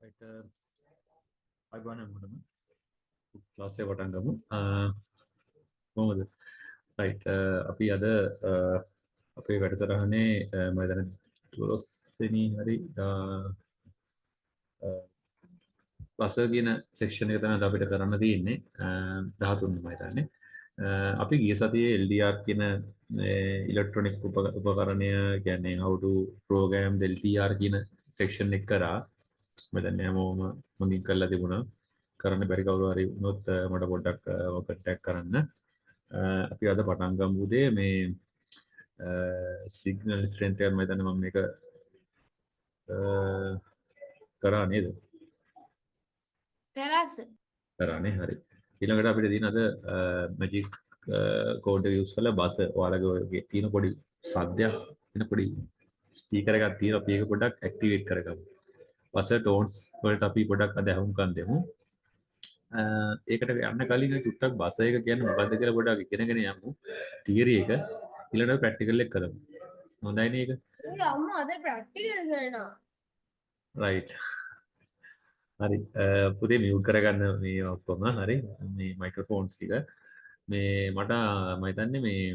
right අයිබෝන් හැමෝටම class එක පටන් ගමු කොහොමද right අපි අද අපේ වැඩසටහනේ මම දැන් 12 වෙනි හරි බස කියන සෙක්ෂන් එක තමයි අපිට කරන්න තියෙන්නේ 13 මම හිතන්නේ අපි ගිය සතියේ LDR කියන ඉලෙක්ට්‍රොනික උපකරණය කියන්නේ how to program the LDR කියන සෙක්ෂන් එක කරා මම දැන් හැමෝම හොඳින් කරලා තිබුණා කරන්න බැරි කවුරු හරි වුණොත් මට පොඩ්ඩක් කන්ටැක්ට් කරන්න අපි අද පටන් ගමු උදේ මේ සිග්නල් ස්ට්‍රෙන්ත් එක මම හිතන්නේ මම මේක කරා නේද කරානේ හරි ඊළඟට අපිට තියෙන අද මැජික් කෝඩ් එක යූස් කරලා බස් ඔයාලගේ තියෙන පොඩි සද්දයක් වෙන පොඩි ස්පීකර් එකක් තියෙනවා අපි ඒක පොඩ්ඩක් ඇක්ටිවේට් කරගමු බස් ටෝන්ස් වලට අපි පොඩ්ඩක් අද හුම්කම් දෙමු ඒකට යන්න කලින් චුට්ටක් බස එක කියන්නේ මොකද්ද කියලා පොඩ්ඩක් ඉගෙනගෙන යමු තියරි එක ඊළඟට ප්‍රැක්ටිකල් එක කරමු හොඳයි නේ ඒක අම්මා අද ප්‍රැක්ටිකල් කරනවා රයිට් හරි පුතේ මියුට් කරගන්න මේ ඔක්කොම හරි මේ මයික්‍රොෆෝන්ස් ටික මේ මට මම හිතන්නේ මේ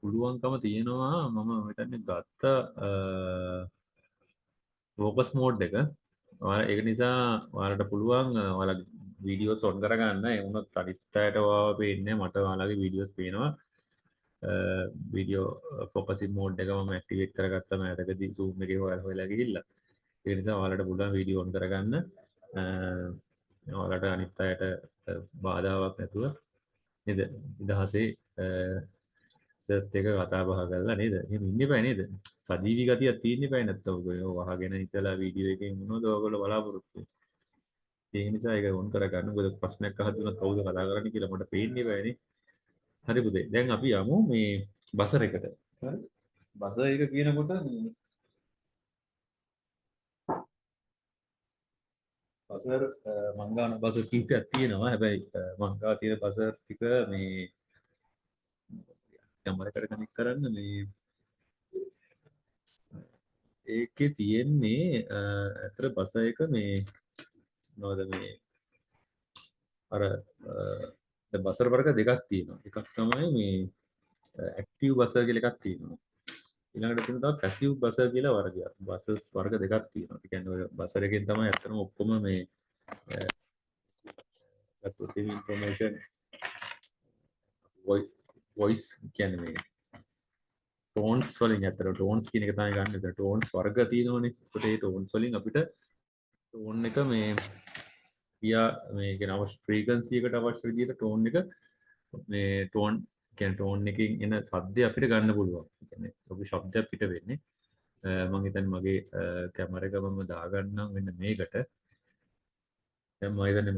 පුළුවන්කම තියෙනවා මම හිතන්නේ ගත්ත ෆෝකස් මෝඩ් එක ඔයාලා ඒක නිසා ඔයාලට පුළුවන් ඔයාලා වීඩියෝස් ඔන් කරගන්න ඒ වුණොත් අනිත් අයට ඔයාව පේන්නේ මට ඔයාලගේ වීඩියෝස් පේනවා වීඩියෝ ෆෝකසින් මෝඩ් එක මම ඇක්ටිවේට් කරගත්තා මෑතකදී zoom එකේ හොයලා ගිහිල්ලා ඒ නිසා ඔයාලට පුළුවන් වීඩියෝ ඔන් කරගන්න ඔයාලට අනිත් අයට බාධාවක් නැතුව නේද නිදහසේ සර්ත් එක කතා බහ කරලා නේද එහෙම ඉන්න එපා නේද සජීවී ගතියක් තියෙන්න එපා නැත්තම් ඔය වහගෙන හිටලා වීඩියෝ එකකින් මොනවද ඔයගොල්ලෝ බලාපොරොත්තු වෙන්නේ ඒ නිසා ඒක ඔන් කරගන්න මොකද ප්‍රශ්නයක් අහද්දී කවුද කතා කරන්නේ කියලා මට පේන්නේ බෑනේ හරි පුතේ දැන් අපි යමු මේ බසර් එකට හරි බසර් එක කියනකොට බසර් මංගාන බසර් කීපයක් තියෙනවා හැබැයි මංගා තියෙන බසර් ටික මේ කැමරේකට කනෙක්ට් කරන්න මේ ඒකේ තියෙන්නේ අතර බස එක මේ මොනවද මේ අර බසර් වර්ග දෙකක් තියෙනවා එකක් තමයි මේ ඇක්ටිව් බසර් කියලා එකක් තියෙනවා ඊළඟට තියෙනවා තව පැසිව් බසර් කියලා වර්ගයක් බසර්ස් වර්ග දෙකක් තියෙනවා ඒ කියන්නේ ඔය බසර් එකෙන් තමයි අත්‍තරම ඔක්කොම මේ ඉන්ෆර්මේෂන් වොයිස් කියන්නේ මේ ටෝන්ස් වලින් අතර ටෝන්ස් කියන එක තමයි ගන්න. ඒතර ටෝන්ස් වර්ග තියෙනවනේ. ඒකට ඒ ටෝන්ස් වලින් අපිට ටෝන් එක මේ පියා මේ කියන අවශ්‍ය ෆ්‍රීකවන්සි එකට අවශ්‍ය විදිහට ටෝන් එක මේ ටෝන් කියන්නේ ටෝන් එකකින් එන සද්දය අපිට ගන්න පුළුවන්. ඒ කියන්නේ ඔබ ශබ්දයක් පිට වෙන්නේ. මම හිතන්නේ මගේ කැමරා එක මම දාගන්නම් මෙන්න මේකට. දැන් මම හිතන්නේ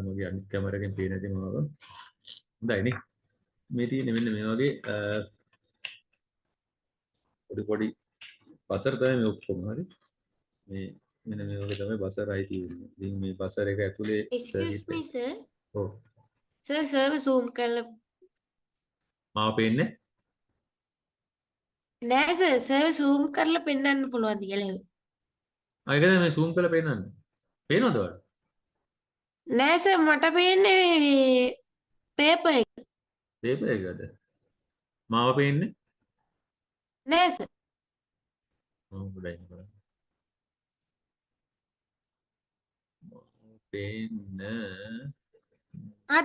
මගේ අනිත් කැමරා එකෙන් පේන දේ මාව. හොඳයි නේ. මේ තියෙන්නේ මෙන්න මේ වගේ පොඩි බසර් තමයි මේ ඔක්කොම හරි මේ මෙන්න මේ වගේ තමයි බසර් අයි තියෙන්නේ. ඉතින් මේ බසර් එක ඇතුලේ excuse me sir ඔව් sir server zoom කරලා මාව පේන්නේ නෑ sir server zoom කරලා පෙන්වන්න පුළුවන්ද කියලා ඒකද මේ zoom කරලා පේන්නන්නේ පේනවද ඔයාලට නෑ sir මට පේන්නේ paper එක පේපර් එකද මාව පේන්නේ නෑ sir මම ගොඩයි කරන්නේ පේන්න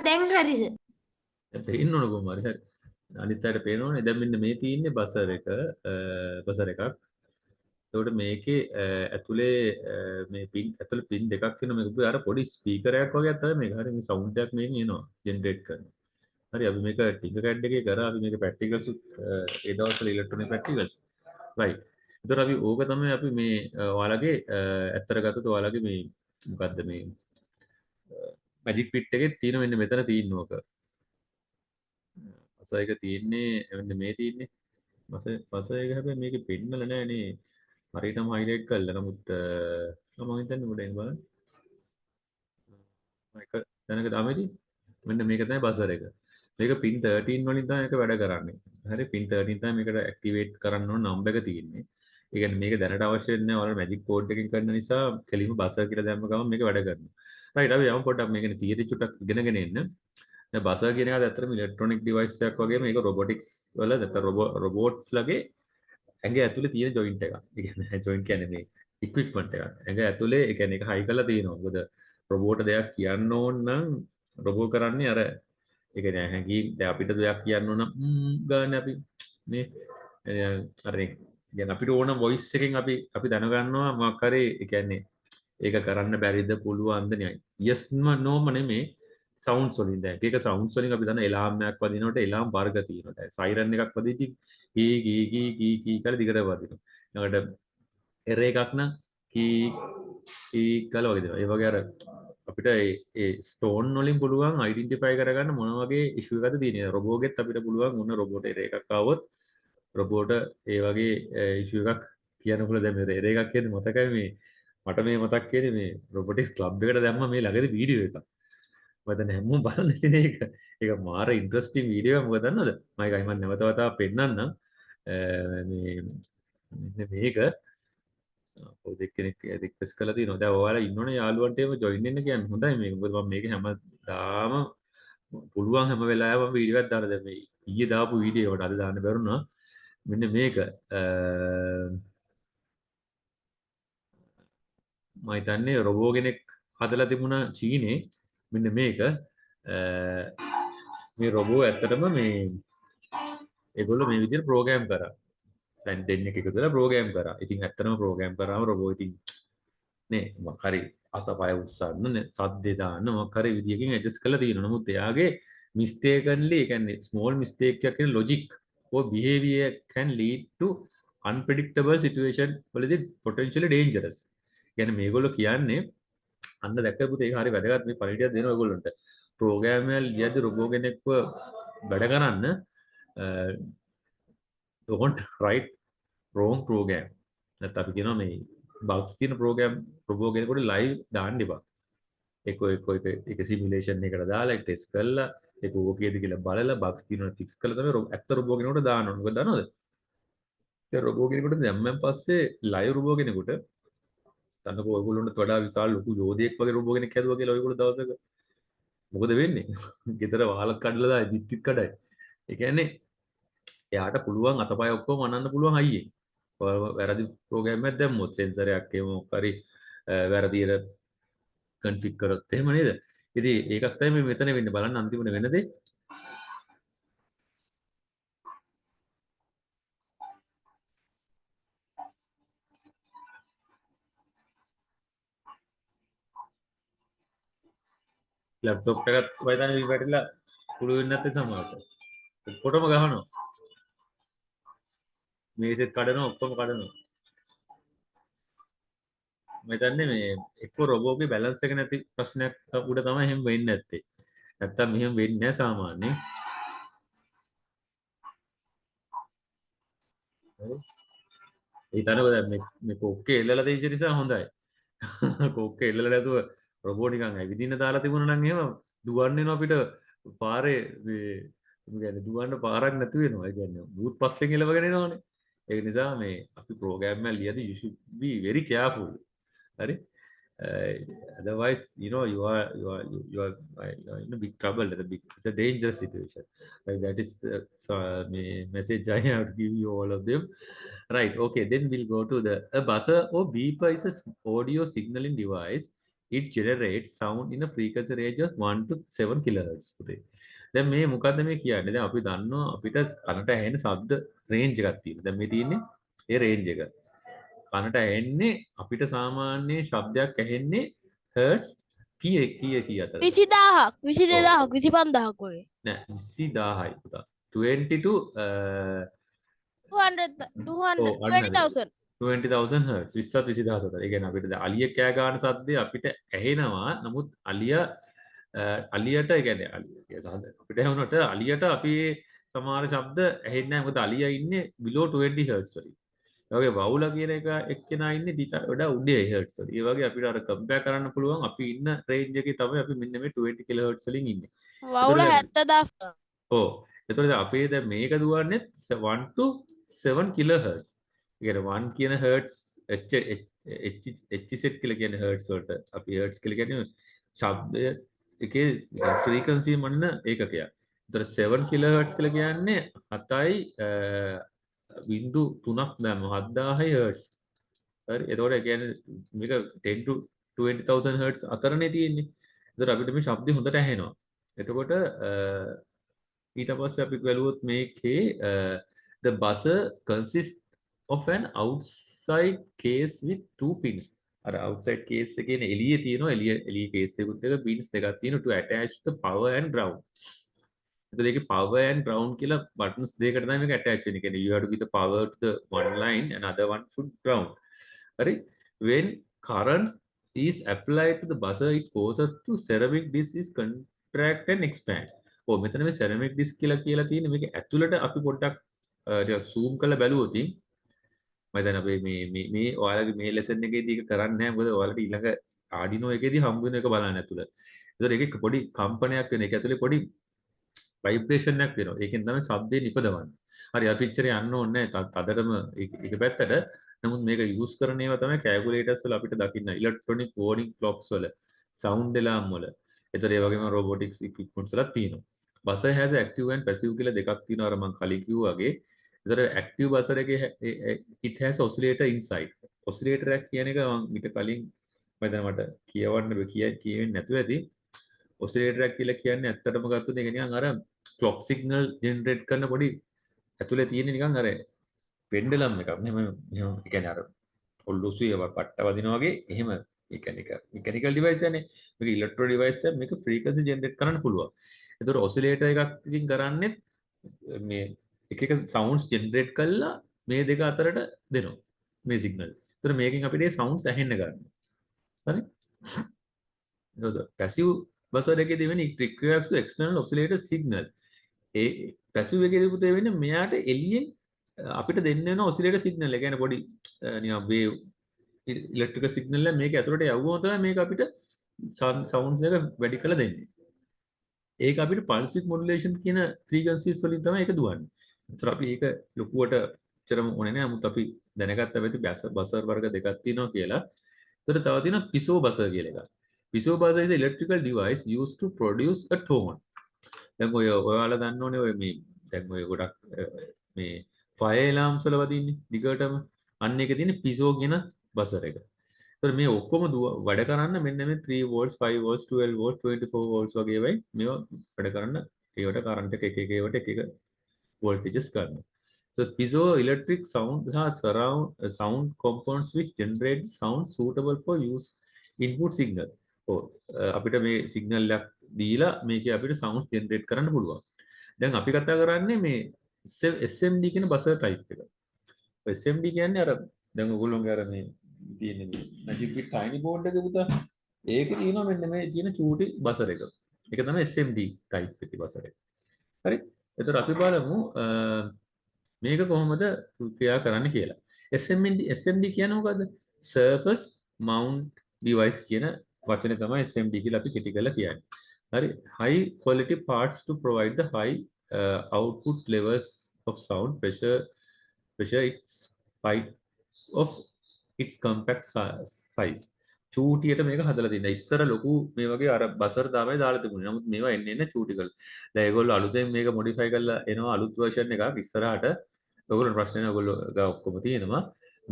දැන් හරි sir පේන්න ඕන කොහොම හරි හරි අනිත් අයට පේනවනේ දැන් මෙන්න මේ තියෙන්නේ බසර් එක බසර් එකක් එතකොට මේකේ ඇතුලේ මේ පින් ඇතුලේ පින් දෙකක් වෙන මේක අර පොඩි ස්පීකර් එකක් වගේ තමයි මේක. හරි මේ සවුන්ඩ් එකක් මේකෙන් එනවා ජෙනරේට් කරනවා. හරි අපි මේක ටිකකැඩ් එකේ කරා අපි මේක ප්‍රැක්ටිකල්ස් ඒ දවස්වල ඉලෙක්ට්‍රොනික ප්‍රැක්ටිකල්ස්. රයිට්. ඒතර අපි ඕක තමයි අපි මේ ඔයාලගේ ඇත්තට ගත්තොත් ඔයාලගේ මේ මොකද්ද මේ මැජික් පිට් එකේ තියෙන මෙන්න මෙතන තියෙන ඕක. බස එක තියෙන්නේ මෙන්න මේ තියෙන්නේ. බස එක හැබැයි මේකේ පෙන්නලා නැහැ නේ. හරියටම හයිලයිට් කරලා නමුත් මම හිතන්නේ උඩ එන්න බලන්න. මේක දැනක තමයි මෙන්න මේක තමයි බසර් එක. මේක පින් 13 වලින් තමයි මේක වැඩ කරන්නේ. හරි පින් 13 තමයි මේකට ඇක්ටිවේට් කරන්න ඕන නම්බර් එක තියෙන්නේ. ඒ කියන්නේ මේක දැනට අවශ්‍ය වෙන්නේ නැහැ. ඔයාලා මැජික් කෝඩ් එකකින් කරන නිසා කෙලින්ම බසර් කියලා දැම්ම ගමන් මේක වැඩ කරනවා. රයිට් අපි යමු පොඩ්ඩක් මේකනේ තියරි චුට්ටක් ඉගෙනගෙන එන්න. දැන් බසර් කියන එක ඇත්තටම ඉලෙක්ට්‍රොනික ඩිවයිස් එකක් වගේ මේක රොබොටික්ස් වල නැත්නම් රොබෝට්ස් ලගේ ඇඟ ඇතුලේ තියෙන ජොයින්ට් එකක්. ඒ කියන්නේ ජොයින්ට් කියන්නේ මේ ඉක්විප්මන්ට් එකක්. ඇඟ ඇතුලේ ඒ කියන්නේ ඒක හයි කරලා තියෙනවා. මොකද රොබෝට දෙයක් කියන්න ඕන නම් රොබෝ කරන්නේ අර ඒ කියන්නේ හැංගී දැන් අපිට දෙයක් කියන්න ඕන ගානේ අපි නේ අර දැන් අපිට ඕන වොයිස් එකෙන් අපි දැනගන්නවා මොකක් හරි ඒ කියන්නේ ඒක කරන්න බැරිද පුළුවන්ද නේ. yes no නෙමේ සවුන්ඩ්ස් වලින් දැන් ඒක සවුන්ඩ්ස් වලින් අපි දන්න එලාම් එකක් වදිනකොට එලාම් වර්ග තියෙනවා. දැන් සයිරන් එකක් වදිද්දි කී කී කී කී කී කියලා දිගට වදිනවා. ඊළඟට එර එකක් නම් කී කියලා වගේ දෙනවා. ඒ වගේ අර අපිට ඒ ස්ටෝන් වලින් පුළුවන් අයිඩෙන්ටිෆයි කරගන්න මොන වගේ ඉෂුව එකක්ද තියෙන්නේ. රොබෝගෙත් අපිට පුළුවන් මොන රොබෝට එර එකක් ආවොත් රොබෝට ඒ වගේ ඉෂුව එකක් කියන්න පුළුවන්. දැන් මේ එර එකක් කියන්නේ මතකයි මේ මට මේ මතක් කියන්නේ මේ රොබොටික්ස් ක්ලබ් එකට දැම්ම මේ ළඟදී වීඩියෝ එකක්. මම දැන් හැමෝම බලන්න ඉතින් ඒක. ඒක මාර ඉන්ටරෙස්ටිං වීඩියෝ එකක්. මොකද දන්නවද? මම ඒකයි මම නැවත වතාවක් පෙන්නන්නම්. මේ මෙන්න මේක ඔය දෙක්කෙනෙක් රික්වෙස්ට් කරලා තියෙනවා. දැන් ඔයාලා ඉන්නෝනේ යාළුවන්ට ඒව ජොයින් වෙන්න කියන්න. හොඳයි මේක. මොකද මම මේක හැමදාම පුළුවන් හැම වෙලාවෙම වීඩියෝ එකක් දාන්න. දැන් මේ ඊයේ දාපු වීඩියෝ එකට අද දාන්න බැරුණා. මෙන්න මේක මම හිතන්නේ රොබෝ කෙනෙක් හදලා තිබුණා චීනේ. මෙන්න මේක මේ රොබෝ ඇත්තටම මේ ඒගොල්ලෝ මේ විදිහට ප්‍රෝග්‍රෑම් කරා. දැන් දෙන්නෙක් එකතු වෙලා ප්‍රෝග්‍රෑම් කරා. ඉතින් ඇත්තටම ප්‍රෝග්‍රෑම් කරාම රොබෝ ඉතින් නේ මොකක් හරි අතපය උස්සන්න සද්දේ දාන්න මොකක් හරි විදියකින් ඇඩ්ජස්ට් කරලා තියෙනවා. නමුත් එයාගේ mistakenly ඒ කියන්නේ small mistake එකක් කියන logic or behavior can lead to unpredictable situation වලදී potentially dangerous. කියන්නේ මේගොල්ලෝ කියන්නේ අන්න දැක්ක පුතේ ඒක හරි වැදගත් මේ පරිඩියක් දෙනවා ඒගොල්ලන්ට. ප්‍රෝග්‍රෑම් එක ලියද්දි රොබෝ කෙනෙක්ව වැඩ කරන්න don't write wrong program. නැත්නම් අපි කියනවා මේ bugs තියෙන program රොබෝ කෙනෙකුට live දාන්න එපා. ඒක සිමුලේෂන් එකකට දාලා ඒක ටෙස්ට් කරලා ඒක ඕකේද කියලා බලලා bugs තියෙනවා fix කරලා තමයි ඇත්ත රොබෝ කෙනෙකුට දාන්න ඕනේ. මොකද දන්නවද? ඒ රොබෝ කෙනෙකුට දැම්මන් පස්සේ live රොබෝ කෙනෙකුට තන්නකෝ ඔයගොල්ලන්ට වඩා විශාල ලොකු යෝධයෙක් වගේ රොබෝ කෙනෙක් හැදුවා කියලා ඔයගොල්ලෝ දවසක මොකද වෙන්නේ? ගෙදර වහලක් කඩලා දායි බිත්තිත් කඩයි. ඒ කියන්නේ එයාට පුළුවන් අතපය ඔක්කොම අනන්න පුළුවන් අයියේ. වැරදි ප්‍රෝග්‍රෑම් එකක් දැම්මොත් සෙන්සර් එකක් එහෙම මොකක් හරි වැරදියට කන්ෆිග් කරොත් එහෙම නේද? ඉතින් ඒකක් තමයි මේ මෙතන වෙන්නේ. බලන්න අන්තිමට වෙන දේ. ලැප්ටොප් එකත් වයිදාන විපැටිලා පුළු වෙන්නේ නැත්නම් සමහරට. ඔක්කොටම ගහනවා. මේසෙත් කඩනවා ඔක්කොම කඩනවා. මම හිතන්නේ මේ එක්ක රොබෝගේ බැලන්ස් එක නැති ප්‍රශ්නයක් උඩ තමයි එහෙම වෙන්නේ නැත්තේ. නැත්තම් මෙහෙම වෙන්නේ නැහැ සාමාන්‍යයෙන්. ඒ තනකො දැන් මේ කොක්කේ එල්ලලා තියෙච්ච නිසා හොඳයි. කොක්කේ එල්ලලා නැතුව රොබෝ නිකන් ඇවිදින්න දාලා තිබුණා නම් එහෙම දුවන්න එනවා අපිට පාරේ මේ කියන්නේ දුවන්න පාරක් නැති වෙනවා. ඒ කියන්නේ බූත් පස්සෙන් එලවගෙන එනවනේ. ඒක නිසා මේ අපි ප්‍රෝග්‍රෑම් එක ලියද්දී you should be very careful. හරි? Otherwise you are in a big trouble. It's a dangerous situation. That is the message I have to give you all of them. Right. Okay. Then we'll go to a buzzer or beeper is a audio signaling device. It generates sound in a frequency range of 1 to 7 kilohertz. දැන් මේ මොකද්ද මේ කියන්නේ? දැන් අපි දන්නවා අපිට කනට ඇහෙන ශබ්ද රේන්ජ් එකක් තියෙනවා. දැන් මේ තියෙන්නේ ඒ රේන්ජ් එක. කනට ඇහෙන්නේ අපිට සාමාන්‍ය ශබ්දයක් ඇහෙන්නේ හර්ට්ස් කී අතරද? 20000ක් 22000ක් 25000ක් වගේ. නෑ 20000යි පුතා. 20 to 200 20000 හර්ට්ස් 20 20000 අතර. ඒ කියන්නේ අපිට දැන් අලිය කෑ ගන්න සද්දේ අපිට ඇහෙනවා. නමුත් අලියට ඒ කියන්නේ අපිට ඇහුනට අලියට අපි සමහර ශබ්ද ඇහෙන්නේ නැහැ. මොකද අලියා ඉන්නේ below 20 හර්ට්ස් වලින්. ඒ වගේ වවුලා කියන එක එක්කෙනා ඉන්නේ වඩා උඩේ හර්ට්ස් වලින්. ඒ වගේ අපිට අර කම්පෙයාර් කරන්න පුළුවන් අපි ඉන්න රේන්ජ් එකේ තමයි අපි මෙන්න මේ 20 කිලෝහර්ට්ස් වලින් ඉන්නේ. වවුල 70000. ඔව්. එතකොට අපේ දැන් මේක දුවන්නේ 1 to 7 කිලෝහර්ට්ස්. කියන්නේ 1 කියන hertz HZ කියලා කියන්නේ hertz වලට අපි hertz කියලා කියන්නේ ශබ්දය එකේ frequency මනින ඒකකයක්. ඒතර 7 kilohertz කියලා කියන්නේ 7.3ක් දැම්ම 7000 hertz. හරි. එතකොට ඒ කියන්නේ මේක 10 to 20,000 hertz අතරනේ තියෙන්නේ. ඒතර අපිට මේ ශබ්දය හොඳට ඇහෙනවා. එතකොට ඊට පස්සේ අපි බැලුවොත් මේකේ the buzzer consists of an outside case with two pins. අර outside case එකේ එළියේ තියෙනවා එළිය case එකකුත් එක pins දෙකක් තියෙනවා to attach the power and ground. එතකොට ඒකේ power and ground කියලා buttons දෙකකට තමයි මේක attach වෙන්නේ. කියන්නේ you have to give the power to the one line and other one to ground. හරි. when current is applied to the buzzer it causes to ceramic disc is contract and expand. ඔව් මෙතන මේ ceramic disc කියලා තියෙන්නේ මේක ඇතුළට අපි පොඩ්ඩක් zoom කරලා බැලුවොත් මම දැන් අපේ මේ ඔයාලගේ මේ ලෙසන් එකේදී ඒක කරන්නේ නැහැ මොකද ඔයාලට ඊළඟ Arduino එකේදී හම්බ වෙන එක බලන්න ඇතුළ. ඒතර ඒකේ පොඩි කම්පනයක් වෙන එක ඇතුලේ පොඩි ভাইබ්‍රේෂන් එකක් වෙනවා. ඒකෙන් තමයි ශබ්දේ නිපදවන්නේ. හරි අපි ඉච්චර යන්න ඕනේ නැහැ. තදටම එක පැත්තට. නමුත් මේක යූස් කරන ඒවා තමයි කැල්කියුලේටර්ස් වල අපිට දකින්න ඉලෙක්ට්‍රොනික වෝර්නින් ක්ලොක්ස් වල සවුන්ඩ් එලාම් වල. ඒතර ඒ වගේම රොබොටික්ස් ඉක්විප්මන්ට්ස් වලත් තියෙනවා. buzzer has active and passive කියලා දෙකක් තියෙනවා අර මම කලින් කිව්වා වගේ. ඒතර active buzzer එකේ it has oscillator inside. oscillator එක කියන එක මම ඊට කලින් මම දැන් මට කියවන්න කියෙන්නේ නැතුව ඇති. oscillator එක කියලා කියන්නේ ඇත්තටම ගත්තොත් ඒක නිකන් අර clock signal generate කරන පොඩි ඇතුලේ තියෙන නිකන් අර pendulum එකක්. මෙහෙම ඒ කියන්නේ අර ඔල්ලුසුවේ පට්ට වදිනා වගේ එහෙම mechanical device එකනේ. මේක electro device එක මේක frequency generate කරන්න පුළුවන්. ඒතකොට oscillator එකකින් කරන්නේ මේ එක sounds generate කරලා මේ දෙක අතරට දෙනවා මේ signal. ඒතකොට මේකෙන් අපිට මේ sounds ඇහෙන්න ගන්නවා. හරි? එතකොට passive buzzer එකේ දෙවෙනි it requires external oscillator signal. A passive එකේදී පුතේ වෙන්නේ මෙයාට එළියෙන් අපිට දෙන්න වෙන oscillator signal. ඒ කියන්නේ පොඩි නිකන් wave electrical signal එක මේක ඇතුළට යවුවම තමයි මේක අපිට sounds එක වැඩි කරලා දෙන්නේ. ඒක අපිට pulse width modulation කියන frequencies වලින් තමයි ඒක දුවන්නේ. ඒතර අපි ඒක ලොකුවට එච්චරම ඕනේ නැහැ. නමුත් අපි දැනගත්ත වෙති buzzer වර්ග දෙකක් තියෙනවා කියලා. ඒතර තව තියෙනවා piso buzzer කියලා එකක්. piso buzzer is an electrical device used to produce a tone. දැන් ඔයාලා දන්න ඕනේ ඔය මේ දැන් ඔය ගොඩක් මේ fire alarms වල වදින්නේ දිගටම අන්න ඒකේ තියෙන piso කියන buzzer එක. ඒතර මේ ඔක්කොම වැඩ කරන්න මෙන්න මේ 3 volts 5 volts 12 volts 24 volts වගේ වෙයි මේවා වැඩ කරන්න ඒවට කරන්ට් එක එක ඒවට එක voltages ගන්නවා. So piezoelectric sound has sound components which generate sound suitable for use input signal. අපිට මේ signal එකක් දීලා මේකේ අපිට sound generate කරන්න පුළුවන්. දැන් අපි කතා කරන්නේ මේ SMD කියන buzzer type එක. SMD කියන්නේ අර දැන් ඔයගොල්ලෝගේ අර මේ තියෙන මේ magic bit tiny board එක පුතා ඒකේ තියෙනවා මෙන්න මේ තියෙන චූටි buzzer එක. ඒක තමයි SMD type එකේ buzzer එක. හරි? එතකොට අපි බලමු මේක කොහොමද ක්‍රියා කරන්න කියලා. SMD කියන්නේ මොකද්ද? Surface Mount Device කියන වචනේ තමයි SMD කියලා අපි කෙටි කරලා කියන්නේ. හරි? High quality parts to provide the high output levels of sound pressure its height of its compact size. චූටියට මේක හදලා තියෙනවා. ඉස්සර ලොකු මේ වගේ අර බසර් තමයි දාලා තිබුණේ. නමුත් මේවා එන්න චූටි කරලා. දැන් ඒගොල්ලෝ අලුතෙන් මේක මොඩිෆයි කරලා එනවා අලුත් version එකක් ඉස්සරහට. ඔයගොල්ලෝ ප්‍රශ්න නැහැ ඔයගොල්ලෝ ගා ඔක්කොම තියෙනවා.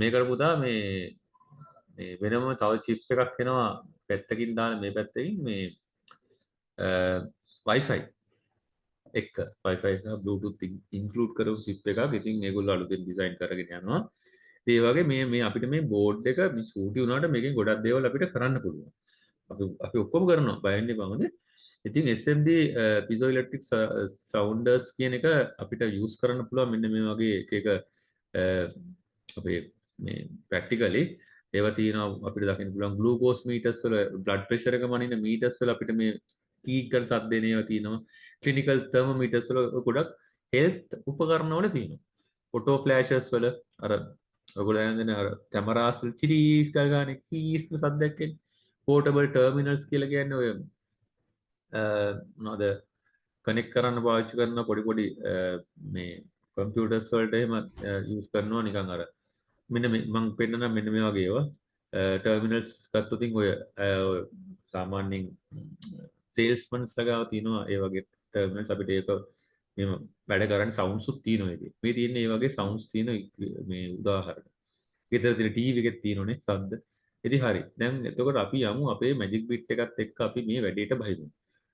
මේක කරපුවා මේ වෙනම තව chip එකක් එනවා පැත්තකින් දාන මේ පැත්තකින් මේ Wi-Fi එක Wi-Fi එක Bluetooth include කරපු chip එකක්. ඉතින් ඒගොල්ලෝ අලුතෙන් design කරගෙන යනවා. ඒ වගේ මේ අපිට මේ බෝඩ් එක මේ චූටි වුණාට මේකෙන් ගොඩක් දේවල් අපිට කරන්න පුළුවන්. අපි ඔක්කොම කරනවා බයන්නේ බංගද. ඉතින් SMD piezoelectric sounders කියන එක අපිට use කරන්න පුළුවන් මෙන්න මේ වගේ එක අපේ මේ practically ඒවා තියෙනවා අපිට දකින්න පුළුවන් glucose meters වල blood pressure එක මනින meters වල අපිට මේ කීක් කරන සද්ද එන ඒවා තියෙනවා. clinical thermometers වල ගොඩක් health උපකරණ වල තියෙනවා. photo flashes වල අර ඔයගොල්ලෝ දැන් අර කැමරාස් වල චිරීස් ගානේ කීස් සද්දයක් එන්නේ පෝටබල් ටර්මිනල්ස් කියලා කියන්නේ ඔය මොනවද කනෙක්ට් කරන්න පාවිච්චි කරන පොඩි මේ කම්පියුටර්ස් වලට එහෙම යූස් කරනවා නිකන් අර මෙන්න මම පෙන්නනම් මෙන්න මේ වගේ ඒවා ටර්මිනල්ස් ගත්තොත් ඔය සාමාන්‍යයෙන් සේල්ස්මන්ස් ලගාව තියෙනවා ඒ වගේ ටර්මිනල්ස් අපිට ඒක මෙහෙම වැඩ කරන්න සවුන්ඩ්ස් උත් තියෙනවා ඒකේ. මේ තියෙන්නේ ඒ වගේ සවුන්ඩ්ස් තියෙන මේ උදාහරණ. ගෙදර තියෙන ටීවී එකේ තියෙනනේ ශබ්ද. ඉතින් හරි. දැන් එතකොට අපි යමු අපේ මැජික් බිට් එකත් එක්ක අපි මේ වැඩේට බහිමු.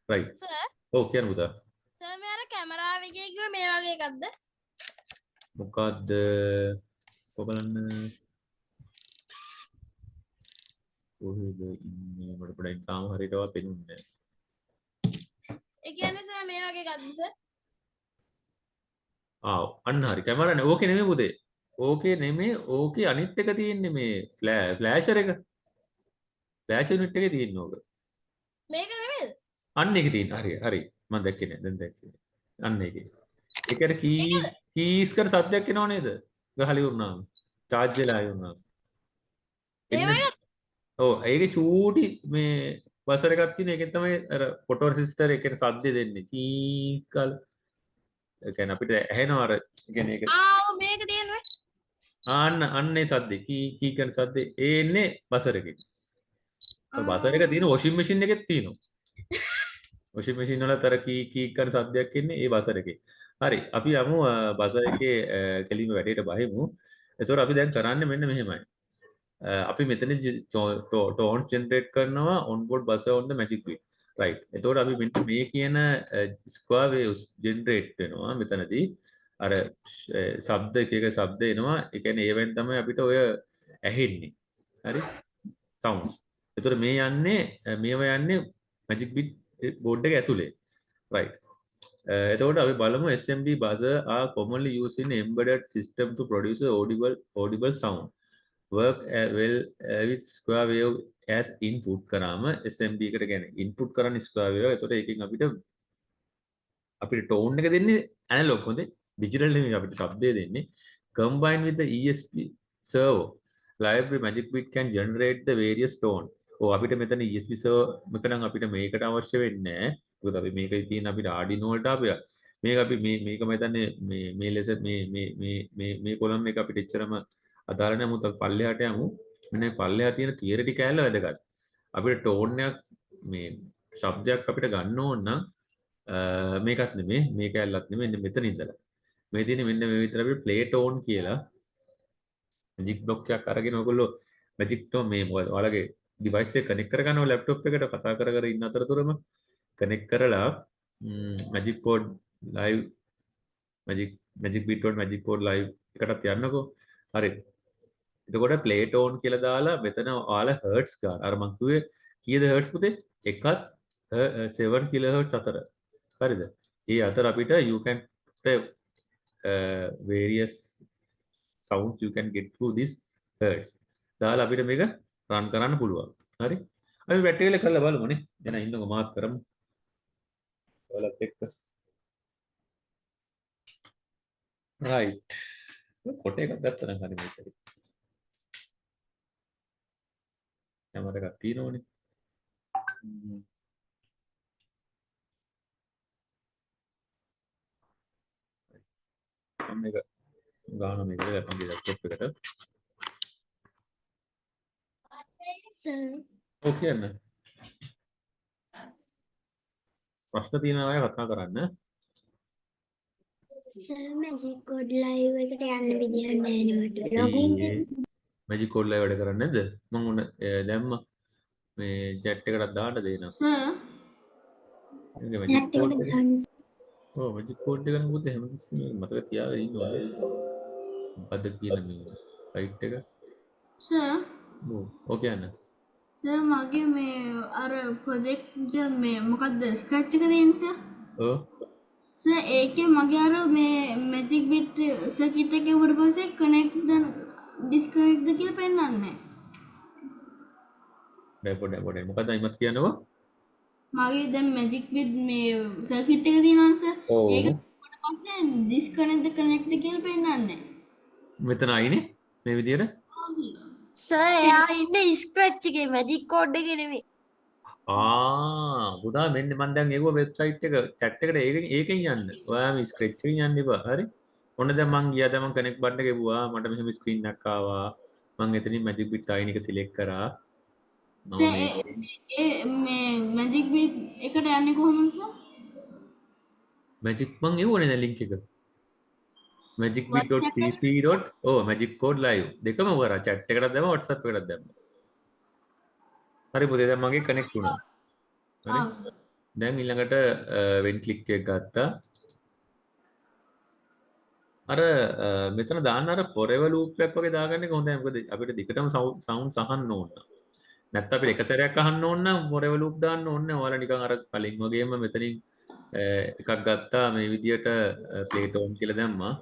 රයිට්. සර් ඔව් කියන්න පුතා. සර් මේ අර කැමරාව එකේ කිව්ව මේ වගේ එකක්ද? මොකද්ද ඔබලන්න කොහෙද ඉන්නේ මට පොඩ්ඩක් තාම හරියටවත් පේන්නේ නැහැ. ඒ කියන්නේ සර් මේ වගේ එකක්ද සර්? ආ අන්න හරි කැමරානේ ඕකේ නෙමෙයි පුතේ. ඕකේ නෙමෙයි ඕකේ අනිත් එක තියෙන්නේ මේ ෆ්ලෑෂර් එක. ෆ්ලෑෂ් යුනිට් එකේ තියෙන ඕක. මේක නෙමෙයිද? අන්න එකේ තියෙන හරි හරි මම දැක්කේ නෑ දැන් දැක්කේ. අන්න එකේ. ඒකට කීස් කර සද්දයක් එනව නේද? ගහලි වුණාම. charge වෙලා ආයෙ ඒ වගේ ඔව් ඒකේ චූටි මේ බසර් එකක් තියෙන එකෙන් තමයි අර ෆොටෝ රෙසිස්ටර් එකේ සද්ද දෙන්නේ. කීස් කාලා ඒ කියන්නේ අපිට ඇහෙනවා අර කියන්නේ ඒක ඔව් මේක තියෙනවා. අන්න ඒ සද්දේ කී කියන සද්දේ ඒ එන්නේ බසර් එකේ. බසර් එක තියෙන වොෂින් මැෂින් එකෙත් තියෙනවා. වොෂින් මැෂින් වල තර කී කරන සද්දයක් එන්නේ ඒ බසර් එකේ. හරි අපි යමු බසර් එකේ කෙලින්ම වැඩේට බහිමු. එතකොට අපි දැන් කරන්නේ මෙන්න මෙහෙමයි. අපි මෙතන ටෝන්ස් ජෙනරේට් කරනවා onboard buzzer on the magic bit. right. එතකොට අපි මෙන්න මේ කියන square waves generate වෙනවා මෙතනදී. අර ශබ්ද එක ශබ්ද එනවා. ඒ කියන්නේ ඒවෙන් තමයි අපිට ඔය ඇහෙන්නේ. හරි? sounds. එතකොට මේ යන්නේ මේවා යන්නේ magic bit board එක ඇතුලේ. right. එතකොට අපි බලමු SMD buzzer are commonly used in embedded system to produce audible sound. work well with square wave as input කරාම SMD එකට කියන්නේ input කරන්නේ square wave. එතකොට ඒකෙන් අපිට tone එක දෙන්නේ analog හොඳේ. digital නෙමෙයි අපිට ශබ්දය දෙන්නේ. combine with the ESP servo library magic bit can generate the various tone. අපිට මෙතන ESP servo එක නම් අපිට මේකට අවශ්‍ය වෙන්නේ නැහැ. මොකද අපි මේකේ තියෙන අපිට Arduino වලට ආපියා. මේක අපි මේක මම හිතන්නේ මේ ලෙස මේ කොලම් එක අපිට එච්චරම අදාළ නැහැ. මුත් පල්ලෙහාට යමු. මෙන්න පල්ලෙහා තියෙන තියරිටි කෑල්ල වැදගත්. අපිට ටෝන් එකක් මේ ශබ්දයක් අපිට ගන්න ඕන නම් මේකත් නෙමෙයි මේ කෑල්ලත් නෙමෙයි මෙතන ඉඳලා. මේ තියෙන්නේ මෙන්න මේ විතර අපිට ප්ලේ ටෝන් කියලා මැජික් බ්ලොක් එකක් අරගෙන ඔයගොල්ලෝ මැජික් ටෝන් මේ ඔයාලගේ ඩිවයිස් එක කනෙක්ට් කරගන්නවා ලැප්ටොප් එකට කතා කර කර ඉන්න අතරතුරම කනෙක්ට් කරලා magic code live magic bit වල මැජික් කෝඩ් ලයිව් එකටත් යන්නකෝ. හරි. එතකොට ප්ලේ ටෝන් කියලා දාලා මෙතන ඔයාලා හර්ට්ස් ගන්න. අර මං කිව්වේ කීයද හර්ට්ස් පුතේ? එකත් 7 කිලෝහර්ට්ස් අතර. හරිද? ඒ අතර අපිට you can various sounds you can get through this hertz. දාලා අපිට මේක රන් කරන්න පුළුවන්. හරි? අපි වැටේල කරලා බලමුනේ. එන ඉන්නකො මාත් කරමු. ඔයාලත් එක්ක. right. කොට එකක් ගත්තා නම් හරි මේක. කැමරා එකක් තියෙනවනේ. මේක ගාන මේක අපේ ලැප්ටොප් එකට. ඕකේ නේද? ප්‍රශ්න තියෙනවා අය කතා කරන්න. සර් මැජික් කෝඩ් ලයිව් එකට යන්න විදියක් නැහැ නේ මට. ලොගින් මැජික් කෝඩ් ලයිව් වැඩ කරන්නේ නැද්ද? මම උන දැම්ම මේ chat එකකට දාන්න දෙනවා. මේක මැජික් කෝඩ් එක. ඔව් මැජික් කෝඩ් එක නම් පුතේ හැමතිස්සෙම මතක තියාගෙන ඉන්න ඕනේ. මොකද්ද කියන මේ සයිට් එක? සර් ඕකේ යන්න. සර් මගේ මේ අර ප්‍රොජෙක්ට් මේ මොකද්ද ස්ක්‍රැච් එක තියෙන්නේ සර්? ඔව්. සර් ඒකේ මගේ අර මේ මැජික් බිට් සර්කිට් එකේ උඩ පස්සේ කනෙක්ට් ද ඩිස්කනෙක්ට් ද කියලා පෙන්නන්නේ නැහැ. පොඩ මොකද්ද අයිමත් කියනව? මගේ දැන් මැජික් බිට් මේ සර්කිට් එක තියෙනවනේ සර්. ඔව්. ඒක උඩ පස්සේ ඩිස්කනෙක්ට් ද කනෙක්ට් ද කියලා පෙන්නන්නේ නැහැ. මෙතන අයිනේ මේ විදියට. ඔව් සර්. සර් එයා ඉන්නේ ස්ක්‍රැච් එකේ මැජික් කෝඩ් එකේ නෙමෙයි. පුතා මෙන්න මම දැන් ඒකෝ වෙබ්සයිට් එක chat එකට ඒකෙන් යන්න. ඔයාම ස්ක්‍රැච් එකෙන් යන්න එපා. හරි? ඔන්න දැන් මං ගියා දැන් මං කනෙක්ට් බටන් එක ගෙවුවා මට මෙහෙම ස්ක්‍රීන් එකක් ආවා මං එතනින් මැජික් බිට් අයින් එක සිලෙක්ට් කරා මම මේ මේ මැජික් බිට් එකට යන්නේ කොහොමද සර්? මැජික් මං එවුවනේ දැන් ලින්ක් එක magicbit.cc. magic code live දෙකම කරා chat එකකට දැම්මා WhatsApp එකකට දැම්මා හරි පුතේ දැන් මගේ කනෙක්ට් වුණා හරි දැන් ඊළඟට වෙන් ක්ලික් එක ගත්තා අර මෙතන දාන්න අර forever loop එකක් වගේ දාගන්න එක හොඳයි මොකද අපිට දිගටම sound අහන්න ඕන නැත්නම් අපිට එක සැරයක් අහන්න ඕන නම් forever loop දාන්න ඕනේ නැහැ ඔයාලා නිකන් අර කලින් වගේම මෙතනින් එකක් ගත්තා මේ විදියට play tone කියලා දැම්මා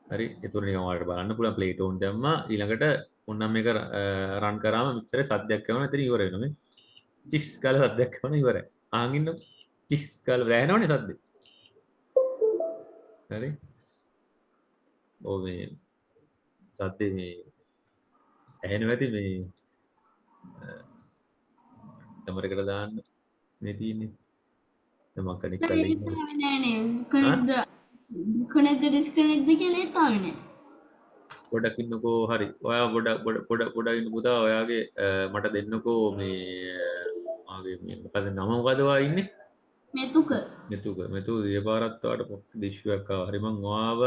හරි එතකොට නිකන් ඔයාලට බලන්න පුළුවන් play tone දැම්මා ඊළඟට මොන්නම් මේක රන් කරාම මෙච්චර සද්දයක් කරනවා එතන ඉවර වෙනවා මේ චික්ස් කාලා සද්දයක් කරනවා ඉවරයි ආන් ඉන්න චික්ස් කාලා වැහෙනවනේ සද්දේ හරි ඔව් මේ සද්දේ මේ ඇහෙනවා ඇති මේ කැමරේකට දාන්න මේ තියෙන්නේ දැන් මම කනෙක්ට් කරලා ඉන්නවා නෑනේ කනෙක්ට් ඩිස්කනෙක්ට් කියලා තාවේ නෑ පොඩක් ඉන්නකෝ හරි ඔයා පොඩ ඉන්න පුතා ඔයාගේ මට දෙන්නකෝ මේ ආගේ මේ මොකද නම මොකද ඔයා ඉන්නේ මෙතුක ඊය පාරත් ඔයාට පොඩ්ඩක් ඉෂුවක් ආවා හරි මං ඔයාව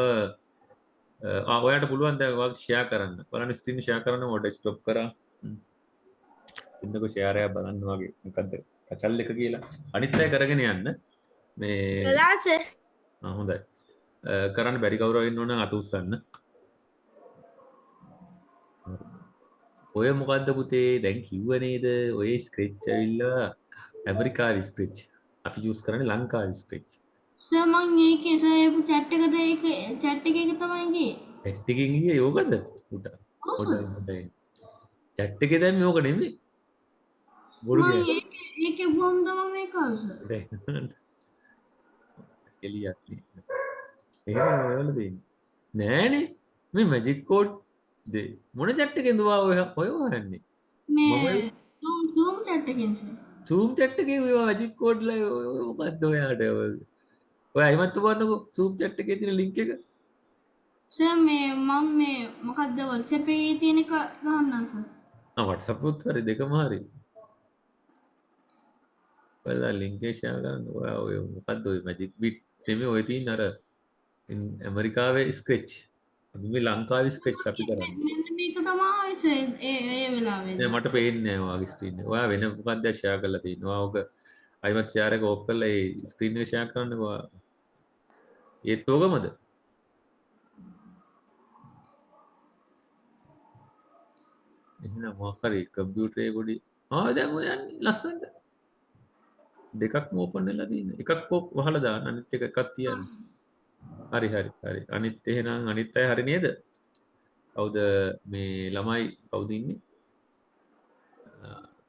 ඔයාට පුළුවන් දැන් ඔයාලා ෂෙයා කරන්න බලන්න ස්ක්‍රීන් ෂෙයා කරන්න මම ඩෙස්ක්ටොප් කරා ඉන්නකෝ ෂෙයාර් එකක් බලන්න වගේ මොකද්ද කචල් එක කියලා අනිත් අය කරගෙන යන්න මේ කළා සර්. හොඳයි කරන්න බැරි කවුරු ඉන්න ඕන අත උස්සන්න ඔය මොකද්ද පුතේ දැන් කිව්ව නේද ඔය ස්ක්‍රැච් ඇවිල්ලා ඇමරිකාවේ ස්ක්‍රැච් අපි යූස් කරන්නේ ලංකාවේ ස්ක්‍රැච් සර් මං ඒකේ සර් chat එකට ඒක chat එකේ තමයි ගියේ chat එකකින් ගියේ යෝගද උට පොඩ්ඩයි chat එකේ දැන් මේක නෙමෙයි බොරු මං කියන්නේ ඒකේ බොම් තමයි මේක සර් එලියක් නේ එහෙම වල දෙන්නේ නෑනේ මේ මැජික් කෝඩ් දෙ මොන chat එකෙන්ද ඔය හොයන්නේ මේ zoom chat එකෙන් සර් zoom chat එකේ ඔය මැජික් කෝඩ් ලා මොකද්ද ඔයාට ඔය අයිමත් බලන්නකෝ zoom chat එකේ තියෙන link එක සර් මේ මම මේ මොකද්ද WhatsApp එකේ තියෙන එක ගහන්නම් සර් WhatsApp උත් හරි දෙකම හරි ඔයාලා link එක share කරන්න ඔයා ඔය මොකද්ද ඔය magic bit නෙමෙයි ඔය තියෙන අර ඇමරිකාවේ scratch අපි මේ ලංකාවේ scratch අපි කරන්නේ මෙන්න මේක තමයි සර් ඒ වෙලාවේ නෑ මට පේන්නේ නෑ ඔයාගේ ස්ක්‍රීන් එක ඔයා වෙන මොකක්ද share කරලා තියෙන්නේ ඔයා ඔක අයිමත් share එක off කරලා ඒ ස්ක්‍රීන් එක share කරන්නකෝ ඔයා ඒත් ඕකමද එහෙනම් මොකක් හරි කම්පියුටරේ පොඩි දැන් ඔය යන්නේ ලස්සනට දෙකක්ම ඕපන් වෙලා තියෙනවා එකක් පොප් වහලා දාන්න අනිත් එක එකක් තියන්න හරි අනිත් එහෙනම් අනිත් අය හරි නේද කවුද මේ ළමයි කවුද ඉන්නේ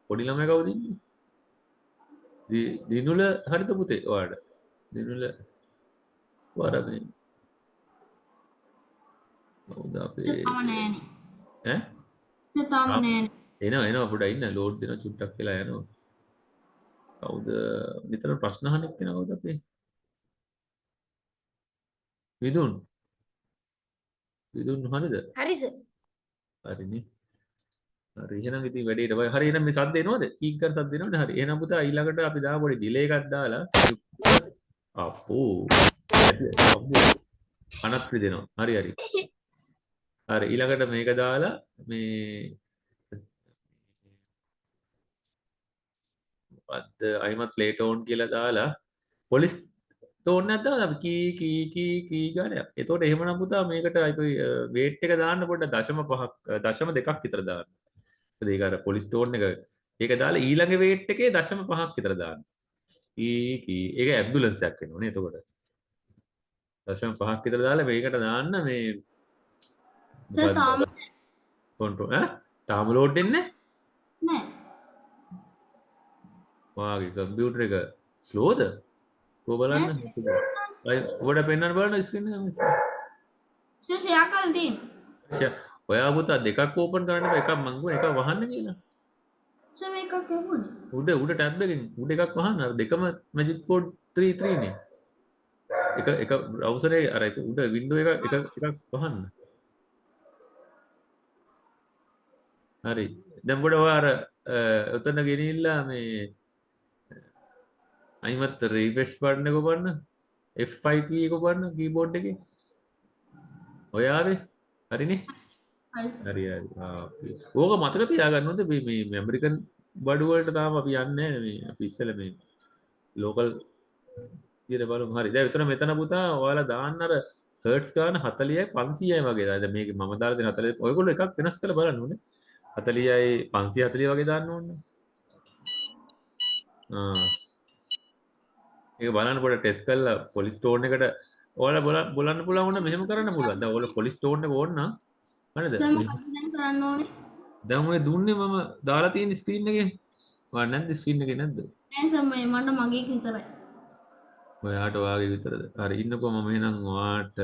පොඩි ළමයි කවුද ඉන්නේ දිනුල හරිද පුතේ ඔයාට දිනුල වරදේ කවුද අපේ තාම නෑනේ ඈ තාම නෑනේ එනවා පොඩ්ඩක් ඉන්න ලෝඩ් දෙනවා චුට්ටක් වෙලා යනවා කවුද නිතර ප්‍රශ්න අහන එක්කෙනා කවුද අපේ විදුන් හරිද හරි සර්. හරිනේ හරි එහෙනම් ඉතින් වැඩේට බය හරි එහෙනම් මේ සද්ද එනවද කීක් කර සද්ද එනවද හරි එහෙනම් පුතා ඊළඟට අපි දාමු පොඩි ඩිලේ එකක් දාලා අපෝ අනත් දෙනවා හරි ඊළඟට මේක දාලා මේ මොකද්ද අයිමත් ප්ලේ ටෝන් කියලා දාලා පොලිස් ටෝන් එකක් දාලා අපි කී ගානේ එතකොට එහෙමනම් පුතා මේකට අපි වේට් එක දාන්න පොඩ්ඩක් 0.2ක් විතර දාන්න ඒක අර පොලිස් ටෝන් එක ඒක දාලා ඊළඟ වේට් එකේ 0.5ක් විතර දාන්න ඒක ඇම්බියුලන්ස් එකක් වෙනවනේ එතකොට 0.5ක් විතර දාලා මේකට දාන්න මේ සර් තාම කොන්ට්‍රෝල් තාම ලෝඩ් වෙන්නේ නෑ වාගේ කම්පියුටර් එක ස්ලෝද කො බලන්න ඔබට පෙන්වන්න බලන්න ස්ක්‍රීන් එක සර් ෂෙයා කරලා තියෙනවා ඔයා පුතා දෙකක් ඕපන් කරන්න බෑ එකක් මං ගුණ එකක් වහන්න කියලා සර් මේකක් එවුනේ උඩ ටැබ් එකෙන් උඩ එකක් වහන්න අර දෙකම මැජික් කෝඩ් 33 නේ එක බ්‍රවුසරේ අර එක උඩ වින්ඩෝ එකක් වහන්න. හරි. දැන් පොඩ ඔය අර උතන ගෙනිහිල්ලා මේ අයිමත් රිෆ්‍රෙෂ් බටන් එක ඔබන්න. F5 key එක ඔබන්න කීබෝඩ් එකේ. ඔය ආවේ? හරිනේ? හරි හරි. ඕක මතක තියාගන්න ඕනේ මේ ඇමරිකන් බඩු වලට තාම අපි යන්නේ නැහැ මේ අපි ඉස්සෙල්ලා මේ ලෝකල් විදියට බලමු. හරි. දැන් විතර මෙතන පුතා ඔයාලා දාන්න අර හර්ට්ස් ගාන 40යි 500යි වගේ. දැන් මේක මම දාලා දෙන 40 ඔයගොල්ලෝ එකක් වෙනස් කරලා බලන්න ඕනේ. 40යි 540 වගේ දාන්න ඕනේ. ඒක බලන්න පොඩ ටෙස්ට් කරලා පොලිස් ස්ටෝන් එකට ඔයාලා බලන්න පුළුවන් වුණා මෙහෙම කරන්න පුළුවන්. දැන් ඔයාලා පොලිස් ස්ටෝන් එක ඕන නම් හරිද? දැන් මොකද දැන් කරන්න ඕනේ? දැන් ඔය දුන්නේ මම දාලා තියෙන ස්ක්‍රීන් එකේ. ඔයාලා නැද්ද ස්ක්‍රීන් එකේ නැද්ද? නෑ සමේ මට මගේ විතරයි. ඔයාට ඔයාගේ විතරද? හරි ඉන්නකෝ මම එහෙනම් ඔයාට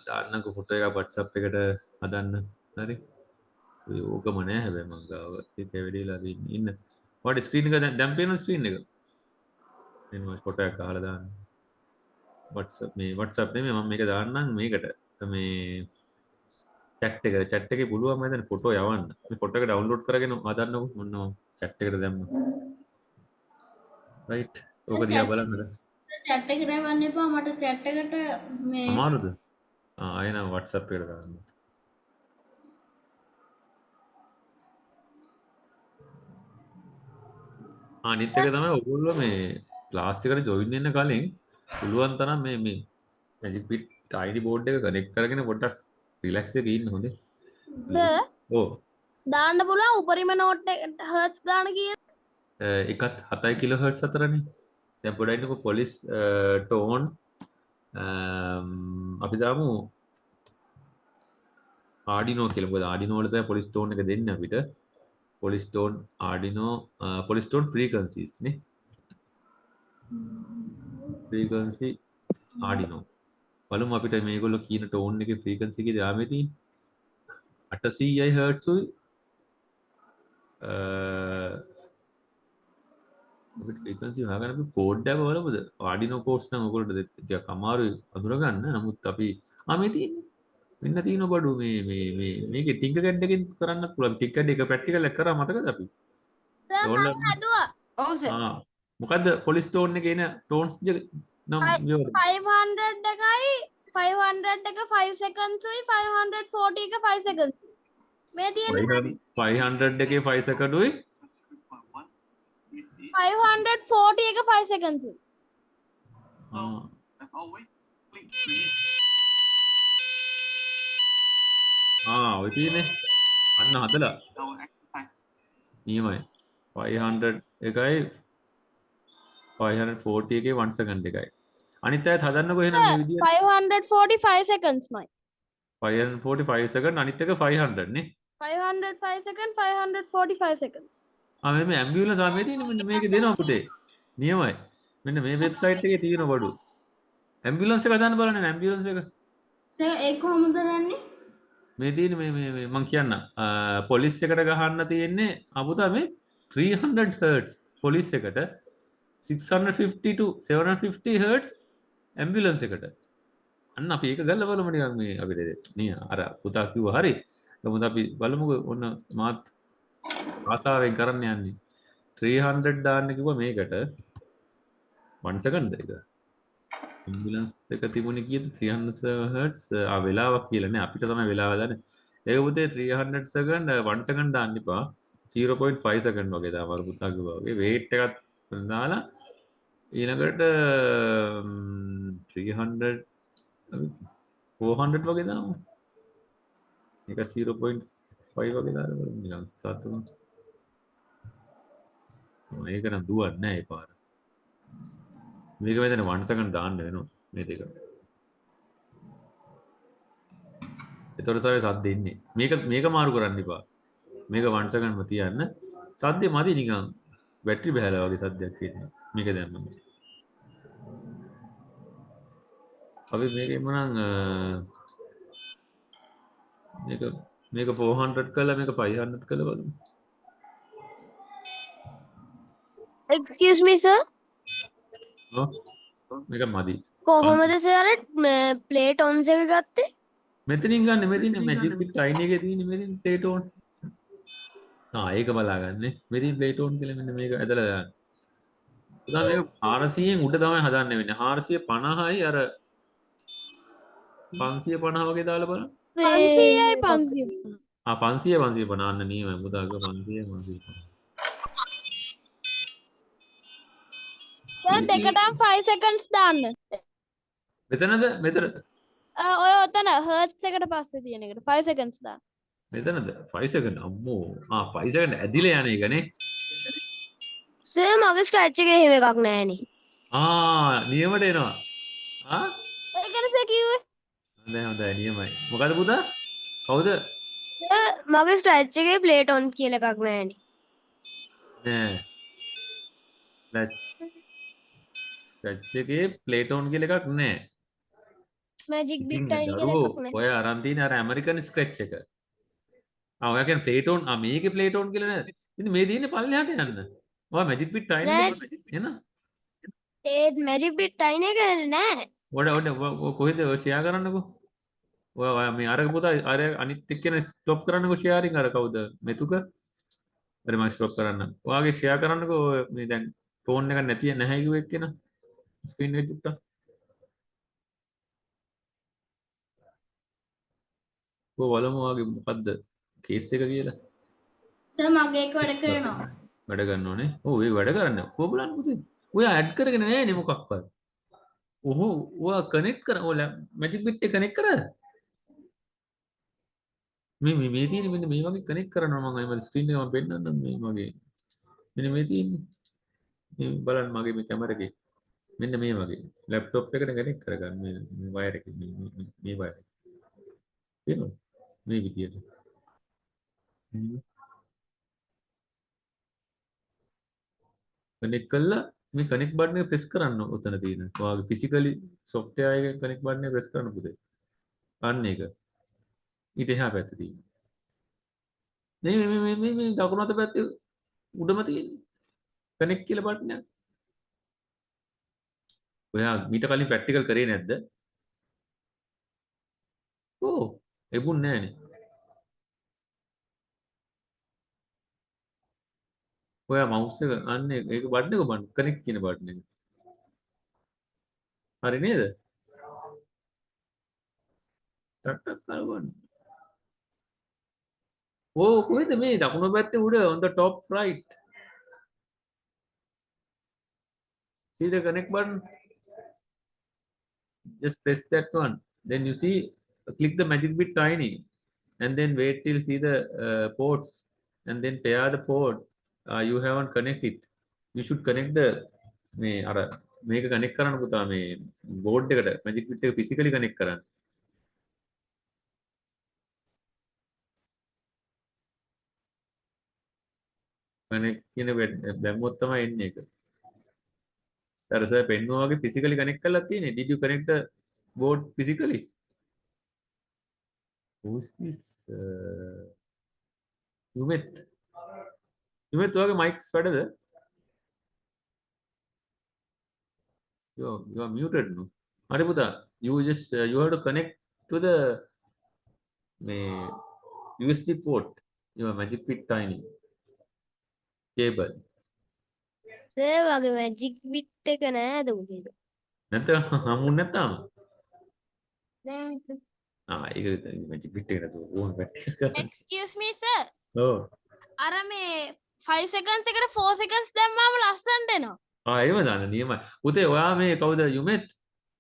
දාන්නකෝ ෆොටෝ එකක් WhatsApp එකට හදන්න. හරි. ඔය ඕකම නෑ හැබැයි මං ගාව ඒක වෙඩිලා ඉන්න. ඔයාට ස්ක්‍රීන් එක දැන් පේනවා ස්ක්‍රීන් එක. එන්න මම ෆොටෝ එකක් අහලා දාන්න. WhatsApp නෙමෙයි මම මේක දාන්නම් මේකට. මේ chat එකේ පුළුවන් මම දැන් ෆොටෝ යවන්න. මේ ෆොටෝ එක ඩවුන්ලෝඩ් කරගෙන හදන්නකෝ. මොන්න chat එකට දැම්මා. රයිට්. ඕක දිහා බලන්නද? chat එකට යවන්න එපා මට chat එකට මේ අමාරුද? ආයෙනම් WhatsApp එකට දාන්න. අනිත් එක තමයි ඔයගොල්ලෝ මේ ක්ලාස් එකට ජොයින් වෙන්න කලින් පුළුවන් තරම් මේ Magic Bit ID board එක කනෙක්ට් කරගෙන පොඩ්ඩක් රිලැක්ස් එකේ ඉන්න හොඳේ. සර් ඔව්. දාන්න පුළුවන් උපරිම නෝට් එක හර්ට්ස් ගාන කීයද? එකත් 7 කිලෝහර්ට්ස් අතරනේ. දැන් පොඩ්ඩක් පොලිස් ටෝන් අපි දාමු ආඩිනෝ කියලා. මොකද ආඩිනෝ වල තමයි පොලිස් ටෝන් එක දෙන්නේ අපිට. පොලිස් ටෝන් ආඩිනෝ පොලිස් ටෝන් ෆ්‍රීකවන්සිස් නේ. ෆ්‍රීකවන්සි ආඩිනෝ. බලමු අපිට මේගොල්ලෝ කියන ටෝන් එකේ ෆ්‍රීකවන්සි කීයද ආමේ තියෙන්නේ? 800යි හර්ට්ස් උයි අපිට ෆ්‍රීකවන්සි හොයාගන්න අපි කෝඩ් එක බලමුද? ආඩිනෝ කෝඩ්ස් නම් ඔයගොල්ලෝ ටිකක් අමාරුයි අඳුරගන්න. නමුත් අපි මේ තියෙන්නේ මෙන්න තියෙන බඩු මේකේ ටින්කර් එකකින් කරන්නත් පුළුවන්. ටින්කර් එක ප්‍රැක්ටිකල් එක කරා මතකද අපි? සර් මම හදුවා. ඔව් සර්. මොකද්ද පොලිස් ටෝන් එකේ එන ටෝන්ස් නම් 500 එකයි 500 එක 5 seconds උයි 540 එක 5 seconds. මේ තියෙන්නේ 500 එකේ 5 second උයි 540 එක 5 seconds උයි. ඔය තියෙන්නේ අන්න හදලා නියමයි 500 එකයි 540 එකේ 1 second එකයි අනිත් අයත් හදන්නකෝ එහෙනම් මේ විදියට 545 seconds මයි. 545 second අනිත් එක 500 නේ 505 second 545 seconds. මේ ඇම්බියුලන්ස් ආවේ තියෙන්නේ මෙන්න මේකේ දෙනවා පුතේ නියමයි මෙන්න මේ වෙබ්සයිට් එකේ තියෙන බඩු ඇම්බියුලන්ස් එක දාන්න බලන්න ඇම්බියුලන්ස් එක සර් ඒක කොහොමද දන්නේ? මේ තියෙන මේ මම කියන්න පොලිස් එකට ගහන්න තියෙන්නේ අපුතා මේ 300 හර්ට්ස් පොලිස් එකට 650 to 750 හර්ට්ස් ඇම්බියුලන්ස් එකට අන්න අපි ඒක ගල්ලා බලමු නිකන් මේ අපිට නේ අර පුතා කිව්වා හරි මොකද අපි බලමුකෝ ඔන්න මාත් ආසාවෙන් කරන්න යන්නේ 300 දාන්න කිව්වා මේකට 1 second එක ඇම්බියුලන්ස් එක තිබුණේ කීයද 300 හර්ට්ස් වෙලාවක් කියලා නේ අපිට තමයි වෙලාව දාන්නේ ඒක පුතේ 300 second 1 second දාන්න එපා 0.5 second වගේ දාමරු පුතා කිව්වා වගේ weight එකක් දාලා ඊළඟට 300 400 වගේ දාමු ඒක 0.5 වගේ දාලා බලමු නිකන් සතුටු මේක නම් දුවන්නේ නැහැ ඒ පාර මේක මෙතන 1 second දාන්න වෙනවා මේ දෙක. ඒතර සාවේ සද්ද ඉන්නේ. මේක මාරු කරන්න එපා. මේක 1 second ම තියන්න. සද්දේ මදි නිකන් බැටරි බහලා වගේ සද්දයක් එන්නේ. මේක දැම්මම. අපි මේකෙම නම් මේක 400 කළා මේක 500 කළා බලමු. Excuse me sir. ඔව් මේක මදි කොහොමද සර් ප්ලේට් ඔන්ස් එක ගත්තේ? මෙතනින් ගන්න මෙතන මැජික් බිට් ටයිනි එකේ තියෙන මෙතන ප්ලේට් ඕන් ඒක බලාගන්න මෙතින් ප්ලේට් ඕන් කියලා මෙන්න මේක ඇදලා දාන්න උදා මේක 400න් උඩ තමයි හදන්න වෙන්නේ 450යි අර 550 වගේ දාලා බලන්න 500යි 500. 500 550 අන්න නියමයි මුදාක 500 550 සර් දෙකටම 5 seconds දාන්න. මෙතනද මෙතනද ඔය ඔතන හර්ට්ස් එකට පස්සේ තියෙන එකට 5 seconds දාන්න. මෙතනද 5 සෙකන්ඩ් අම්මෝ 5 සෙකන්ඩ් ඇදිලා යන එකනේ සර් මගේ ස්ක්‍රැච් එකේ එහෙම එකක් නැහැනේ. නියමට එනවා ඒකනේ සර් කිව්වේ. හොඳයි නියමයි මොකද පුතා කවුද සර් මගේ ස්ක්‍රැච් එකේ ප්ලේට් ඔන් කියලා එකක් නැහැනේ. නෑ ස්ක්‍රැච් එකේ ප්ලේට් ඕන් කියලා එකක් නෑ මැජික් බිට් ඉතින් ටයිනි කියලා එකක් දරුවෝ නැහැ. ඔය අරන් තියෙන අර ඇමරිකන් ස්ක්‍රැච් එක ඔයා කියන්නේ ප්ලේට් ඕන් මේකේ ප්ලේට් ඕන් කියලා නෑ ඉතින් මේ තියෙන්නේ පල්ලෙහාට යන්න ඔයා මැජික් බිට් ටයිනි එන ඒ මැජික් බිට් ටයිනි එක නෑ. ඔඩ කොහෙද ඔය ෂෙයා කරන්නකෝ ඔය මේ අර පුතා අර අනිත් එක්කෙනා ස්ටොප් කරන්නකෝ ෂෙයාරින් අර කවුද මෙතුක හරි මම ස්ටොප් කරන්න ඔයාගේ ෂෙයා කරන්නකෝ මේ දැන් ෆෝන් එක නැති නැහැ කිව්ව එක්කෙනා ස්ක්‍රීන් එක චුට්ටක් ඔය බලමු ඔයාගේ මොකද්ද කේස් එක කියලා සර් මගේ එක වැඩ කරනවා. වැඩ ගන්න ඕනේ ඔව් ඒ වැඩ කරන්න කොහොම බලන්න පුතේ ඔයා ඇඩ් කරගෙන නැහැ නේ මොකක්වත් ඔහො ඔයා කනෙක්ට් කර ඔය මැජික් බිට් එක කනෙක්ට් කරාද මේ තියෙන මෙන්න මේ වගේ කනෙක්ට් කරනවා මම අයිමල් ස්ක්‍රීන් එක මම පෙන්නන්නම් මේ වගේ මෙන්න මේ තියෙන්නේ මේ බලන්න මගේ මේ කැමරා එකේ මෙන්න මේ වගේ ලැප්ටොප් එකට කනෙක්ට් කරගන්න මේ වයර් එක මේ වයර් එක තියෙනවා මේ විදියට කනෙක්ට් කළා මේ කනෙක්ට් බටන් එක ප්‍රෙස් කරන්න උතන තියෙන ඔයාගේ ෆිසිකලි software එකේ කනෙක්ට් බටන් එක ප්‍රෙස් කරන්න පුතේ අන්න ඒක ඊට එහා පැත්තේ තියෙන මේ දකුණු අත පැත්තේ උඩම තියෙන්නේ කනෙක්ට් කියලා බටන් එක ඔයා මීට කලින් ප්‍රැක්ටිකල් කරේ නැද්ද ඔව් එබුන් නෑනේ ඔයා මවුස් එක අන්න ඒක බටන් එක බන්න කනෙක්ට් කියන බටන් එක හරි නේද ටක් කරගන්න ඕ කොහෙද මේ දකුණු පැත්තේ උඩ on the top right see the connect button just press that one then you see click the magic bit tiny and then wait till see the ports and then pair the port you haven't connected you should connect the මේ අර මේක connect කරන්න පුතා මේ board එකට magic bit එක physically connect කරන්න connect කියන දැම්මොත් තමයි එන්නේ ඒක අර සර් පෙන්නුවා වගේ physically connect කරලා තියෙන්නේ did you connect the board physically who's this Yumeth ඔයාගේ mics වැඩද you are muted no හරි පුතා you just you have to connect to the මේ USB port your magic bit tiny cable sir වගේ magic bit එක නෑද උදේට? නැත්නම් හමුන් නැත්නම් නෑ. ඒක magic bit එක නේද ඕන පැටි Excuse me sir. ඔව් අර මේ 5 seconds එකට 4 seconds දැම්මාම ලස්සනට එනවා. ඒව දාන්න නියමයි පුතේ ඔයා මේ කවුද යුමෙත්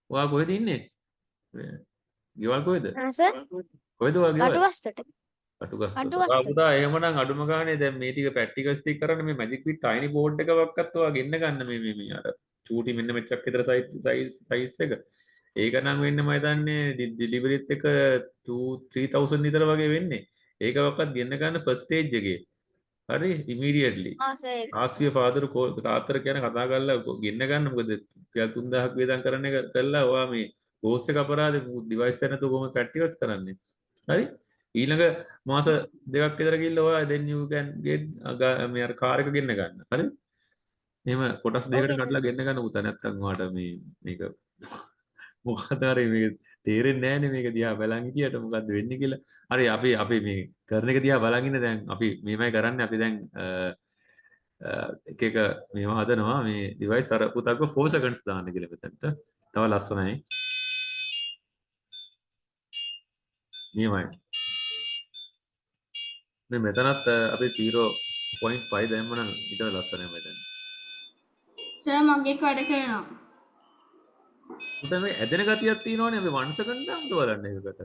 ඔයා කොහෙද ඉන්නේ ගෙවල් කොහෙද සර් කොහෙද ඔයා ගෙවල් කටුවස්සට. කටුගස්ත පුතා එහෙමනම් අඩුම ගානේ දැන් මේ ටික ප්‍රැක්ටිකල්ස් ටික කරන්න මේ මැජික් බිට් ටයිනි බෝඩ් එකක්වත් ඔයා ගෙන්න ගන්න මේ අර චූටි මෙන්න මෙච්චක් විතර සයිස් එක ඒක නම් වෙන්න මම හිතන්නේ ඩිලිවරිත් එක 2-3000 විතර වගේ වෙන්නේ ඒකවත් ගෙන්න ගන්න ෆස්ට් ස්ටේජ් එකේ හරි ඉමීඩියට්ලි ask your father තාත්තර කියන කතා කරලා ගෙන්න ගන්න මොකද 3000ක් වේදම් කරන එක කළා ඔයා මේ කෝස් එක අපරාධ ඩිවයිස් එක නැතුව කොහොමද ප්‍රැක්ටිකල්ස් කරන්නේ හරි ඊළඟ මාස දෙකක් විතර ගිහිල්ලා ඔයා then you can get මේ අර කාර් එක ගෙන්න ගන්න හරි එහෙම කොටස් දෙකකට Okay, sir. කඩලා ගෙන්න ගන්න පුතා නැත්තම් ඔයාට මේ මේක මොකද හරි මේක තේරෙන්නේ නැහැනේ මේක දිහා බලන් හිටියට මොකද්ද වෙන්නේ කියලා. හරි අපි මේ කරන එක දිහා බලන් ඉන්න දැන් අපි මේමයි කරන්නේ අපි දැන් එක එක මේවා හදනවා මේ device අර පුතාක 4 seconds දාන්න කියලා මෙතනට. තව ලස්සනයි. මේමයි. මේ මෙතනත් අපි 0.5 දැම්මනම් ඊට ලස්සනයි මෙතන. සර් මගේ වැඩ කරනවා. පුතා මේ ඇදෙන ගතියක් තියෙනවනේ අපි 1 second දාන්න බලන්න ඒකට.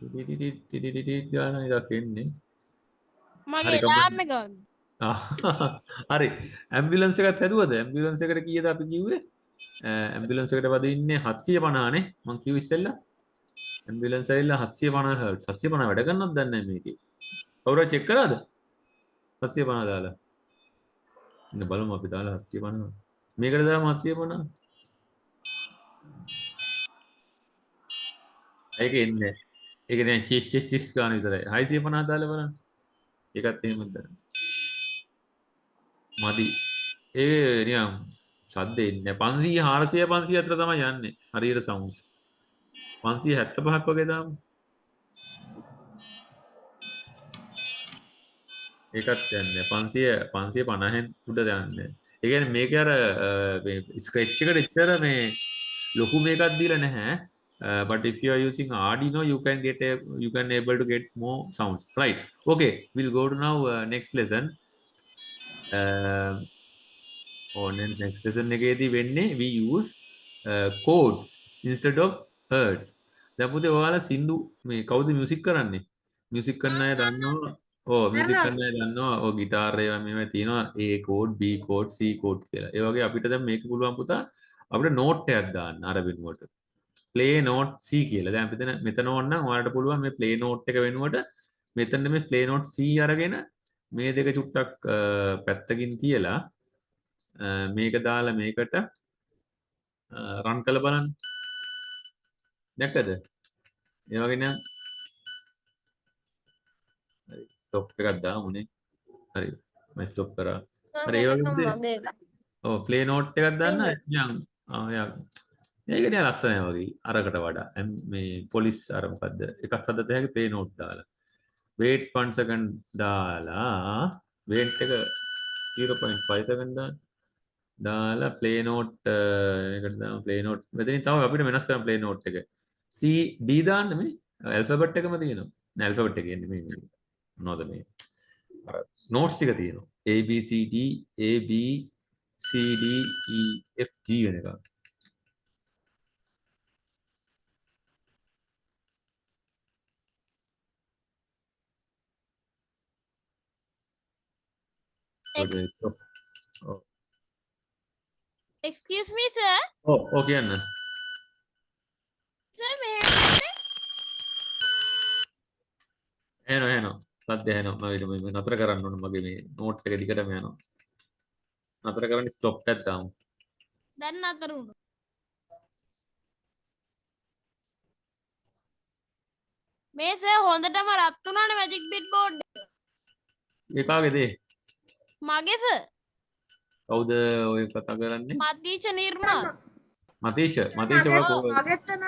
ටිටිටිටිටිටිටි ගාන එකක් එන්නේ. මගේ හරි, ලාම් එක වගේ. හරි ඇම්බියුලන්ස් එකත් හැදුවද ඇම්බියුලන්ස් එකට කීයද අපි කිව්වේ ඇම්බියුලන්ස් එකට වදින්නේ 750 නේ මං කිව්ව ඉස්සෙල්ලා ඇම්බියුලන්ස් ඇවිල්ලා 750 හර්ට්ස් 750 වැඩ කරනවද දන්නේ නැහැ මේකේ කවුරු චෙක් කරාද 750 දාලා ඉන්න බලමු අපි දාලා 750 මේකට දාමු 750 ඒක එන්නේ ඒක දැන් චිස් ගන්න විතරයි 650 දාලා බලන්න ඒකත් එහෙමද මදි ඒ නිකන් ශබ්ද එන්නේ 500 400 500 අතර තමයි යන්නේ හරියට සවුන්ඩ්ස් 575ක් වගේ දාමු ඒකත් යන්නේ 550න් උඩ යන්නේ ඒ කියන්නේ මේක අර මේ ස්ක්‍රැච් එකට ඉතර මේ ලොකු මේකක් දීලා නැහැ but if you are using Arduino you can able to get more sounds right okay we'll go to now next lesson next lesson එකේදී වෙන්නේ we use chords instead of hertz දැන් පුතේ ඔයාලා සින්දු මේ කවුද මියුසික් කරන්නේ මියුසික් කරන අය දන්නවා මියුසික් කරන අය දන්නවා ගිටාර් ඒවා මේවා තියෙනවා A chord B chord C chord කියලා ඒ වගේ අපිට දැන් මේක පුළුවන් පුතා අපිට නෝට් එකක් දාන්න අර වෙනුවට play note C කියලා දැන් අපි මෙතන ඕනනම් ඔයාලට පුළුවන් මේ play note එක වෙනුවට මෙතන මේ play note C අරගෙන මේ දෙක චුට්ටක් පැත්තකින් තියලා මේක දාලා මේකට රන් කරලා බලන්න. දැක්කද? ඒ වගේ නම් හරි ස්ටොප් එකක් දාමුනේ. හරි මම ස්ටොප් කරා. හරි ඒ වගේ ප්ලේ නෝට් එකක් දාන්න යන් මේක නිකන් ලස්සනයි වගේ අරකට වඩා මේ පොලිස් අර මොකද්ද එකක් හදත හැකි ප්ලේ නෝට් දාලා wait 1 second දාලා wait එක 0.5 second දාලා play note එකට දාමු play note මෙතනින් තමයි අපිට වෙනස් කරන්න play note එක C D දාන්න මේ alphabet එකම තියෙනවා නෑ alphabet එක කියන්නේ මේ මොනවද මේ අර notes ටික තියෙනවා A B C D A B C D E F G වෙන එක Excuse me, sir. කියන්න Sir, එනවා සද්ද එනවා මම නතර කරන්න ඕන මගේ මේ නෝට් එක දිගටම යනවා නතර කරන්න ස්ටොප් එකක් දාමු දැන් අතර උණු. මේ සර් හොඳටම රත් වුණානේ මැජික් බිට් බෝඩ් එක. ඒ කාගේද මගේ සර්. කවුද ඔය කතා කරන්නේ මතීෂ නිර්මල්. මතීෂ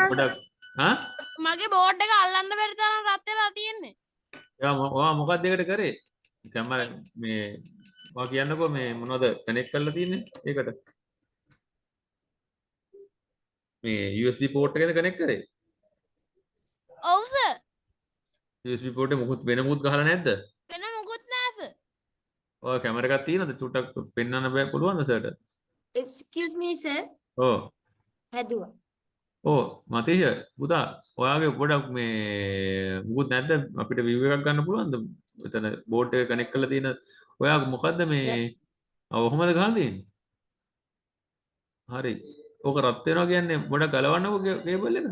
ගොඩක් මගේ බෝඩ් එක අල්ලන්න බැරි තරම් රත් වෙලා තියෙන්නේ. ඔයා මොකක්ද ඒකට කරේ කැමර මේ මම කියන්නකෝ මේ මොනවද කනෙක්ට් කරලා තියෙන්නේ ඒකට මේ USB port එකේද කනෙක්ට් කරේ ඔව් සර්. USB port එක මොකුත් වෙන මොකුත් ගහලා නැද්ද වෙන මොකුත් නෑ සර්. ඔය කැමර එකක් තියෙනවද චුට්ටක් පෙන්වන්න බෑ පුළුවන්ද සර්ට Excuse me, sir. ඔව් හැදුවා. මතීෂ පුතා ඔයාගේ පොඩක් මේ මුකුත් නැද්ද අපිට view එකක් ගන්න පුළුවන්ද එතන බෝඩ් එක කනෙක්ට් කරලා තියෙන ඔයා මොකද්ද මේ ඔහොමද ගහලා තියෙන්නේ හරි ඕක රත් වෙනවා කියන්නේ පොඩක් ගලවන්නකෝ කේබල් එක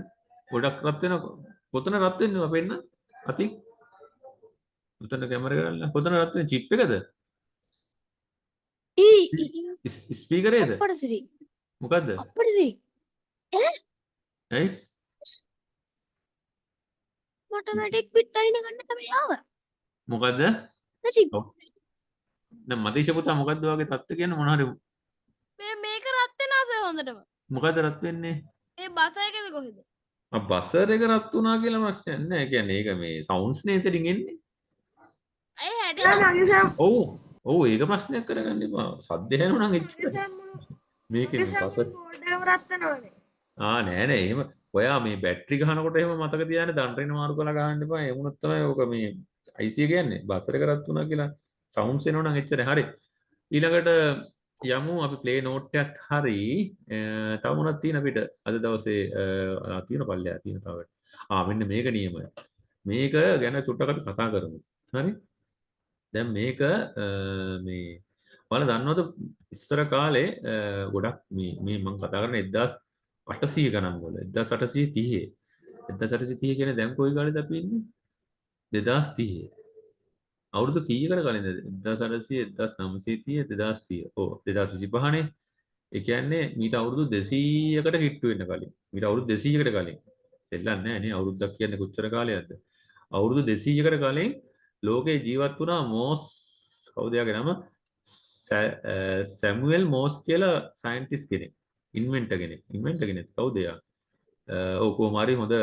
පොඩක් රත් වෙනවා කොතන රත් වෙන්නේ අපෙන්න අතින් උතන කැමරා කරලා කොතන රත් වෙන්නේ චිප් එකද ස්පීකරේද අපරසිරි. මොකද්ද අපරසිරි. ඇයි මට මැජික් බිට් අයින ගන්න තමයි ආව. මොකද්ද? මැජික් ඔව්. දැන් මතීෂ පුතා මොකද්ද වගේ තත්ත්ව කියන්නේ මොන හරි මේක රත් වෙනාසේ හොඳටම මොකද්ද රත් වෙන්නේ? ඒ බස එකද කොහෙද බසර් එක රත් වුණා කියලා ප්‍රශ්නයක් නෑ. කියන්නේ ඒක මේ සවුන්ඩ්ස් නේ එතනින් එන්නේ. ඇයි හැටි ඔව්. ඔව් ඒක ප්‍රශ්නයක් කරගන්න එපා. සද්ද ඇහෙනවා නම් එච්චරයි. මේකේ මේ බසර් නෑ නෑ එහෙම ඔයා මේ බැටරි ගහනකොට එහෙම මතක තියාගන්න දන්ටරින මාරු කරලා ගහන්න එපා. ඒ වුණොත් තමයි ඕක මේ IC කියන්නේ බසර් එක රත් වුණා කියලා සවුන්ඩ්ස් එනවා නම් එච්චරයි. හරි. ඊළඟට යමු අපි ප්ලේ නෝට් එකක් හරි තව මොනවද තියෙන අපිට අද දවසේ තියෙන පල්ලෙයා තියෙන තව මෙන්න මේක නියමයි මේක ගැන චුට්ටක් අපි කතා කරමු හරි දැන් මේක මේ ඔයාලා දන්නවද ඉස්සර කාලේ ගොඩක් මේ මම කතා කරන්නේ 1800 ගණන් වල 1830 1830 කියන්නේ දැන් කොයි කාලෙද අපි ඉන්නේ 2030 අවුරුදු කීයකට කලින්ද 1800 1930 2030 ඔව් 2025 නේ ඒ කියන්නේ මීට අවුරුදු 200කට හිටු වෙන්න කලින් මීට අවුරුදු 200කට කලින් දෙල්ලන්නේ නැහැ නේ අවුරුද්දක් කියන්නේ කොච්චර කාලයක්ද අවුරුදු 200කට කලින් ලෝකේ ජීවත් වුණා මොස් කවුද යාගේ නම සැමුවෙල් මොස් කියලා සයන්ටිස්ට් කෙනෙක් ඉන්වෙන්ටර් කෙනෙක් කවුද යා ඔව් කොහොම හරි හොඳ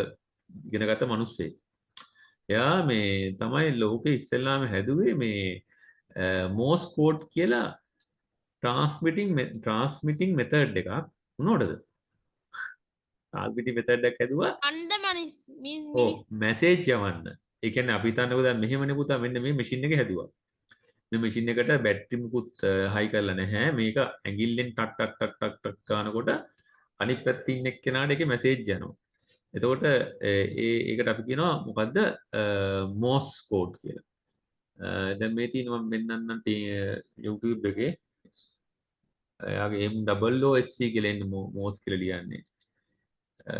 ඉගෙනගත්ත මිනිස්සෙක් එයා මේ තමයි ලෝකෙ ඉස්සෙල්ලාම හැදුවේ මේ මෝස් කෝඩ් කියලා ට්‍රාන්ස්මිටිං මෙතඩ් එකක් මොනවටද? ට්‍රාන්ස්මිටිං මෙතඩ් එකක් හැදුවා අන්ද මනිස් ඔව් මැසේජ් යවන්න. ඒ කියන්නේ අපි හිතන්නකෝ දැන් මෙහෙමනේ පුතා මෙන්න මේ මැෂින් එක හැදුවා. මේ මැෂින් එකට බැටරි මුකුත් හයි කරලා නැහැ. මේක ඇඟිල්ලෙන් ටක් ටක් ටක් ටක් ටක් ගන්නකොට අනිත් පැත්තේ ඉන්න එක්කෙනාට ඒකේ මැසේජ් යනවා. එතකොට ඒකට අපි කියනවා මොකද්ද මෝස් කෝඩ් කියලා. දැන් මේ තියෙනවා මම මෙන්නන්නම් YouTube එකේ එයාගේ MOOSC කියලා එන්නේ මෝස් කියලා ලියන්නේ.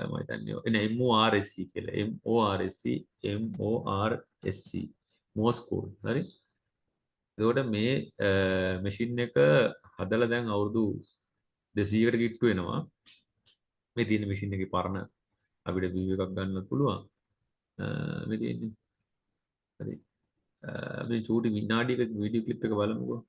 මම හිතන්නේ එනේ MORSC කියලා. MORSC Morse code. හරි. එතකොට මේ මැෂින් එක හදලා දැන් අවුරුදු 200කට කිට්ටු වෙනවා. මේ තියෙන මැෂින් එකේ පරණ අපිට view එකක් ගන්න පුළුවන් මේ තියෙන්නේ හරි අපි චූටි විනාඩියක වීඩියෝ ක්ලිප් එක බලමුකෝ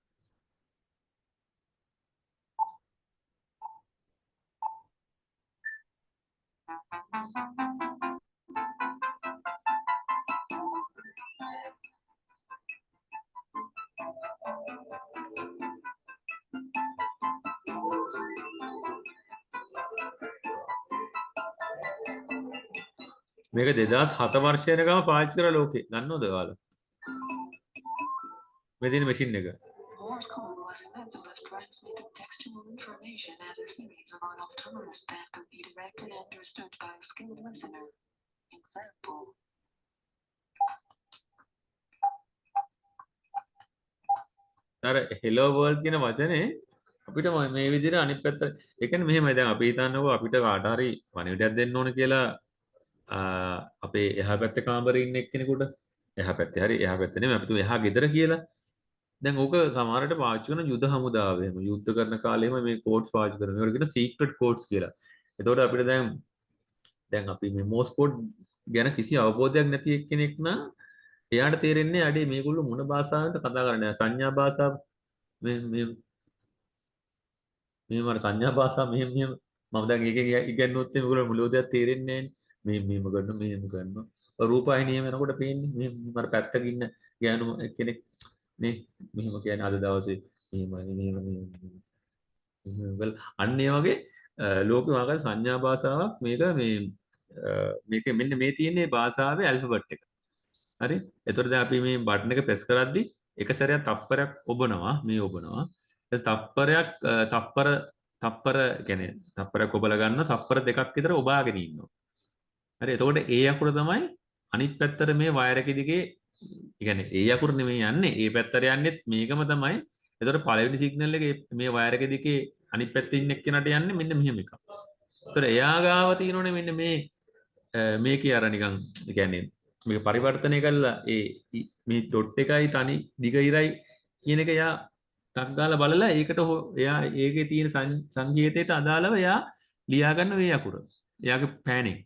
මේක 2007 වර්ෂය වෙනකම් පාවිච්චි කරලා ලෝකේ දන්නවද ඔයාලා මේ තියෙන මැෂින් එක Morse code was invented with transmitting textual information as a series of on-off tones that could be directly understood by a skilled listener. Example. අර hello world කියන වචනේ අපිට මේ විදිහට අනිත් පැත්ත ඒ කියන්නේ මෙහෙමයි දැන් අපි හිතන්නකෝ අපිට කාට හරි පණිවිඩයක් දෙන්න ඕන කියලා අපේ එහා පැත්තේ කාමරේ ඉන්න එක්කෙනෙකුට එහා පැත්තේ හරි එහා පැත්තේ නෙමෙයි අපි තුමු එහා ගෙදර කියලා දැන් ඕක සමහරට පාවිච්චි කරන යුද හමුදාව එහෙම යුද්ධ කරන කාලේ එහෙම මේ කෝඩ්ස් පාවිච්චි කරනවා ඒවට කියන සීක්‍රට් කෝඩ්ස් කියලා. එතකොට අපිට දැන් අපි මේ මෝස් කෝඩ් ගැන කිසි අවබෝධයක් නැති එක්කෙනෙක් නම් එයාට තේරෙන්නේ අඩේ මේගොල්ලෝ මොන භාෂාවෙන්ද කතා කරන්නේ සංඥා භාෂාව මේ මර සංඥා භාෂාව මෙහෙම මම දැන් ඒකෙන් ඉගෙනුවොත් මේගොල්ලෝ මුලෝ දෙයක් තේරෙන්නේ නැහැ මෙහෙම කරනවා රූපాయనిය වෙනකොට පේන්නේ මේ මර පැත්තක ඉන්න ගෑනු කෙනෙක් නේ මෙහෙම කියන්නේ අද දවසේ මෙහෙම අන්න ඒ වගේ ලෝකේ වාගල් සංඥා භාෂාවක් මේක මෙන්න මේ තියෙන්නේ භාෂාවේ ඇල්ෆබෙට් එක. හරි? එතකොට දැන් අපි මේ බටන් එක ප්‍රෙස් කරද්දි එක සැරයක් තප්පරයක් ඔබනවා මේ ඔබනවා. ඊට තප්පර කියන්නේ තප්පරයක් ඔබලා ගන්න තප්පර දෙකක් විතර ඔබාගෙන ඉන්නවා. හරි? එතකොට ඒ අකුර තමයි අනිත් පැත්තට මේ වයර් එක දිගේ කියන්නේ ඒ අකුර නෙමෙයි යන්නේ ඒ පැත්තට යන්නේත් මේකම තමයි. එතකොට පළවෙනි සිග්නල් එක මේ වයර් එක දිගේ අනිත් පැත්තේ ඉන්න එක්කෙනාට යන්නේ මෙන්න මෙහෙම එකක්. එතකොට එයා ගාව තියෙනෝනේ මෙන්න මේකේ අර නිකන් ඒ කියන්නේ මේක පරිවර්තනය කළා මේ ඩොට් එකයි තනි දිග ඉරයි කියන එක එයා ටක් ගාලා බලලා ඒකට එයා ඒකේ තියෙන සංකේතයට අදාළව එයා ලියා ගන්න මේ අකුර. එයාගේ පෑනින්.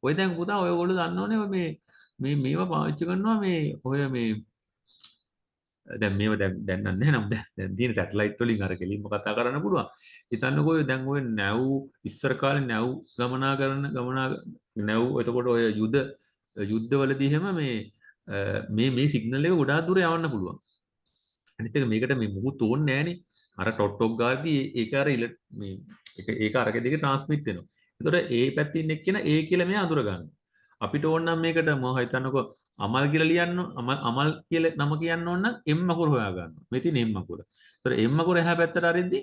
ඔය දැන් පුතා ඔයගොල්ලෝ දන්නෝනේ මේවා පාවිච්චි කරනවා මේ ඔය මේ දැන් මේව දැන් නැහැ නම් දැන් තියෙන සැටලයිට් වලින් අර කෙලින්ම කතා කරන්න පුළුවන්. හිතන්නකෝ දැන් ඔය නැව් ඉස්සර කාලේ නැව් නැව් එතකොට ඔය යුද්ධවලදී හැම මේ සිග්නල් එක ගොඩාක් දුර යවන්න පුළුවන්. අනිත් එක මේකට මේ මුකුත් ඕනේ නැහනේ. අර ටොට් ගාද්දී ඒක අර මේ ඒක අරක දෙක ට්‍රාන්ස්මිට් වෙනවා. එතකොට ඒ පැත්තේ ඉන්න එක්කෙනා ඒ කියලා මෙයා අඳුර ගන්නවා. අපිට ඕන නම් මේකට මම හිතන්නකෝ අමල් කියලා ලියන්න අමල් කියලා නම කියන්න ඕන නම් එම් අකුර හොයා ගන්නවා. මේ තියෙන එම් අකුර. එතකොට එම් අකුර එහා පැත්තට අරින්දි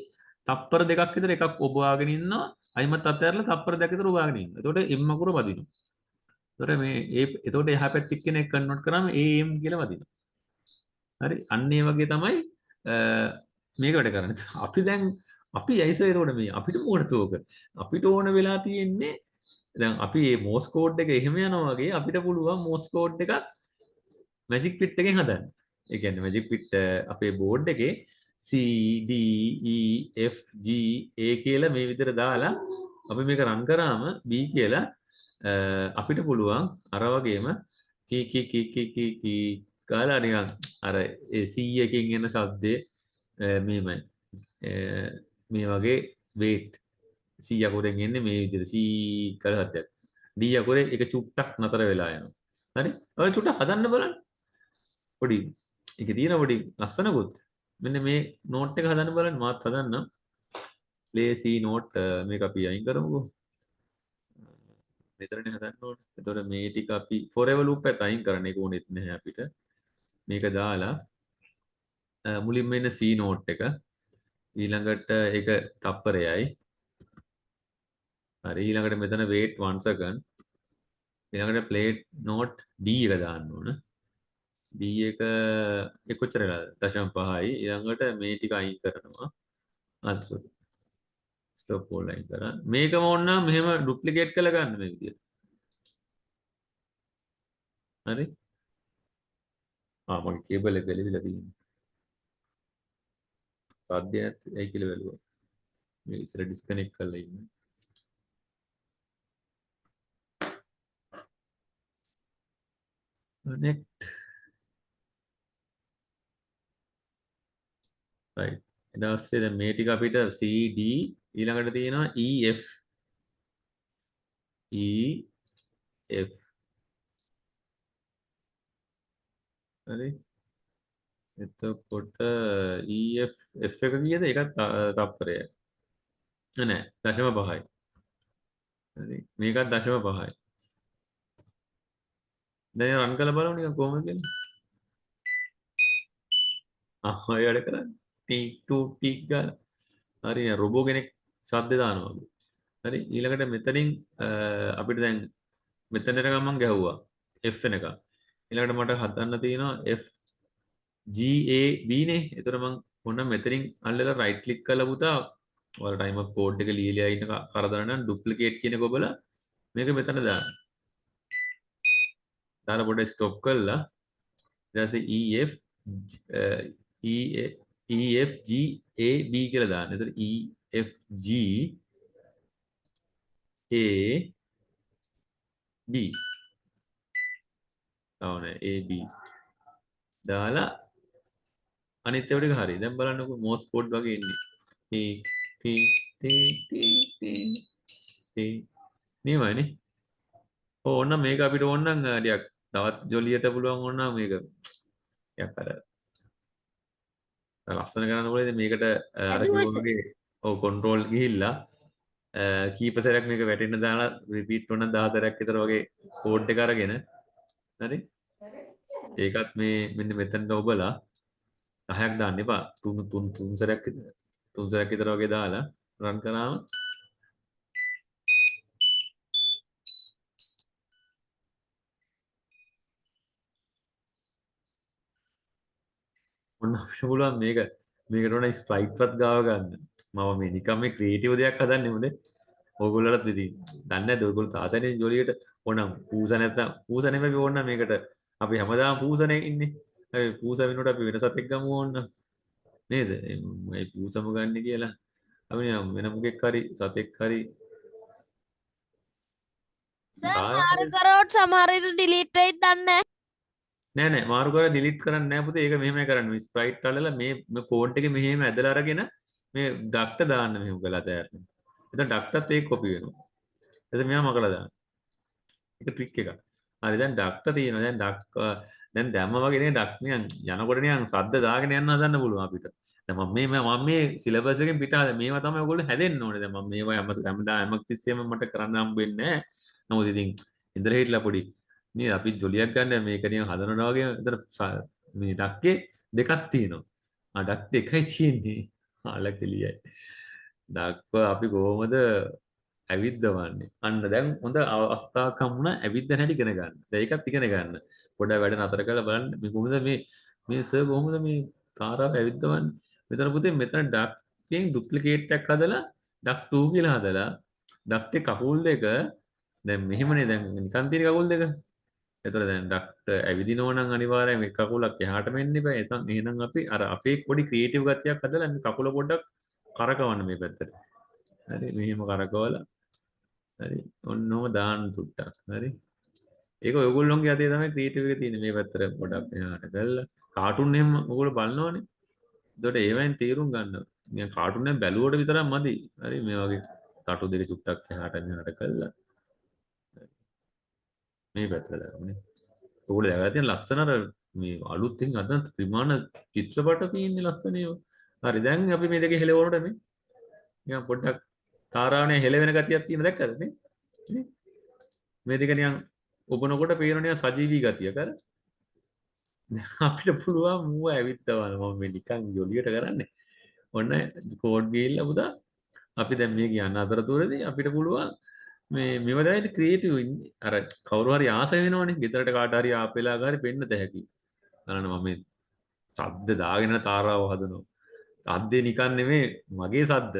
තප්පර දෙකක් විතර එකක් ඔබවාගෙන ඉන්නවා. අයිමත් අතහැරලා තප්පර දෙකක් විතර ඔබවාගෙන ඉන්නවා. එතකොට එම් අකුර වදිනවා. එතකොට මේ එතකොට එහා පැත්තේ කෙනෙක් කන්වර්ට් කරාම එම් කියලා වදිනවා. හරි අන්න ඒ වගේ තමයි මේක වැඩ කරන්නේ. අපි දැන් අපි ඇයිසර් ඒකට මේ අපිට මොකටද ඕක? අපිට ඕන වෙලා තියෙන්නේ දැන් අපි මේ මෝස් කෝඩ් එක එහෙම යනවා වගේ අපිට පුළුවන් මෝස් කෝඩ් එකක් මැජික් පිට් එකෙන් හදන්න. ඒ කියන්නේ මැජික් පිට් අපේ බෝඩ් එකේ C D E F G A කියලා මේ විදිහට දාලා අපි මේක රන් කරාම B කියලා අපිට පුළුවන් අර වගේම කී කාලා නිකන් අර C එකකින් එන ශබ්දේ මේමයි මේ වගේ වේට් C අකුරෙන් එන්නේ මේ විදිහට C කියලා හදයක් D අකුරේ එක චුට්ටක් නතර වෙලා යනවා. හරි? ඔය චුට්ටක් හදන්න බලන්න. පොඩි ඒකේ තියෙන පොඩි ලස්සනකුත් මෙන්න මේ නෝට් එක හදන්න බලන්න මාත් හදන්නම්. play C note මේක අපි අයින් කරමුකෝ. මෙතනනේ හදන්න ඕනේ. එතකොට මේ ටික අපි forever loop එක අයින් කරන්න ඒක ඕනෙත් නැහැ අපිට. මේක දාලා මුලින්ම එන C note එක ඊළඟට ඒක තප්පරයයි. හරි ඊළඟට මෙතන wait 1 second. ඊළඟට play note D එක දාන්න ඕන. D එක කොච්චර වෙලාද? 0.5යි. ඊළඟට මේ ටික අයින් කරනවා. අත්සො. ස්ටොප් ඕල් අයින් කරා. මේකම ඕන නම් මෙහෙම ඩුප්ලිකේට් කරලා ගන්න මේ විදියට. හරි? මගේ කේබල් එක ගලවිලා තියෙනවා. සාධ්‍යයක් ඇයි කියලා බැලුවා. මේ ඉස්සර ඩිස්කනෙක්ට් කරලා ඉන්නේ. connect right ඊට පස්සේ දැන් මේ ටික අපිට CD ඊළඟට තියෙනවා EF හරි එතකොට EF F එක කීයද ඒකත් තප්පරය නෑ 0.5යි හරි මේකත් 0.5යි දැන් රන් කරලා බලමු නිකන් කොහොමද කියලා ඔය වැඩ කරන්නේ ටික් ටික් ගාලා හරි රොබෝ කෙනෙක් ශබ්ද දානවා වගේ හරි ඊළඟට මෙතනින් අපිට දැන් මෙතනට ගමන් ගැහුවා F වෙනක ඊළඟට මට හදන්න තියෙනවා F G A B නේ එතකොට මම මොන මෙතනින් අල්ලලා රයිට් ක්ලික් කරලා පුතා ඔයාලා ටයිම් අප් කෝඩ් එක ලියලා ඉන්න කරදර නම් ඩුප්ලිකේට් කියන එක ඔබලා මේක මෙතන දාන්න දාලා පොඩ්ඩක් ස්ටොප් කරලා ඊට පස්සේ EF G A B කියලා දාන්න. එතකොට EF G A B අවනේ A B දාලා අනිත් ඒවා ටික හරි. දැන් බලන්නකෝ මෝස් කෝඩ් වගේ එන්නේ. නේමනේ. ඕන්න මේක අපිට ඕන නම් ටිකක් තවත් ජොලියට පුළුවන් ඕන නම් මේක ටිකක් අර ලස්සන කරන්න ඕනේ මේකට අර කිව්වගේ ඔව් කන්ට්‍රෝල් ගිහිල්ලා කීප සැරයක් මේක වැටෙන්න දාලා රිපීට් කරන 10 සැරයක් විතර වගේ කෝඩ් එක අරගෙන හරි ඒකත් මේ මෙන්න මෙතනට ඔබලා 10ක් දාන්න එපා තුන් සැරයක් විතර වගේ දාලා රන් කරාම ඔන්න අපිට පුළුවන් මේකට උන ස්ප්‍රයිට්වත් ගාව ගන්න. මම මේ නිකම් මේ ක්‍රියේටිව් දෙයක් හදන්නේ මොකද? ඕගොල්ලෝලත් ඉතින් දන්නේ නැද්ද ඔයගොල්ලෝ තාසනේ ජොලියට ඕනම් පූස නැත්තම් පූස නෙමෙයි ඕන මේකට අපි හැමදාම පූසනේ ඉන්නේ. අපි පූස වෙනකොට අපි වෙන සතෙක් ගමු ඕන නේද? මේ පූසම ගන්න කියලා. අපි වෙන මොකෙක් හරි සතෙක් හරි සර් මාරු කරොත් සමහර විට ඩිලීට් වෙයිද දන්නේ නැහැ. නෑ නෑ මාරු කරලා ඩිලීට් කරන්න නෑ පුතේ. ඒක මෙහෙමයි කරන්නේ. මේ ස්ප්‍රයිට් අල්ලලා මේ ෆෝන්ට් එකේ මෙහෙම ඇදලා අරගෙන මේ ඩක්ට දාන්න මෙහෙම කරලා තෑරන. එතන ඩක්ටත් ඒක කොපි වෙනවා. එතන මෙයා මකලා දාන්න. ඒක ට්‍රික් එකක්. හරි දැන් ඩක්ට තියෙනවා. දැන් දැන් දැම්ම වගේ නේ ඩක් නිකන් යනකොට නිකන් සද්ද දාගෙන යන්න හදන්න පුළුවන් අපිට. දැන් මම මේ සිලබස් එකෙන් පිට මේවා තමයි ඔයගොල්ලෝ හැදෙන්න ඕනේ. දැන් මම මේවා හැමදාම තිස්සෙම මට කරන්න හම්බ වෙන්නේ නැහැ. නමුත් ඉතින් ඉඳලා හිටලා පොඩි නේ අපි ජොලියක් ගන්න මේක නිකන් හදනවා වගේ විතර මේ ඩක්කේ දෙකක් තියෙනවා. ඩක් දෙකයි තියෙන්නේ. ආල කෙලියයි. ඩක්ව අපි කොහොමද ඇවිද්දවන්නේ? අන්න දැන් හොඳ අවස්ථාවක් හම්බුණා ඇවිද්දන හැටි ඉගෙන ගන්න. දැන් ඒකත් ඉගෙන ගන්න. පොඩ්ඩක් වැඩ නතර කරලා බලන්න මේ කොහොමද මේ සර් කොහොමද මේ තාරාව ඇවිද්දවන්නේ? මෙතන පුතේ මෙතන ඩක්කෙන් ඩුප්ලිකේට් එකක් හදලා ඩක් 2 කියලා හදලා ඩක්ටේ කකුල් දෙක දැන් මෙහෙමනේ දැන් නිකන් තියෙන කකුල් දෙක. එතකොට දැන් ඩක්ට ඇවිදිනව නම් අනිවාර්යයෙන් මේ කකුලක් එහාට මෙන්න එපා. එහෙනම් අපි අර අපේ පොඩි ක්‍රියේටිව් ගතියක් හදලා මේ කකුල පොඩ්ඩක් කරකවන්න මේ පැත්තට. හරි මෙහෙම කරකවලා හරි ඔන්නෝම දාන්න තුට්ටක්. හරි. ඒක ඔයගොල්ලෝගේ අතේ තමයි ක්‍රියේටිව් එක තියෙන්නේ මේ පැත්තට පොඩක් එහාට කරලා. කාටුන් එහෙම ඔයගොල්ලෝ බලනවනේ. එතකොට ඒවෙන් තීරුම් ගන්න. නිකන් කාටුන් එක බැලුවට විතරක් මදි. හරි මේ වගේ කටු දෙක චුට්ටක් එහාට මෙහාට කරලා මේ පැත්තට දාන්නේ. ඔයගොල්ලෝ දැකලා තියෙන ලස්සන අර මේ අලුත්ෙන් අදන් ත්‍රිමාන චිත්‍රපට තියෙන්නේ ලස්සන ඒවා. හරි දැන් අපි මේ දෙකේ හෙලවනකොට මේ නිකන් පොඩ්ඩක් තාරාවනේ හෙලවෙන ගතියක් තියෙන දැක්කද මේ? මේ දෙක නිකන් ඔබනකොට පේන නිකන් සජීවී ගතියක් අර. අපිට පුළුවන් මූව ඇවිත්තවන්න මම මේ නිකන් ජොලියට කරන්නේ. ඔන්න කෝඩ් ගිහිල්ලා පුතා අපි දැන් මේ කියන්න අතරතුරදී අපිට පුළුවන් මේ මේවා දැන් ක්‍රියේටිව් අර කවුරු හරි ආස වෙනවනේ ගෙදරට කාට හරි ආපෙලා ගාරි පෙන්නත හැකි. බලන්න මම මේ සද්ද දාගෙන තාරාව හදනවා. සද්දේ නිකන් නෙමෙයි මගේ සද්ද.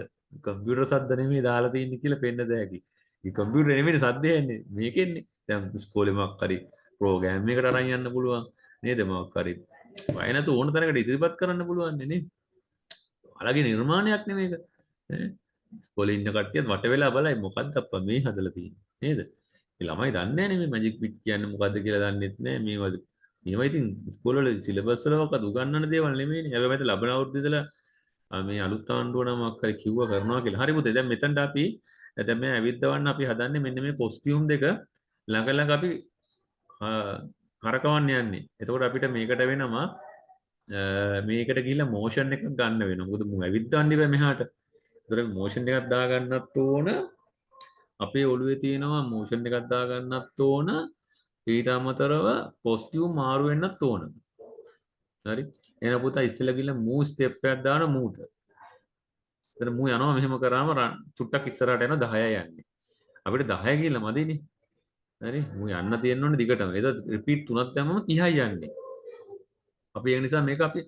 කම්පියුටර් සද්ද නෙමෙයි දාලා තියෙන්නේ කියලා පෙන්නත හැකි. මේ කම්පියුටර් නෙමෙයි සද්ද යන්නේ මේකෙන්නේ. දැන් ඉස්කෝලේ මොකක් හරි ප්‍රෝග්‍රෑම් එකකට අරන් යන්න පුළුවන් නේද මොකක් හරි. වය නැතු ඕන තැනකට ඉදිරිපත් කරන්න පුළුවන් නේ. අලගේ නිර්මාණයක් නෙමේක. ඉස්කෝලේ ඉන්න කට්ටියත් වට වෙලා බලයි මොකද්ද අප්පා මේ හදලා තියෙන්නේ නේද? ඒ ළමයි දන්නේ නැහැ නේ මේ මැජික් බිට් කියන්නේ මොකද්ද කියලා දන්නෙත් නැහැ මේවද. මේවා ඉතින් ඉස්කෝල වල සිලබස් වල මොකද උගන්වන දේවල් නෙමෙයිනේ. හැබැයි මට ලබන අවුරුද්ද ඉඳලා මේ අලුත් ආණ්ඩුව නම් මොකක් හරි කිව්වා කරනවා කියලා. හරි පුතේ දැන් මෙතනට අපි දැන් මේ ඇවිද්දවන්න අපි හදන්නේ මෙන්න මේ කොස්ටියුම් දෙක ළඟ ළඟ අපි කරකවන්න යන්නේ. එතකොට අපිට මේකට වෙනවා මේකට ගිහිල්ලා මෝෂන් එකක් ගන්න වෙනවා. මොකද මු ඇවිද්දවන්න බෑ මෙහාට. ඒතර මෝෂන් එකක් දාගන්නත් ඕන අපේ ඔළුවේ තියෙනවා මෝෂන් එකක් දාගන්නත් ඕන ඊට අමතරව කොස්ටියුම් මාරු වෙන්නත් ඕන. හරි. එහෙනම් පුතා ඉස්සෙල්ලා ගිහලා මූ ස්ටෙප් එකක් දාන මූට. එතන මූ යනවා මෙහෙම කරාම චුට්ටක් ඉස්සරහට යනවා 10 යන්නේ. අපිට 10 ගිහලා මදිනේ. හරි. මූ යන්න තියෙන්න ඕනේ දිගටම. ඒක රිපීට් 3ක් දැම්මම 30යි යන්නේ. අපි ඒ නිසා මේක අපි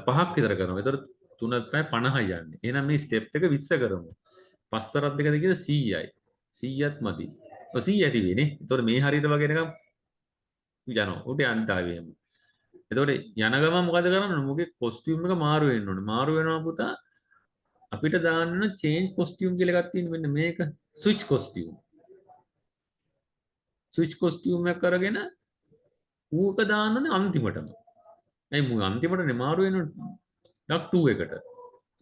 5ක් විතර කරනවා. ඒතර 3ක් තමයි 50යි යන්නේ. එහෙනම් මේ ස්ටෙප් එක 20 කරමු. 5 සරත් දෙකද කියලා 100යි. 100ත් මදි. ඔය 100 ඇති වෙන්නේ. ඒතකොට මේ හරියට වගේ නිකන් යනවා. උට යන්න ආවේ එහෙම. එතකොට යන ගමන් මොකද කරන්නේ? මොකේ කොස්ටියුම් එක මාරු වෙන්න ඕනේ. මාරු වෙනවා පුතා. අපිට දාන්න චේන්ජ් කොස්ටියුම් කියලා එකක් තියෙන මෙන්න මේක. Switch costume. ස්විච් කොස්ටියුම් එක කරගෙන ඌක දාන්නනේ අන්තිමටම. ඇයි මු අන්තිමටනේ මාරු වෙන්නේ ඩක් 2 එකට.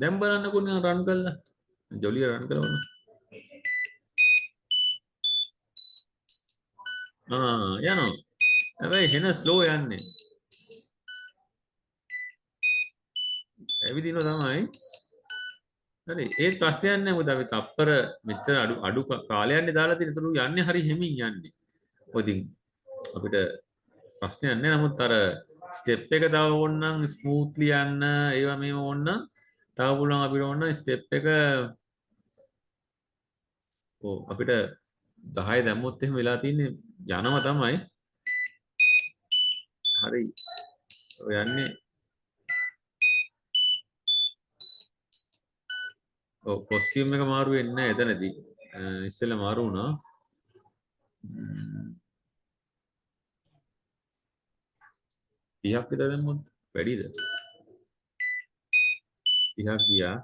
දැන් බලන්නකෝ නේ රන් කරලා. ජොලිය රන් කරවන්න. යනවා. හැබැයි හෙන ස්ලෝ යන්නේ. ඇවිදිනවා තමයි. හරි ඒත් ප්‍රශ්නයක් නැහැ මොකද අපි තප්පර මෙච්චර අඩු කාලයක්නේ දාලා තියෙන. ඒතර යන්නේ හරි හිමින් යන්නේ. ඔය ඉතින් අපිට ප්‍රශ්නයක් නැහැ. නමුත් අර ස්ටෙප් එක තව ඕනනම් ස්මූත්ලි යන්න ඒවා මේව ඕනනම් තව පුළුවන් අපිට ඕන ස්ටෙප් එක අපිට 10 දැම්මොත් එහෙම වෙලා තින්නේ යනවා තමයි. හරි. ඔය යන්නේ කොස්ටියුම් එක මාරු වෙන්නේ නැහැ එතනදී. ඉස්සෙල්ලා මාරු වුණා. 30ක් විතර දැම්මොත් වැඩිද? 30ක් ගියා.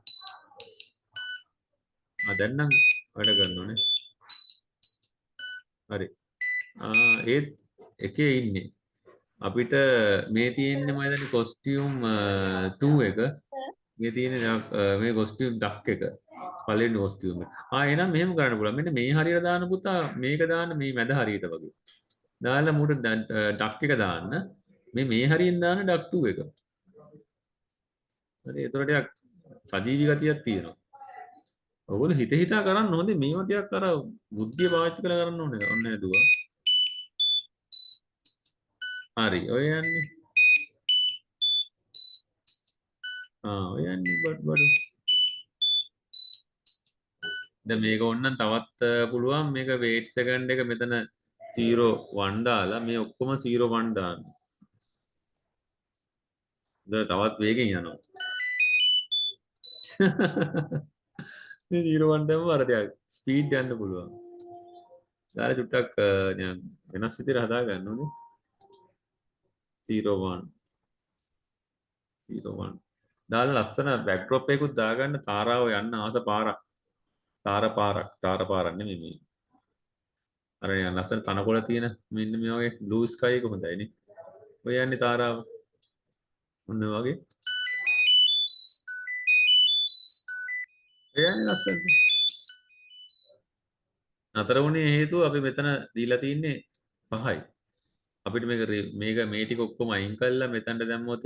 දැන් නම් වැඩ කරනෝනේ. හරි. ඒත් එකේ ඉන්නේ. අපිට මේ තියෙන්නේ මම හිතන්නේ කොස්ටියුම් 2 එක. මේ තියෙන්නේ මේ කොස්ටියුම් ඩක් එක. පළවෙනි කොස්ටියුම් එක. එහෙනම් මෙහෙම කරන්න පුළුවන්. මෙන්න මේ හරියට දාන්න පුතා මේක දාන්න මේ මැද හරියට වගේ. දාලා මුට ඩක් එක දාන්න. මේ හරියෙන් දාන්න ඩක් 2 එක. හරි ඒතර ටිකක් සජීවී ගතියක් තියෙනවා. ඔයගොල්ලෝ හිත හිතා කරන්න ඕනේ මේවා ටිකක් අර බුද්ධිය පාවිච්චි කරලා කරන්න ඕනේ. ඔන්න නේදුවා. හරි ඔය යන්නේ. ඔය යන්නේ බඩු. දැන් මේක ඕනනම් තවත් පුළුවන් මේක වේට් සෙකන්ඩ් එක මෙතන 0 1 දාලා මේ ඔක්කොම 0 1 දාන්න. දැන් තවත් වේගෙන් යනවා. මේ 0 1 දැම්ම අර ටිකක් ස්පීඩ් යන්න පුළුවන්. ඊට චුට්ටක් වෙනස් විදිහට හදා ගන්න ඕනේ. 0 1 0 1 දාලා ලස්සන බෑක්ඩ්‍රොප් එකකුත් දාගන්න තාරාව යන්න ආස පාරක්. තාර පාරක් නෙමෙයි මේ. අර ලස්සන තනකොළ තියෙන මෙන්න මේ වගේ බ්ලූ ස්කයි එක හොඳයිනේ. ඔය යන්නේ තාරාව. ඔන්න වගේ. ඔය යන්නේ ලස්සන. නතර වුණේ හේතුව අපි මෙතන දීලා තින්නේ 5යි. අපිට මේක මේ ටික ඔක්කොම අයින් කරලා මෙතනට දැම්මොත්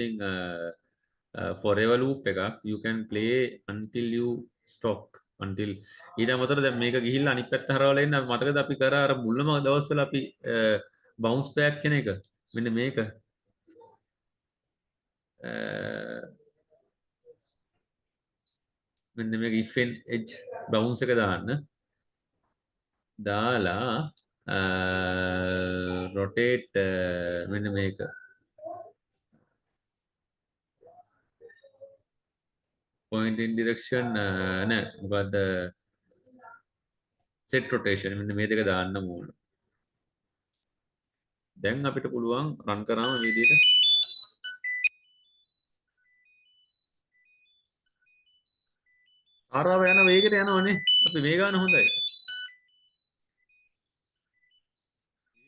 forever loop එකක් you can play until you stop until ඊට අමතරව දැන් මේක ගිහිල්ලා අනිත් පැත්ත හරවලා එන්න මතකද අපි කරා අර මුල්ම දවස්වල අපි bounce back කියන එක මෙන්න මේක මෙන්න මේක if and edge bounce එක දාලා rotate මෙන්න මේක point in direction නෑ මොකද්ද set rotation මෙන්න මේ දෙක දාන්න ඕන. දැන් අපිට පුළුවන් රන් කරාම මේ විදිහට ආරාව යන වේගයට යනවනේ. අපි මේ ගාන හොඳයි.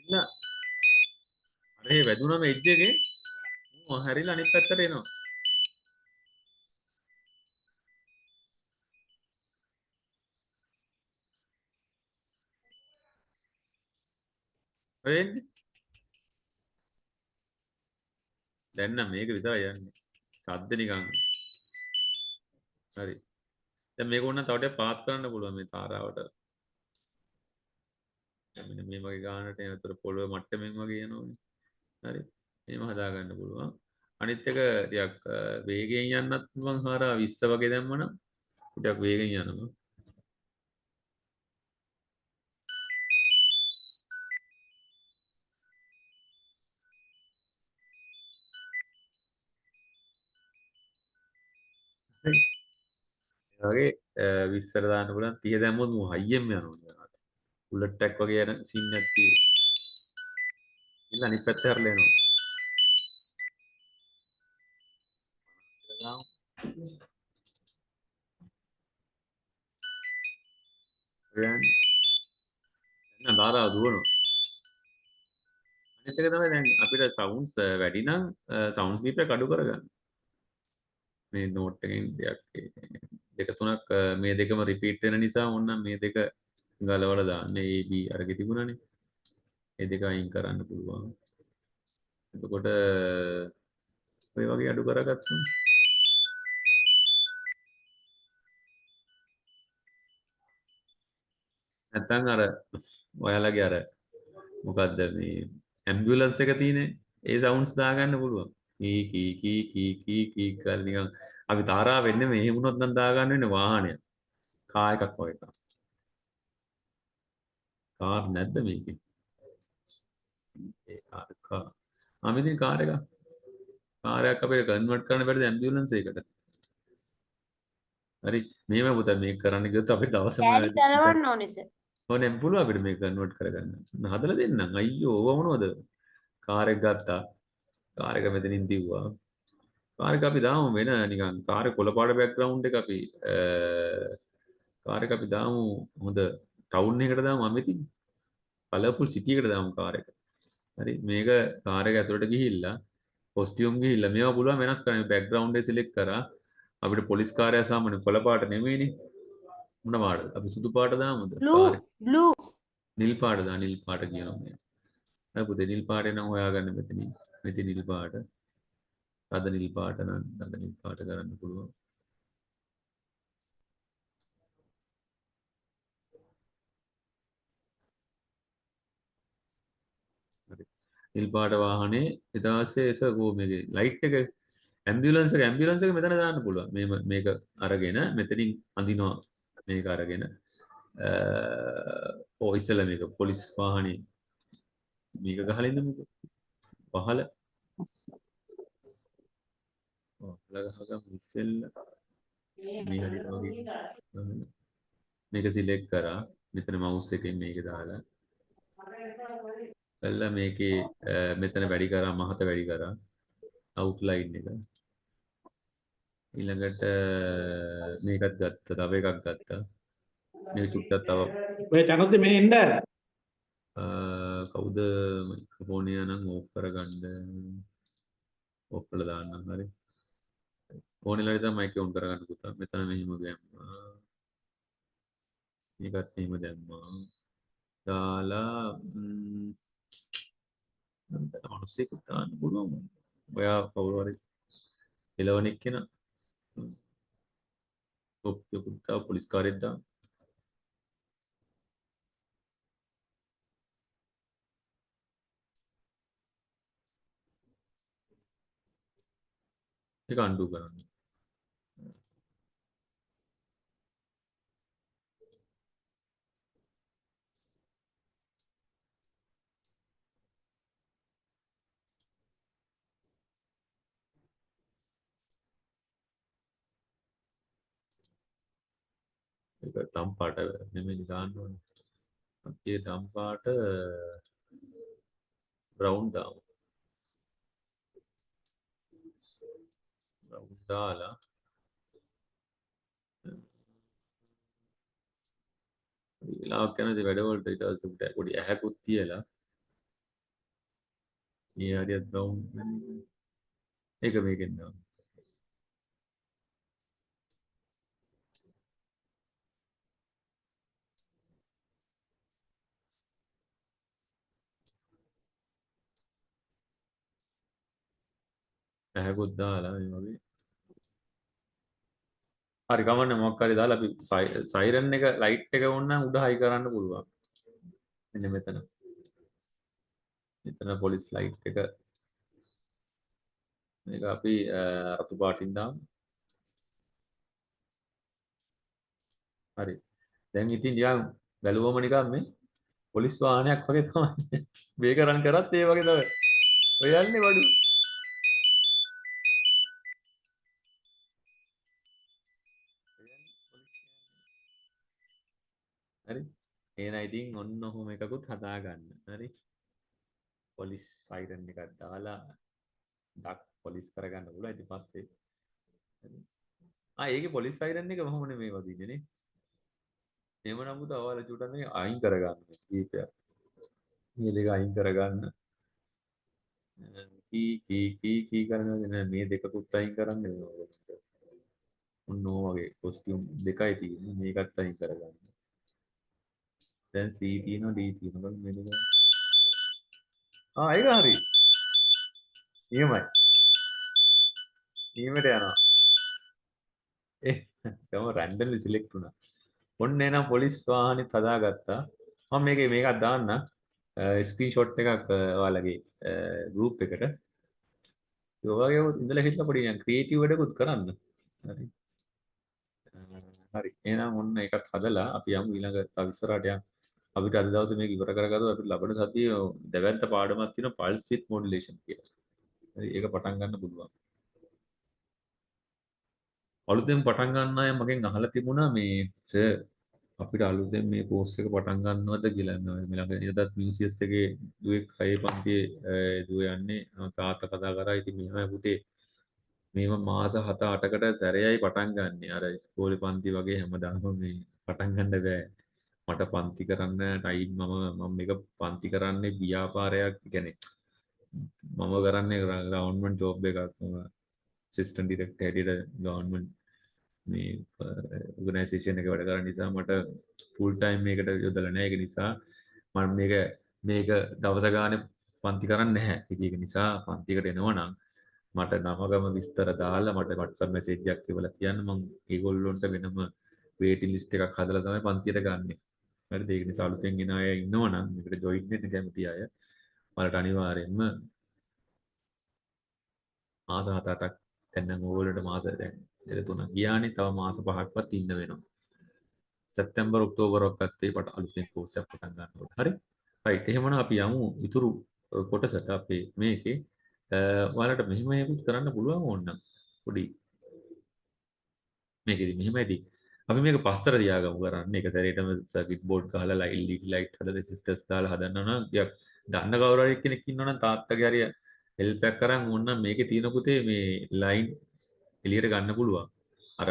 ඉන්න අර ඒ වැදුනම එජ් එකේ හැරිලා අනිත් පැත්තට එනවා. වෙන්නේ දැන් නම් මේක විතරයි යන්නේ. ශබ්ද නිකන්. හරි. දැන් මේක ඕන තව ටිකක් පාත් කරන්න පුළුවන් මේ තාරාවට. දැන් මෙන්න මේ වගේ ගානට එනතර පොළොව මට්ටමින් වගේ යනවනේ. හරි. මේව හදා ගන්න පුළුවන්. අනිත් එක ටිකක් වේගයෙන් යන්නත් පුළුවන්. හාරා 20 වගේ දැම්මනම් ටිකක් වේගෙන් යනවා. වගේ විස්සර දාන්න පුළුවන් 30 දැම්මොත් මු හයියෙන් යනවා. බුලට් ටැක් වගේ යන සීන් එකක් තියෙනවා. ඉන්න අනිත් පැත්ත හැරලා එනවා. දැන් දාරා දුවනවා. අනිත් එක තමයි දැන් අපිට සවුන්ඩ්ස් වැඩි නම් සවුන්ඩ් ස්පීඩ් එක අඩු කරගන්න. මේ නෝට් එකෙන් දෙක තුනක් මේ දෙකම රිපීට් වෙන නිසා ඕනනම් මේ දෙක ගලවලා දාන්න. A B අරගෙන තිබුණානේ. මේ දෙක අයින් කරන්න පුළුවන්. එතකොට ඔය වගේ අඩු කරගත්තා. නැත්තම් අර ඔයාලගේ අර මොකද්ද මේ ඇම්බියුලන්ස් එක තියෙන්නේ ඒ සවුන්ඩ්ස් දාගන්න පුළුවන්. කී කියලා නිකන් අපි තාරා වෙන්නේ මේ වුණොත් නම් දාගන්න වෙන්නේ වාහනයක්. කා එකක් වගේ තමයි. කාර් නැද්ද මේකේ? ඒ කාර්. මෙතන කාර් එක. කාර් එකක් අපිට කන්වර්ට් කරන්න බැරිද ඇම්බියුලන්ස් එකකට? හරි මේව පුතා මේක කරන්න ගියොත් අපිට දවසම දලවන්න ඕනේ සර්. ඕනේ පුළුවන් අපිට මේක කන්වර්ට් කරගන්න. හදලා දෙන්නම්. අයියෝ ඕව මොනවද? කාර් එක ගත්තා. කාර් එක මෙතනින් දිව්වා. කාර් එක අපි දාමු වෙන නිකන් කාර් එක කොළපාට බෑග්ග්‍රවුන්ඩ් එක අපි කාර් එක අපි දාමු හොඳ ටවුන් එකකට දාමු අමෙති. කලර්ෆුල් සිටි එකට දාමු කාර් එක. හරි මේක කාර් එක ඇතුළට ගිහිල්ලා කොස්ටියුම් ගිහිල්ලා මේවා පුළුවන් වෙනස් කරන්න බෑග්ග්‍රවුන්ඩ් එක සිලෙක්ට් කරා අපිට පොලිස් කාර්යය සාමාන්‍ය කොළ පාට නෙමෙයිනේ මොන පාටද අපි සුදු පාට දාමුද කාර් එක blue නිල් පාට දා නිල් පාට කියනවා මේ හරි පුතේ නිල් පාටේ නම් හොයාගන්න මෙතනින් නිල් පාට අද නිල් පාට නම් අද නිල් පාට කරන්න පුළුවන් හරි නිල් පාට වාහනේ ඊට පස්සේ ඒක මේකේ ලයිට් එක ඇම්බියුලන්ස් එක මෙතන දාන්න පුළුවන් මේක අරගෙන මෙතනින් අඳිනවා මේක අරගෙන ඉස්සෙල්ලා මේක පොලිස් වාහනේ මේක ගහලා ඉන්නමුකෝ පහල ගහගමු ඉස්සෙල්ලා මේ හරියට වගේ මේක සිලෙක්ට් කරා මෙතන මවුස් එකෙන් මේක දාලා කළා මේකේ මෙතන වැඩි කරා මහත වැඩි කරා අවුට්ලයින් එක ඊළඟට මේකත් ගත්තා තව එකක් ගත්තා මේක චුට්ටක් තව ඔය චනොත් මේ එන්න කවුද මයික්‍රොෆෝන් එක නම් ඕෆ් කරගන්න ඕෆ් කරලා දාන්නම් හරි ඕනෙලා ඉතින් මයික් ඔන් කරගන්න පුතා මෙතන මෙහිම දැම්මා මේකත් මෙහිම දැම්මා දාලා මිනිස්සෙකුට දාන්න පුළුවන් ඔයා කවුරු හරි එළවණෙක් කෙනා පුතා පොලිස් කාර්යයක් දාන්න ඒක අන්ඩු කරන්න ඒක තම් පාට නෙමෙයි දාන්න ඕනේ අපේ තම් පාට බ්‍රවුන් දාමු බ්‍රවුන් දාලා වෙලාවක් යනදී වැඩවලට ඊට පස්සේ පොඩි ඇහැකුත් තියලා මේ හරියට බ්‍රවුන් ඒක මේකෙන් දාමු ඇහැකුත් දාලා මේ වගේ හරි කමන්නේ මොකක් හරි දාලා අපි සයිරන් එක ලයිට් එක වුණා උඩ හයි කරන්න පුළුවන් මෙන්න මෙතන පොලිස් ලයිට් එක මේක අපි රතු පාටින් දාමු හරි දැන් ඉතින් ටිකක් බැලුවම නිකන් මේ පොලිස් වාහනයක් වගේ තමයි මේක රන් කරත් ඒ වගේ තමයි ඔය යන්නේ වඩු හරි එහෙනම් ඉතින් ඔන්න ඔහොම එකකුත් හදා ගන්න හරි පොලිස් සයිරන් එකක් දාලා ඩක් පොලිස් කරගන්න පුළුවන් ඊට පස්සේ ඒකේ පොලිස් සයිරන් එක කොහොමද මේ වදින්නේ නේ එහෙම නම් පුතා ඔයාලා චුට්ටක් මේ අයින් කරගන්න කීපයක් මේ දෙක අයින් කරගන්න කී කරනවා මේ දෙකකුත් අයින් කරන්න ඔන්න ඔය වගේ කොස්ටියුම් දෙකයි තියෙන්නේ මේකත් අයින් කරගන්න දැන් C තියෙනවා D තියෙනවා මේ දෙක ඒක හරි එහෙමයි ඊමට යනවා තම රැන්ඩම්ලි සිලෙක්ට් වුණා ඔන්න එනම් පොලිස් වාහනේ හදාගත්තා මම මේකක් දාන්න ස්ක්‍රීන්ෂොට් එකක් ඔයාලගේ ගෲප් එකට ඒ වගේ ඉඳලා හිටලා පොඩි නිකන් ක්‍රියේටිව් වැඩකුත් කරන්න හරි හරි එහෙනම් ඔන්න එකක් හදලා අපි යමු ඊළඟ තව ඉස්සරහට යමු අපිට අද දවසේ මේක ඉවර කරගත්තොත් අපිට ලබන සතියේ දෙවැත්ත පාඩමක් තියෙනවා පල්ස් විත් මොඩුලේෂන් කියලා. හරි ඒක පටන් ගන්න පුළුවන්. අලුතෙන් පටන් ගන්න අය මගෙන් අහලා තිබුණා මේ සර් අපිට අලුතෙන් මේ කෝස් එක පටන් ගන්නවද කියලා. මේ ළඟ ඉඳත් මියුසියස් එකේ දුවේ කයේ පන්තියේ දුව යන්නේ තාත්තා කතා කරා. ඉතින් මෙහෙමයි පුතේ මේව මාස 7-8කට සැරේයි පටන් ගන්න. අර ඉස්කෝලේ පන්ති වගේ හැමදාම මේ පටන් ගන්න බෑ. මට පන්ති කරන්න ටයිම් මම මේක පන්ති කරන්නේ ව්‍යාපාරයක් කියන්නේ මම කරන්නේ ගවර්න්මන්ට් ජොබ් එකක් සිස්ටම් ඩිරෙක්ටර් හැටියට ගවර්න්මන්ට් මේ ඕගනයිසේෂන් එක වැඩ කරන නිසා මට ෆුල් ටයිම් මේකට යොදලා නැහැ. ඒක නිසා මම මේක දවස ගානේ පන්ති කරන්නේ නැහැ. ඒක නිසා පන්තිකට එනවා නම් මට නමගම විස්තර දාලා මට WhatsApp message එකක් කියලා තියන්න මම ඒගොල්ලොන්ට වෙනම waiting list එකක් හදලා තමයි පන්තියට ගන්නෙ. හරිද? ඒක නිසා අලුතෙන් එන අය ඉන්නවා නම් මේකට join වෙන්න කැමති අය මලට අනිවාර්යෙන්ම මාස 7-8ක් දැන් නම් ඕගොල්ලන්ට මාස දැන් 3 ගියානේ තව මාස 5ක්වත් ඉන්න වෙනවා. සැප්තැම්බර් ඔක්තෝබර් වක්කත් ඒකට අලුතෙන් කෝස් එකක් පටන් ගන්නවා. හරි? රයිට්. එහෙමනම් අපි යමු ඉතුරු කොටසට අපේ මේකේ ඔයාලට මෙහෙම එකකුත් කරන්න පුළුවන් ඕනනම් පොඩි මේකෙදි මෙහෙමයි අපි මේක පස්සට තියාගමු කරන්න. ඒක සැරේටම සර්කිට් බෝඩ් ගහලා ලයිට් හදලා රෙසිස්ටර්ස් දාලා හදන්න නම් ටිකක් දන්න කවුරු හරි කෙනෙක් ඉන්නවනම් තාත්තගේ හරිය හෙල්ප් එකක් කරන් ඕනනම් මේකේ තියෙන පුතේ මේ ලයින් එළියට ගන්න පුළුවන්. අර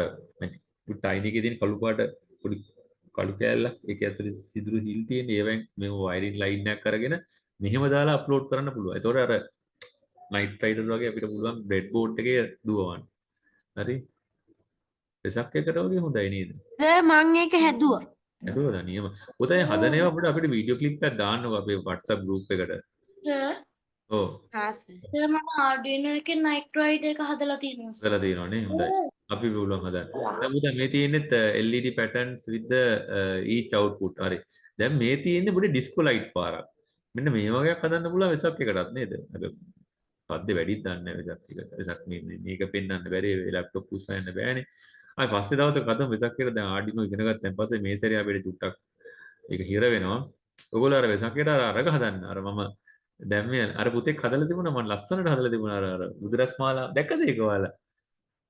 ටයිනි එකේ තියෙන කළු පාට පොඩි කළු කෑල්ලක් ඒක ඇතුලේ සිදුරු හිල් තියෙන ඒවෙන් මේ වයරින් ලයින් එකක් අරගෙන මෙහෙම දාලා අප්ලෝඩ් කරන්න පුළුවන්. ඒතකොට අර නයිට් රයිඩර් වගේ අපිට පුළුවන් බ්‍රෙඩ් බෝඩ් එකේ දුවවන්න. හරි? එසක් එකට වගේ හොඳයි නේද? මං ඒක හැදුවා. හැදුවද නියම. පුතේ හදන ඒවා අපිට වීඩියෝ ක්ලිප් එකක් දාන්නකෝ අපේ WhatsApp group එකට. සර් ඔව්. සර් මම Arduino එකේ night ride එක හදලා තියෙනවා. හදලා තියෙනවා නේ. හොඳයි. අපි පුළුවන් හදන්න. දැන් පුතේ මේ තියෙන්නේ LED patterns with the each output. හරි. දැන් මේ තියෙන්නේ පොඩි disco light පාරක්. මෙන්න මේ වගේක් හදන්න පුළුවන් වෙසක් එකටත් නේද? පද්දේ වැඩිත් දන්නේ නැහැ වෙසක් එක. වෙසක් මේක පෙන්වන්න බැරි ලැප්ටොප් උස්සන්න බෑනේ. ආයි පස්සේ දවසක කතම වෙසක් එකට දැන් Arduino ඉගෙන ගත්තන් පස්සේ මේ සැරේ අපිට චුට්ටක් ඒක හිර වෙනවා. ඔයගොල්ලෝ අර වෙසක් එකට අරක හදන්න. අර මම දැන් මේ අර පුතෙක් හදලා තිබුණා මම ලස්සනට හදලා තිබුණා අර බුදුරස් මාලා දැක්කද ඒක ඔයාලා?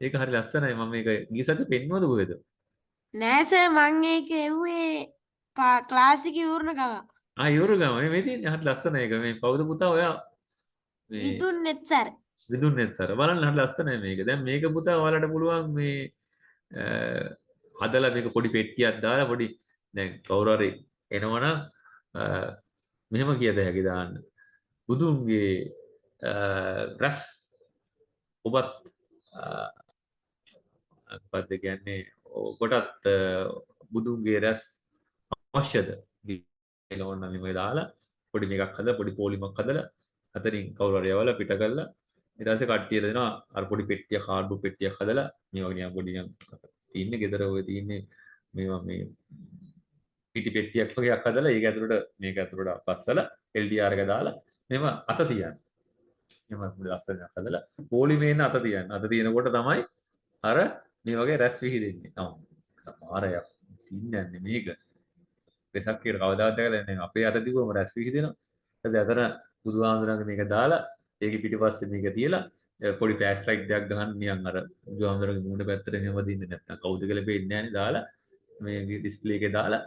ඒක හරි ලස්සනයි. මම මේක ගිය සතියේ පෙන්වුවද කොහෙද? නෑ සර් මං ඒක එව්වේ ක්ලාස් එකේ ඉවරන ගම. ඉවර ගම මේ තියෙන්නේ හරි ලස්සනයි ඒක. මේ කවුද පුතා ඔයා? මේ විදුන්නෙත් සර්. විදුන්නෙත් සර්. බලන්න හරි ලස්සනයි මේක. දැන් මේක පුතා ඔයාලට පුළුවන් මේ හදලා මේක පොඩි පෙට්ටියක් දාලා පොඩි දැන් කවුරු හරි එනවනම් මෙහෙම කියද හැකි දාන්න. බුදුන්ගේ රස් ඔබත් මොකක්ද කියන්නේ ඔබටත් බුදුන්ගේ රස් අවශ්‍යද කියලා ඕනනම් මේ දාලා පොඩි මේකක් හදලා පොඩි පොලිමක් හදලා අතරින් කවුරු හරි යවලා පිට කරලා ඊට පස්සේ කට්ටියට දෙනවා අර පොඩි පෙට්ටියක් කාඩ්බෝඩ් පෙට්ටියක් හදලා මේ වගේ නිකන් පොඩි නිකන් තියෙන්නේ ගෙදර ඔය තියෙන්නේ මේවා මේ පිටි පෙට්ටියක් වගේ එකක් හදලා ඒක ඇතුළට මේක ඇතුළට පස්සලා LDR එක දාලා මෙව අත තියන්න. එහෙම පොඩි ලස්සනක් හදලා පොලිමේන අත තියන්න. අත තියෙනකොට තමයි අර මේ වගේ රැස් විහිදෙන්නේ. මාරයක් සින්නන්නේ මේක. වෙසක් කියලා කවදාවත් දැකලා නැහැ. අපේ අත තිබුවම රැස් විහිදෙනවා. ඊට පස්සේ අතන බුදුහාමුදුරන්ගේ මේක දාලා ඒක පිටිපස්සේ මේක තියලා පොඩි ෆ්ලෑෂ් ලයිට් දෙකක් ගහන්න නිකන් අර බුදුහාමුදුරන්ගේ මූණ පැත්තට එහෙම දින්නේ නැත්තම් කවුද කියලා පේන්නේ නැහැනේ දාලා මේ ඩිස්ප්ලේ එකේ දාලා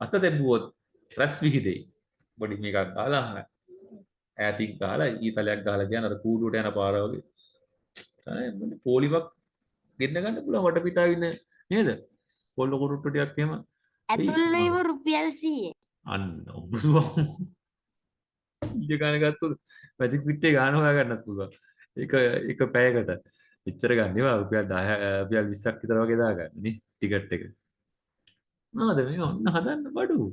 අත දැම්මුවොත් රැස් විහිදෙයි. පොඩි මේකක් දාලා ඈතින් ගහලා ඊතලයක් ගහලා කියන අර කූඩුවට යන පාර වගේ. තමයි පොලිමක් ගෙන්න ගන්න පුළුවන් වටපිටාව ඉන්න නේද? පොල්ල කුරුට්ටු ටිකක් එහෙම. ඇතුල් වීම රුපියල් 100. අන්න ඔබතුමා ඊට ගාන ගත්තොත් මැජික් පිටේ ගාන හොයා ගන්නත් පුළුවන්. එක පැයකට. එච්චර ගන්න ඒවා රුපියල් 10 රුපියල් 20ක් විතර වගේ දාගන්න නේ ටිකට් එක. මොනවද මේ ඔන්න හදන්න බඩු.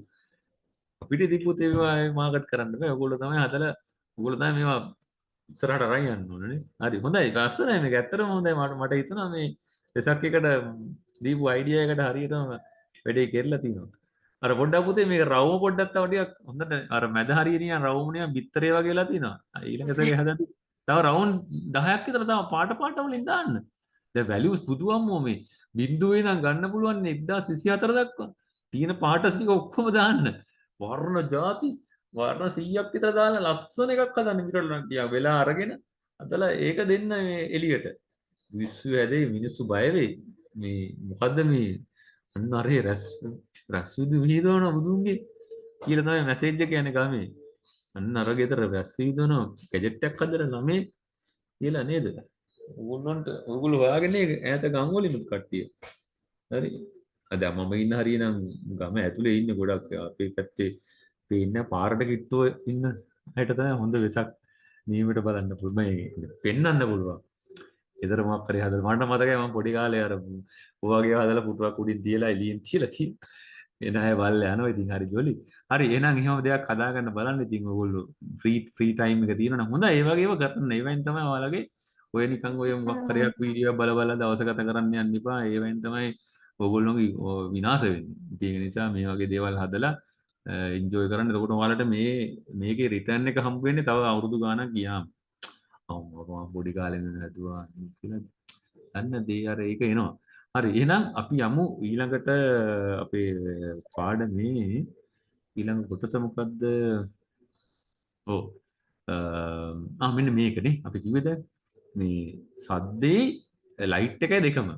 අපිට දීපුත් ඒවා මාකට් කරන්න බෑ. ඔයගොල්ලෝ තමයි හදලා ඔයගොල්ලෝ තමයි මේවා ඉස්සරහට අරන් යන්න ඕනේ. හරි හොඳයි. ලස්සනයි මේක. ඇත්තටම හොඳයි. මට හිතුණා මේ දෙසක් එකට දීපු අයිඩියා එකට හරියටම වැඩේ කෙරලා තිනවා. අර පොඩ්ඩක් පුතේ මේක රවුම පොඩ්ඩක් තව ටිකක් හොඳට අර මැද හරිය නිකන් රවුම නිකන් බිත්තරේ වගේලා තිනවා. ඊළඟ සැරේ හදන්න තව රවුන්ඩ් 10ක් විතර තව පාට වලින් දාන්න. දැන් වැලියුස් බුදුවම්මෝ මේ බිඳුවේ ඉඳන් ගන්න පුළුවන් 1024 දක්වා. තියෙන පාටස් ටික ඔක්කොම දාන්න. වර්ණ ಜಾති වර්ණ 100ක් විතර දාලා ලස්සන එකක් හදන්න මිටරලක් තියා වෙලා අරගෙන අතලා ඒක දෙන්න මේ එළියට. විශ්ව හැදේ මිනිස්සු බය වෙයි. මේ මොකද්ද මේ අන්න අරේ රැස් විහිදවන බුදුන්ගේ කියලා තමයි මැසේජ් එක යන්නේ ගමේ. අන්න අර ගෙදර රැස් විහිදවන ගැජට් එකක් හදලා ළමේ කියලා නේද? ඕගොල්ලෝ හොයාගෙන ඈත ගම් වලින් කට්ටිය. හරි. අද මම ඉන්න හරිය නම් ගම ඇතුලේ ඉන්නේ ගොඩක් අපේ පැත්තේ පේන්නේ පාරට කිට්ටුව ඉන්න හැට තමයි හොඳ වෙසක් නියමයට බලන්න පුළුවන් මේ පෙන්වන්න පුළුවන්. ඊතර මොකක් හරි හදලා මට මතකයි මම පොඩි කාලේ අර ඔයගේ හදලා පුටුවක් උඩින් තියලා එළියෙන් තියලා එන අය බල්ලා යනවා ඉතින් හරි ජොලි. හරි එහෙනම් එහෙම දෙයක් හදාගන්න බලන්න ඉතින් ඔයගොල්ලෝ ෆ්‍රී ටයිම් එක තියෙනවා නම් හොඳයි ඒ වගේ ඒවා කරන්න. ඒවෙන් තමයි ඔයාලගේ ඔය නිකන් ඔය මොකක් හරි වීඩියෝ බල බල දවස ගත කරන්න යන්න එපා. ඒවෙන් තමයි ඔයගොල්ලෝගේ විනාශ වෙන්නේ. ඉතින් ඒ නිසා මේ වගේ දේවල් හදලා එන්ජොයි කරන්න. එතකොට ඔයාලට මේකේ රිටර්න් එක හම්බ වෙන්නේ තව අවුරුදු ගාණක් ගියාම. මම පොඩි කාලේ ඉඳන් හදුවා කියලා ගන්න දේ අර ඒක එනවා. හරි එහෙනම් අපි යමු ඊළඟට අපේ පාඩමේ ඊළඟ කොටස මොකද්ද? ඔව් මෙන්න මේකනේ අපි කිව්වේද මේ සද්දේ ලයිට් එකයි දෙකම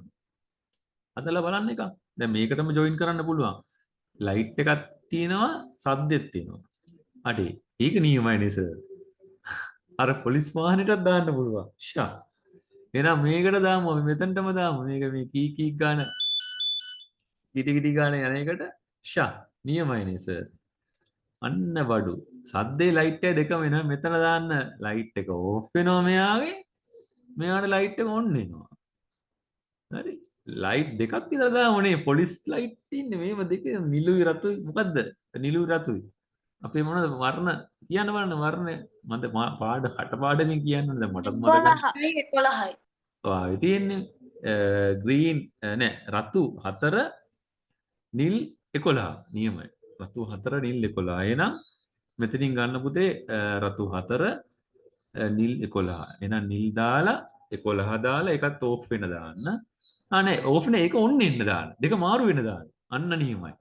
හදලා බලන්න එක. දැන් මේකටම ජොයින් කරන්න පුළුවන්. ලයිට් එකක් තියෙනවා සද්දෙත් තියෙනවා. අඩේ ඒක නියමයිනේ සර්. අර පොලිස් වාහනේටත් දාන්න පුළුවන්. ෂා. එහෙනම් මේකට දාමු අපි මෙතනටම දාමු. මේක මේ කී ගාන කිටි ගාන යන එකට ෂා. නියමයිනේ සර්. අන්න බඩු. සද්දේ ලයිට් එක දෙකම වෙනවා. මෙතන දාන්න ලයිට් එක ඕෆ් වෙනවා මෙයාගේ. මෙයාට ලයිට් එක ඔන් වෙනවා. හරි. ලයිට් දෙකක් විතර දාමුනේ. පොලිස් ලයිට් ඉන්නේ මේව දෙකේ නිලුයි රතුයි මොකද්ද? නිලුයි රතුයි. අපේ මොනවද වර්ණ කියන්න බලන්න වර්ණ මන්ද පාඩ කටපාඩමින් කියන්න දැන් මටත් මතකයි 11යි. ඔය තියෙන්නේ ග්‍රීන් නෑ රතු 4 නිල් 11 නියමයි රතු 4 නිල් 11 එහෙනම් මෙතනින් ගන්න පුතේ රතු 4 නිල් 11 එහෙනම් නිල් දාලා 11 දාලා එකත් ඕෆ් වෙන දාන්න නෑ ඕෆ් නේ ඒක ඔන් වෙන්න දාන්න දෙක මාරු වෙන දාන්න අන්න නියමයි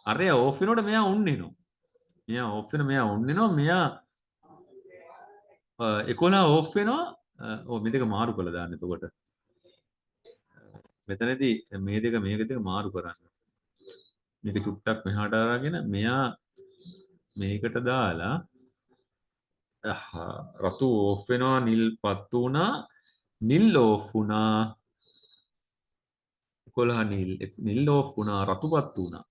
අරය ඕෆ් වෙනකොට මෙයා ඔන් වෙනවා මෙයා ඕෆ් වෙන මෙයා ඔන් වෙනවා මෙයා 11 ඕෆ් වෙනවා ඔව් මේ දෙක මාරු කරලා දාන්න එතකොට මෙතනදී මේ දෙක මේක දෙක මාරු කරන්න මේක චුට්ටක් මෙහාට අරගෙන මෙයා මේකට දාලා රතු ඕෆ් වෙනවා නිල් පත් වුණා නිල් ඕෆ් වුණා 11 නිල් ඕෆ් වුණා රතු පත් වුණා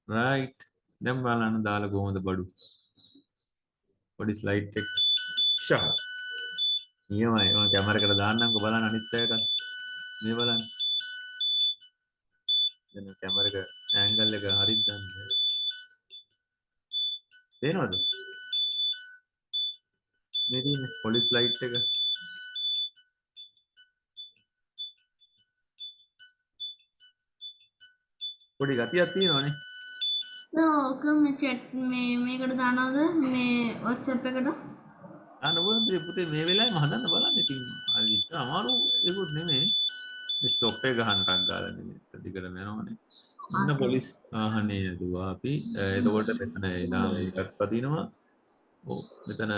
රයිට් දැන් බලන්න දාලා කොහොමද බඩු පොඩි ස්ලයිඩ් එක ෂා නියමයි මම කැමරේකට දාන්නම්කෝ බලන්න අනිත් පැයට මේ බලන්න දැන් කැමරේක ඇන්ගල් එක හරියට ගන්න තේනවද මේ තියෙන්නේ පොලිස් ලයිට් එක පොඩි ගතියක් තියෙනවනේ ඕක මේ chat මේකට දානවද මේ WhatsApp එකට දාන්න පුළුවන් පුතේ මේ වෙලාවෙම හදන්න බලන්න ඉතින් හරි අමාරු ඒකුත් නෙමෙයි ස්ටොප් එක ගහන්න ටක් ගාලා නෙමෙයි දිගටම යනවනේ ඉන්න පොලිස් ආහනේ නේදුවා අපි එතකොට මෙතන එලා එකක් පදිනවා ඔව් මෙතන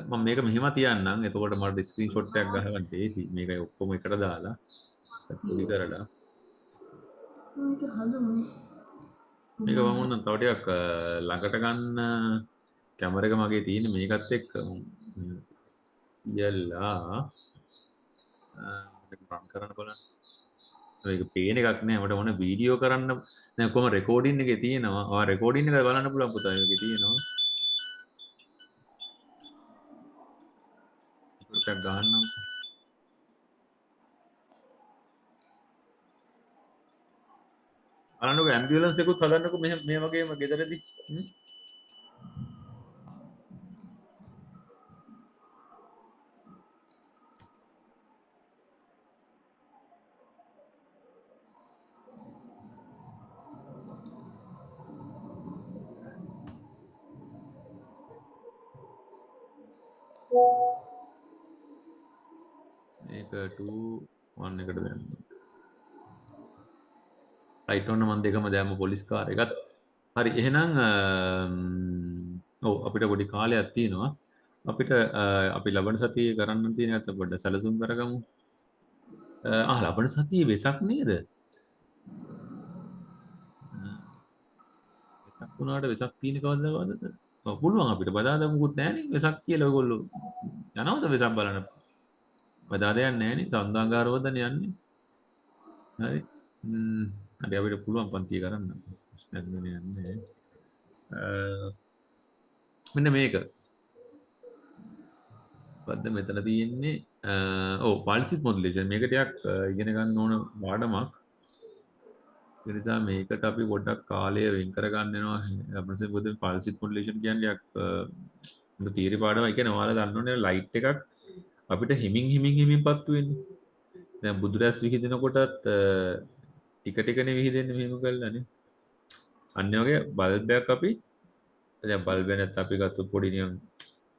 මම මේක මෙහෙම තියන්නම් එතකොට මට ස්ක්‍රීන්ෂොට් එකක් ගහගන්න තේසි මේකයි ඔක්කොම එකට දාලා පොඩි කරලා මේක හදුනේ මේක මම උන්න තව ටිකක් ළඟට ගන්න කැමර එක මගේ තියෙන්නේ මේකත් එක්ක යල්ලා රන් කරන්න බලන්න ඒක පේන එකක් නෑ මට මොන වීඩියෝ කරන්න දැන් කොහොම රෙකෝඩින් එකේ තියෙනවා ආ රෙකෝඩින් එක බලන්න පුළුවන් පුතා ඒකේ තියෙනවා ඒකට ගන්නම් බලන්නකෝ ඇම්බියුලන්ස් එකකුත් හදන්නකෝ මේ වගේම ගෙදරදී මේක 2 1 එකට දැම්මා රයිට් ඔන්න මම දෙකම දැම්ම පොලිස් කාර් එකත් හරි එහෙනම් ඔව් අපිට පොඩි කාලයක් තියෙනවා අපිට අපි ලබන සතියේ කරන්න තියෙන එක පොඩ්ඩක් සැලසුම් කරගමු ලබන සතියේ වෙසක් නේද වෙසක් වුණාට වෙසක් තියෙන කවදාද පුළුවන් අපිට බදාදා මුකුත් නැහැනේ වෙසක් කියලා ඔයගොල්ලෝ යනවද වෙසක් බලන්න බදාදා යන්නේ නැහැනේ සඳාංගාරවදනේ යන්නේ හරි හරි අපිට පුළුවන් පන්තිය කරන්න. ප්‍රශ්නයක් නෑ. මෙන්න මේක. මොකද්ද මෙතන තියෙන්නේ? ඔව් පල්සිස් මොඩුලේෂන් මේක ටිකක් ඉගෙන ගන්න ඕන පාඩමක්. ඒ නිසා මේකට අපි පොඩ්ඩක් කාලය වෙන් කර ගන්න වෙනවා. අපිට මොකද පල්සිස් මොඩුලේෂන් කියන්නේ ටිකක් තියරි පාඩමයි. කියන්නේ ඔයාලා දන්න ඕනේ ලයිට් එකක් අපිට හිමින් පත්තු වෙන්නේ. දැන් බුදුරැස් විහිදෙනකොටත් ටික ටිකනේ විහිදෙන්නේ මෙහෙම කළානේ. අන්න ඒ වගේ බල්බයක් අපි දැන් බල්බ නැත්නම් අපි ගත්ත පොඩි නිකන්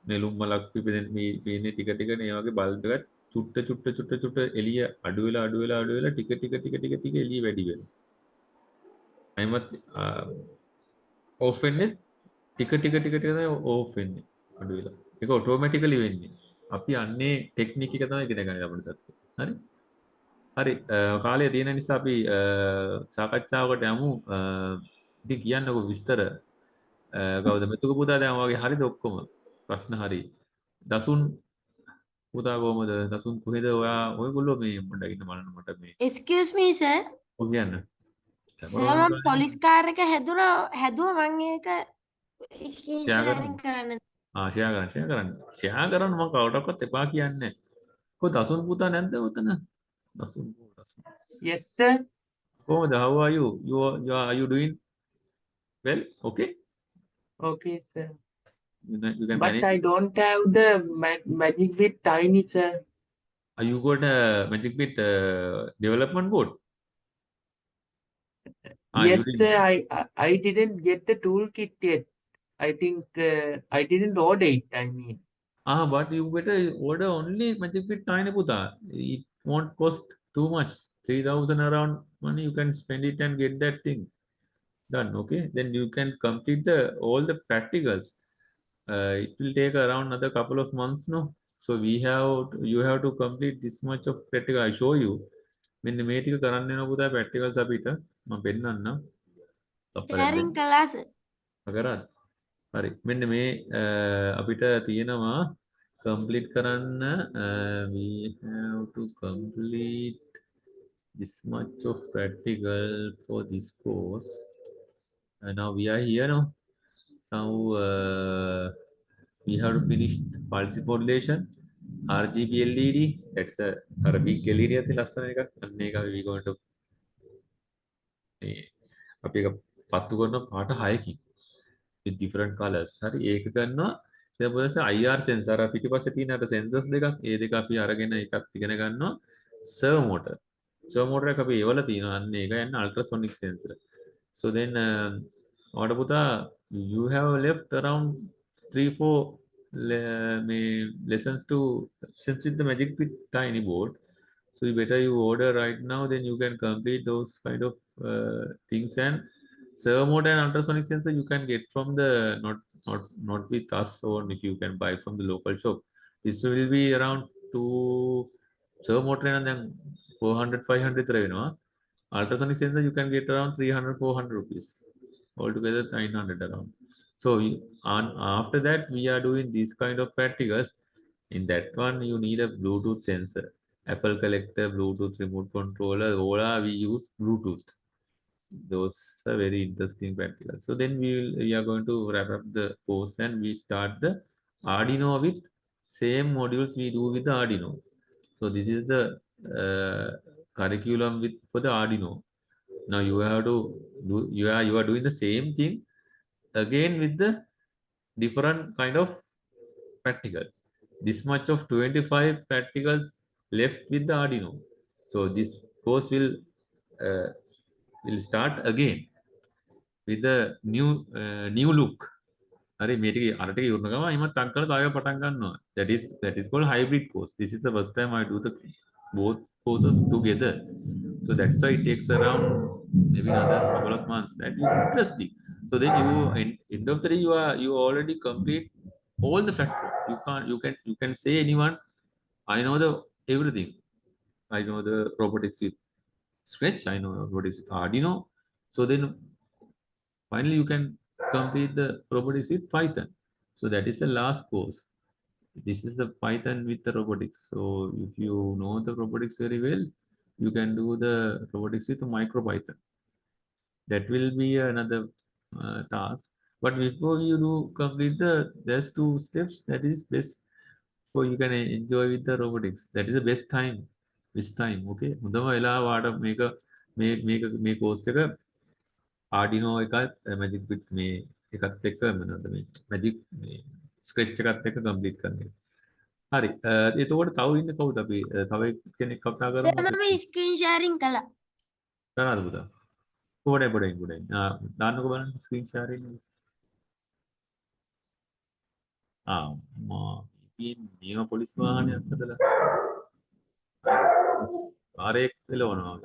නෙළුම් මලක් පිපෙන්නේ ටික ටිකනේ. ඒ වගේ බල්බ් එකත් චුට්ට එළිය අඩු වෙලා ටික එළිය වැඩි වෙනවා. අයිමත් ඔෆ් වෙන්නේ ටික තමයි ඔෆ් වෙන්නේ අඩු වෙලා. ඒක ඔටෝමැටිකලි වෙන්නේ. අපි අන්නේ ටෙක්නික් එක තමයි ඉගෙන ගන්න අපේ සත්‍ය. හරි? හරි කාලය තියෙන නිසා අපි සාකච්ඡාවකට යමු. ඉතින් කියන්නකෝ විස්තර කවුද මෙතුක පුතා දැන් වගේ හරිද ඔක්කොම ප්‍රශ්න හරි. දසුන් පුතා කොහමද? දසුන් කොහෙද? ඔයගොල්ලෝ මේ පොඩ්ඩක් ඉන්න බලන්න මට මේ. Excuse me sir. ඔය කියන්න. සර් මම පොලිස් කාර් එක හැදුවා මම ඒක sharing කරන්න. ෂෙයා කරන්න මම කවුරක්වත් එපා කියන්නේ නැහැ. කො දසුන් පුතා නැද්ද උතන? දසුන්. Yes, sir. කොහමද? How are you? Are you doing well? Okay. Okay, sir. You can But manage. I don't have the magic bit tiny, sir. You got a Magic Bit development board? Yes, sir. I didn't get the toolkit yet. I think I didn't order it. I mean. But you better order only Magic Bit Tiny Puta. It won't cost too much. 3,000 around money you can spend it and get that thing done. Okay, then you can complete all the practicals. It will take around another couple of months, no? So you have to complete this much of practical. I show you. මෙන්න මේ ටික කරන්න වෙන පුතා practicals අපිට මම පෙන්නන්නම්. sharing class. කරාද? හරි. මෙන්න මේ අපිට තියෙනවා complete කරන්න we have to complete this much of practical for this course. Now we are here now. So we have to finish pulse modulation, RGB LED. That's a big LED ඇති ලස්සන එකක්. අන්න ඒක we going to අපි එක පත්තු කරන පාට 6කින් with different colors. හරි ඒක කරනවා. ඊට පස්සේ IR sensor පිටිපස්සේ තියෙන අර sensors දෙකක්. ඒ දෙක අපි අරගෙන එකක් ඉගෙන ගන්නවා. servo motor. servo motor එක අපි ඒවල තියෙනවා. අන්න ඒක යන ultrasonic sensor. So then order puta you have left around 3-4 lessons to since with the Magic Bit Tiny board. So better you order right now, then you can complete those kind of things. And servo motor and ultrasonic sensor you can get from the not with us, or if you can buy from the local shop. This will be around 2 servo motor and then 400-500 you know. Ultrasonic sensor you can get around 300-400 rupees. Altogether 900 around. So after that we are doing these kind of practicals. In that one you need a Bluetooth sensor, Apple collector, Bluetooth remote controller. All we use Bluetooth. Those are very interesting practicals. So then we are going to wrap up the course and we start the Arduino with same modules we do with the Arduino. So this is the curriculum for the Arduino. Now you have to do you are doing the same thing again with the different kind of practical. This much of 25 practicals left with the Arduino. So this course will start again with the new look. හරි මේ ටික අර ටික ඉවරන ගමන් එimmat ටක් කරලා තාම පටන් ගන්නවා. That is called hybrid course. This is the first time I do the both courses together. So that's why it takes around maybe another couple of months. That is interesting. So then end of the day you already complete all the factors. You can say anyone, I know everything. I know the robotics with Scratch. I know robotics with Arduino. So then finally you can complete the robotics with Python. So that is the last course. This is the Python with the robotics. So if you know the robotics very well, you can do the robotics with MicroPython. that will be another task. But before you do complete there's 2 steps that is best for you can enjoy with the robotics. That is the best time. Which time? Okay. හොඳම වෙලාව වාට මේ course එක Arduino එකත් Magic Bit මේ එකත් එක්ක මොනවද මේ Magic මේ Scratch එකත් එක්ක complete කරන්න. හරි. එතකොට තව ඉන්නේ කවුද අපි තව කෙනෙක් කතා කරමු. මම ස්ක්‍රීන් ෂෙයාරින් කළා. කරාද පුතා? ගොඩයි. දාන්නකෝ බලන්න ස්ක්‍රීන් ෂෙයාරින් එක. නියම පොලිස් වාහනයක් හදලා ආරෙක් එලවනවා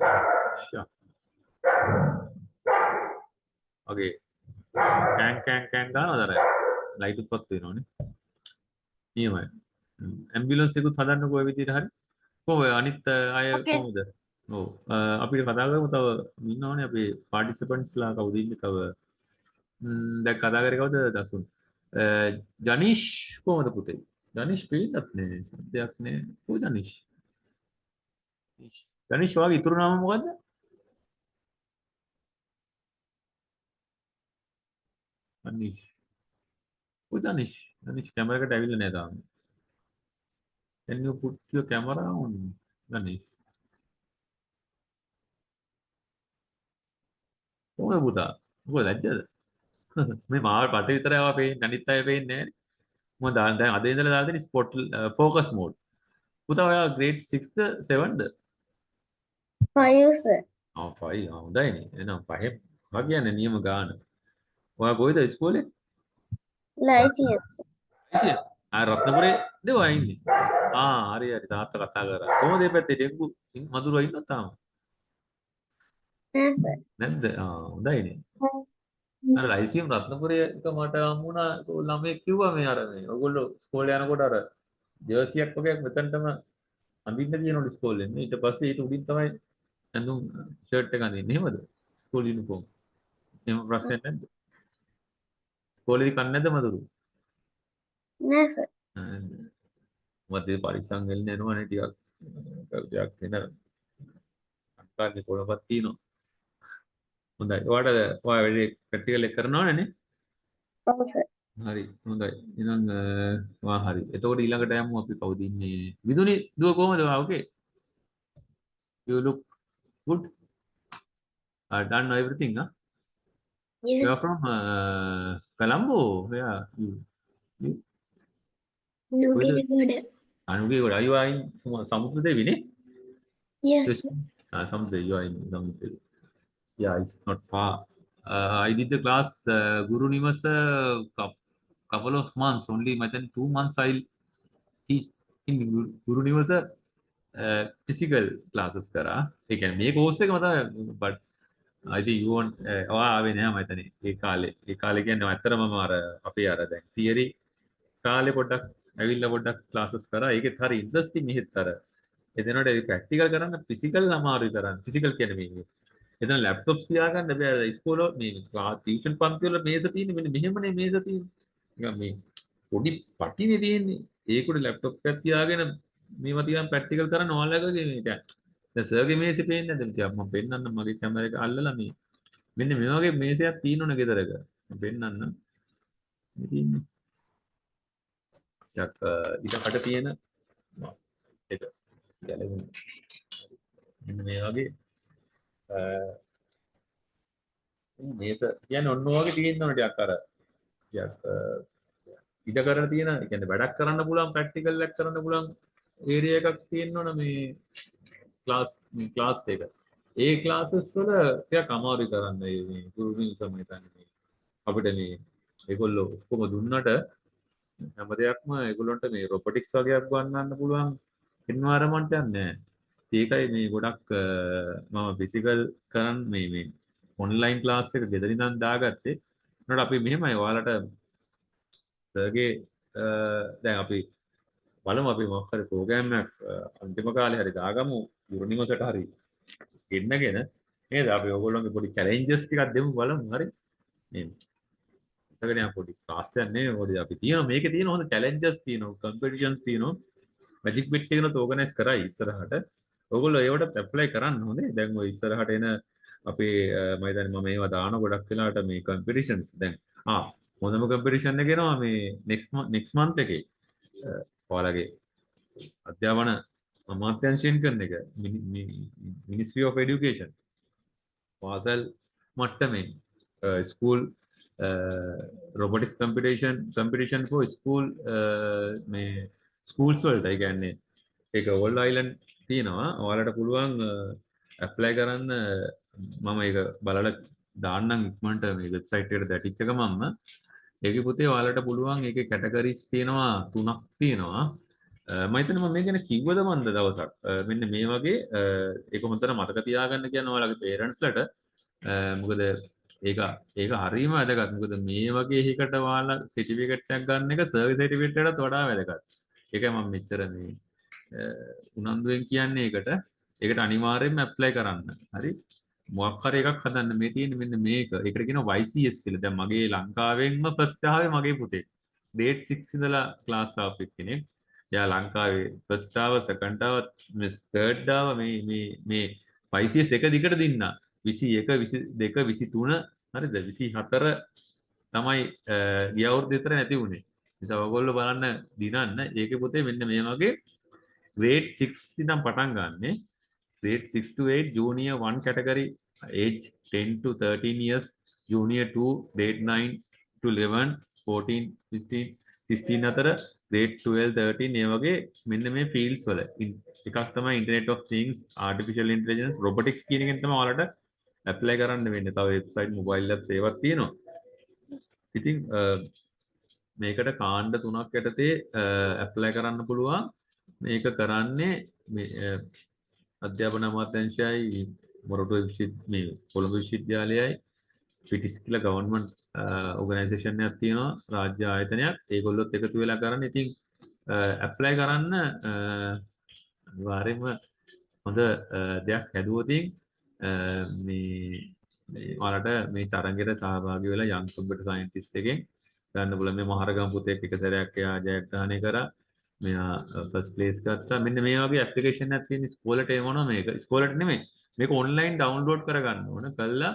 වගේ කෑන් දානවද අර ලයිට් උත්පත් වෙනවනේ නියමයි ඇම්බියුලන්ස් එකකුත් හදන්නකෝ ඔය විදිහට හරි කොහොමද අනිත් අය කොහොමද ඔව් අපිට කතා කරමු තව ඉන්නවනේ අපේ පාටිසිපන්ට්ස්ලා කවුද ඉන්නේ තව දැන් කතා කරේ කවුද දසුන් ජනීෂ් කොහොමද පුතේ ජනීෂ් පේන්නත් නෑ සද්දයක් නෑ කොයි ජනීෂ් ජනීෂ් වාගේ ඉතුරු නම මොකද්ද ජනීෂ් කොයි ජනීෂ් කැමරා එකට ඇවිල්ලා නෑ තාම can you put your camera on ජනීෂ් කොහොමද පුතා මොකද ලැජ්ජද මේ මාව පට විතරයි ආව පේන්නේ අනිත් අය පේන්නේ නෑනේ මම දැන් අද ඉඳලා දාලා තියෙන ස්පොට් ෆෝකස් මෝඩ් පුතා ඔයා ග්‍රේඩ් 6ද 7ද 5 sir. 5 හොඳයිනේ එහෙනම් 5 මා කියන්නේ නියම ගාන ඔයා කොයිද ඉස්කෝලේ License. ඉතින් රත්නපුරේ දෙවා ඉන්නේ හරි තාත්තා කතා කරා කොහොමද මේ පැත්තේ ඩෙන්ගු මදුරුවා ඉන්නවද තාම නෑ sir. නැද්ද හොඳයිනේ අර ලයිසියම් රත්නපුරේ එක මට හම්බුණා ළමයෙක් කිව්වා මේ අර මේ ඔයගොල්ලෝ ඉස්කෝලේ යනකොට අර ජර්සියක් වගේ මෙතනටම අඳින්න තියෙනවලු ඉස්කෝලේ නේ ඊට පස්සේ ඊට උඩින් තමයි ඇඳුම් ෂර්ට් එක අඳින්නේ එහෙමද ස්කෝල් යුනිෆෝම් එහෙම ප්‍රශ්නයක් නැද්ද ඉස්කෝලේදී කන්නේ නැද්ද මදුරු නෑ sir. මතේ පරිස්සම් වෙන්න යනවනේ ටිකක් වෙන අක්කාගේ පොළපත් තියෙනවා හොඳයි ඔයාලට ඔයා වැඩි ප්‍රැක්ටිකල් එක කරනවනේ නේ ඔව් sir. හරි හොඳයි එහෙනම් හරි එතකොට ඊළඟට යමු අපි කවුද ඉන්නේ විදුනි දුව කොහමද ඔයා ඕකේ you look good done everything huh? Yes. You are from Colombo yeah you Nuggetgoda. Nuggetgoda you are in Samudra ne Yes. Samudra you are in Samudra yeah it's not far I did the class Guru Nivasa couple of months only more than 2 months I'll teach in Guru Nivasa physical classes करा ठीक है मैं course से मतलब but I think you want आवे नहीं हम इतने एक काले के ना इतना हमारा अपे आ रहा है theory काले प्रोडक्ट अविल्ला प्रोडक्ट classes करा एक थारी interesting नहीं थारा इतना डे practical करा ना physical हमारे करा physical क्या नहीं है इतना laptops किया का ना बे स्कूल में क्लास ट्यूशन पंक्ति वाला मेज़ अपनी नहीं मने मेज़ अपनी क्या मैं थोड़ी पार्टी में दी एक और लैपटॉप करती आगे ना මේ මතියම් ප්‍රැක්ටිකල් කරන්න ඕනලකගේ මේක දැන් සර්ගේ මේසෙ පේන්නේ නැද්ද මචං මම පෙන්නන්න මගේ කැමරා එක අල්ලලා මේ මෙන්න මේ වගේ මේසයක් තියෙනවනේ ගෙදරක මම පෙන්නන්න මේ තියෙන්නේ යක් ඊටකට තියෙන එක ගැලවෙන මෙන්න මේ වගේ මේස කියන්නේ ඔන්න ඔයගේ තියෙනවනේ ටිකක් අර ටිකක් ඉඩ කරලා තියෙන ඒ කියන්නේ වැඩක් කරන්න පුළුවන් ප්‍රැක්ටිකල් එකක් කරන්න පුළුවන් ඒරියා එකක් තියෙනවනේ මේ ක්ලාස් එක. ඒ ක්ලාසස් වල ටිකක් අමාරුයි කරන්න මේ ගුරු නිවසම හිතන්නේ. අපිට මේ ඒගොල්ලෝ ඔක්කොම දුන්නට හැම දෙයක්ම ඒගොල්ලන්ට මේ රොබොටික්ස් වගේක් ගන්නන්න පුළුවන් එන්වයරන්මන්ට් එකක් නැහැ. ඒකයි මේ ගොඩක් මම ෆිසිකල් කරන් මේ ඔන්ලයින් ක්ලාස් එක ගෙදර ඉඳන් දාගත්තේ. ඒනට අපි මෙහෙමයි ඔයාලට සර්ගේ දැන් අපි බලමු අපි මොකක් හරි ප්‍රෝග්‍රෑම් එකක් අන්තිම කාලේ හරි දාගමු යුනිවර්සිටි හරි ගෙන්නගෙන නේද අපි ඔයගොල්ලෝගේ පොඩි චැලෙන්ජස් ටිකක් දෙමු බලමු හරි මේ ඉස්සරගෙන පොඩි ක්ලාස් එකක් නේ මොකද අපි තියෙනවා මේකේ තියෙන හොඳ චැලෙන්ජස් තියෙනවා කම්පිටිෂන්ස් තියෙනවා මැජික් බිට් එකනත් ඕගනයිස් කරා ඉස්සරහට ඔයගොල්ලෝ ඒවට ඇප්ලයි කරන්න හොඳේ දැන් ඔය ඉස්සරහට එන අපේ මම හිතන්නේ මම ඒවා දාන ගොඩක් වෙලාවට මේ කම්පිටිෂන්ස් දැන් හොඳම කම්පිටිෂන් එක එනවා මේ next month එකේ ඔයාලගේ අධ්‍යාපන අමාත්‍යාංශයෙන් කරන එක Ministry of Education පාසල් මට්ටමේ school robotics competition for school මේ schools වලට ඒ කියන්නේ ඒක ඕල් අයිලන්ඩ් තියෙනවා ඔයාලට පුළුවන් ඇප්ලයි කරන්න මම ඒක බලලා දාන්නම් ඉක්මනට මේ වෙබ්සයිට් එකට දැටිච්ච ගමන්ම ඒකේ පුතේ ඔයාලට පුළුවන් ඒකේ කැටගරිස් තියෙනවා 3ක් තියෙනවා මම හිතන්නේ මම මේ ගැන කිව්වද මන්ද දවසක් මෙන්න මේ වගේ ඒක හොඳට මතක තියාගන්න කියන ඔයාලගේ පේරන්ට්ස්ලට මොකද ඒක හරියම වැදගත් මොකද මේ වගේ එකකට ඔයාලා සර්ටිෆිකේට් එකක් ගන්න එක සර්විස් සර්ටිෆිකේට් එකටත් වඩා වැදගත් ඒකයි මම මෙච්චර මේ උනන්දුවෙන් කියන්නේ ඒකට අනිවාර්යයෙන්ම ඇප්ලයි කරන්න හරි මොකක් හරි එකක් හදන්න මේ තියෙන්නේ මෙන්න මේක ඒකට කියනවා YCS කියලා දැන් මගේ ලංකාවෙන්ම ෆස්ට් ආවේ මගේ පුතේ grade 6 ඉඳලා ක්ලාස් ආපු කෙනෙක් එයා ලංකාවේ ෆස්ට් ආව සෙකන්ඩ් ආව මිස් තර්ඩ් ආව මේ YCS එක දිගට දින්නා 21 22 23 හරිද 24 තමයි ගිය අවුරුද්ද විතර නැති වුණේ. නිසා ඔයගොල්ලෝ බලන්න දිනන්න ඒකේ පොතේ මෙන්න මේ වගේ grade 6 ඉඳන් පටන් ගන්නෙ grade 6 to 8 junior 1 category age 10 to 13 years junior 2 grade 9 to 11 14 15 16 අතර grade 12 13 මේ වගේ මෙන්න මේ fields වල එකක් තමයි internet of things artificial intelligence robotics කියන එකෙන් තමයි ඔයාලට ඇප්ලයි කරන්න වෙන්නේ. තව වෙබ්සයිට් මොබයිල් ඇප්ස් ඒවත් තියෙනවා. ඉතින් මේකට කාණ්ඩ 3ක් යටතේ ඇප්ලයි කරන්න පුළුවන්. මේක කරන්නේ මේ අධ්‍යාපන අමාත්‍යාංශයයි මොරටුව මේ කොළඹ විශ්වවිද්‍යාලයයි ෆිටිස් කියලා ගවර්න්මන්ට් ඕගනයිසේෂන් එකක් තියෙනවා රාජ්‍ය ආයතනයක්. ඒගොල්ලොත් එකතු වෙලා කරන්නේ. ඉතින් ඇප්ලයි කරන්න අනිවාර්යයෙන්ම හොඳ දෙයක් හැදුවොතින් මේ ඔයාලට මේ තරඟයට සහභාගී වෙලා young computer scientist එකෙන් ගන්න පුළුවන් මේ මහරගම් පුතෙක් එක සැරයක් එයා ජයග්‍රහණය කරා මෙයා ෆස්ට් ප්ලේස් ගත්තා මෙන්න මේ වගේ ඇප්ලිකේෂන් එකක් තියෙන ඉස්කෝලේට එවනවා මේක ඉස්කෝලේට නෙමෙයි මේක ඔන්ලයින් ඩවුන්ලෝඩ් කරගන්න ඕන කළා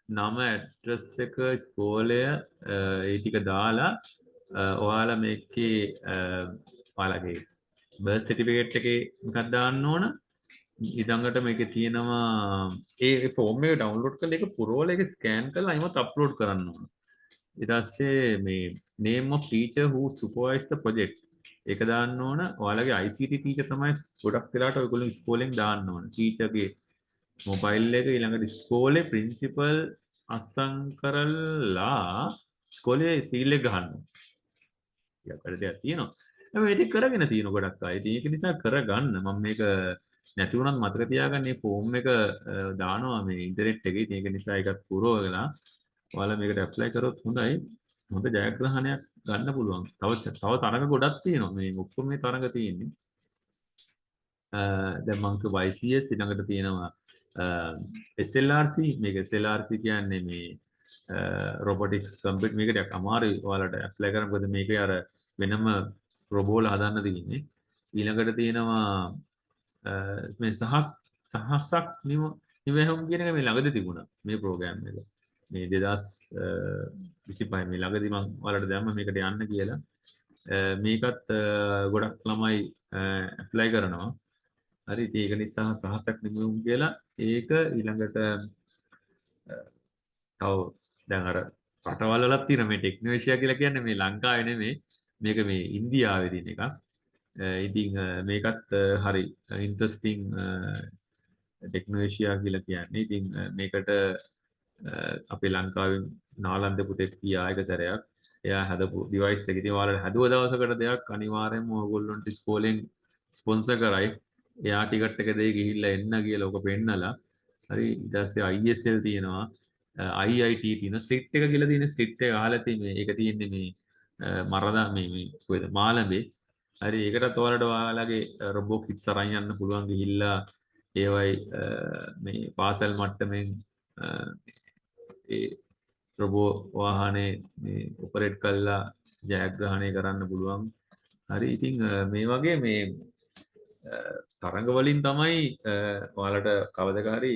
නම ඇඩ්‍රස් එක ඉස්කෝලය ඒ ටික දාලා ඔයාලා මේකේ ඔයාලගේ බර්ත් සර්ටිෆිකේට් එකේ එකක් දාන්න ඕන ඊළඟට මේකේ තියෙනවා ඒ ෆෝම් එක ඩවුන්ලෝඩ් කරලා ඒක පුරවලා ඒක ස්කෑන් කරලා අයිමත් අප්ලෝඩ් කරන්න ඕන. ඊට පස්සේ මේ name of teacher who supervised the project ඒක දාන්න ඕන. ඔයාලගේ ICT teacher තමයි ගොඩක් වෙලාවට ඔයගොල්ලෝ ඉස්කෝලෙන් දාන්න ඕන. ටීචර්ගේ මොබයිල් එක ඊළඟට ඉස්කෝලේ ප්‍රින්සිපල් අස්සම් කරලා ඉස්කෝලේ සීල් එක ගහන්න. ඊට දෙයක් තියෙනවා. මේක කරගෙන තියෙන ගොඩක් අය. ඉතින් ඒක නිසා කරගන්න මම මේක නැති වුණත් මතක තියාගන්න මේ ෆෝම් එක දානවා මේ ඉන්ටර්නෙට් එකේ. ඉතින් ඒක නිසා ඒකත් පුරවලා ඔයාලා මේකට ඇප්ලයි කරොත් හොඳයි. හොඳ ජයග්‍රහණයක් ගන්න පුළුවන්. තව තරඟ ගොඩක් තියෙනවා. මේ ඔක්කොම මේ තරඟ තියෙන්නේ. දැන් මම කිව්වා YCS ඊළඟට තියෙනවා SLRC මේක SLRC කියන්නේ මේ robotics computer මේක ටිකක් අමාරුයි ඔයාලට ඇප්ලයි කරන්න. මොකද මේකේ අර වෙනම රොබෝල හදන්න තියෙන්නේ. ඊළඟට තියෙනවා මේ සහසක් නිවැහුම් කියන එක මේ ළඟදී තිබුණා මේ ප්‍රෝග්‍රෑම් එක. මේ 2025 මේ ළඟදී මම ඔයාලට දැම්ම මේකට යන්න කියලා. මේකත් ගොඩක් ළමයි ඇප්ලයි කරනවා. හරි ඉතින් ඒක නිසා සහසක් නිවැහුම් කියලා ඒක ඊළඟට තව දැන් අර රටවල් වලත් තියෙන මේ ටෙක්නෝලොජියා කියලා කියන්නේ මේ ලංකාවේ නෙමෙයි මේක මේ ඉන්දියාවේ තියෙන එකක්. ඉතින් මේකත් හරි ඉන්ට්‍රස්ටිං ටෙක්නෝලොජියා කියලා කියන්නේ. ඉතින් මේකට අපේ ලංකාවේ නාලන්ද පුතෙක් ගියා එක සැරයක්. එයා හදපු ඩිවයිස් එක. ඉතින් ඔයාලා හදුව දවසකට දෙයක් අනිවාර්යයෙන්ම ඔයගොල්ලොන්ට ඉස්කෝලෙන් ස්පොන්සර් කරයි. එයා ටිකට් එක දෙයි ගිහිල්ලා එන්න කියලා ඔක පෙන්නලා. හරි ඊට පස්සේ ISL තියෙනවා. IIT තියෙනවා. ස්ට්‍රිට් එක කියලා තියෙන ස්ට්‍රිට් එක අහලා තියෙන්නේ. ඒක තියෙන්නේ මේ මරදා මේ කොහෙද මාළඹේ. හරි ඒකටත් ඔයාලගේ රොබෝ කිට්ස් අරන් යන්න පුළුවන් ගිහිල්ලා ඒවයි මේ පාසල් මට්ටමින් ඒ රොබෝ වාහනේ මේ ඔපරේට් කරලා ජයග්‍රහණය කරන්න පුළුවන්. හරි ඉතින් මේ වගේ මේ තරඟ වලින් තමයි ඔයාලට කවදක හරි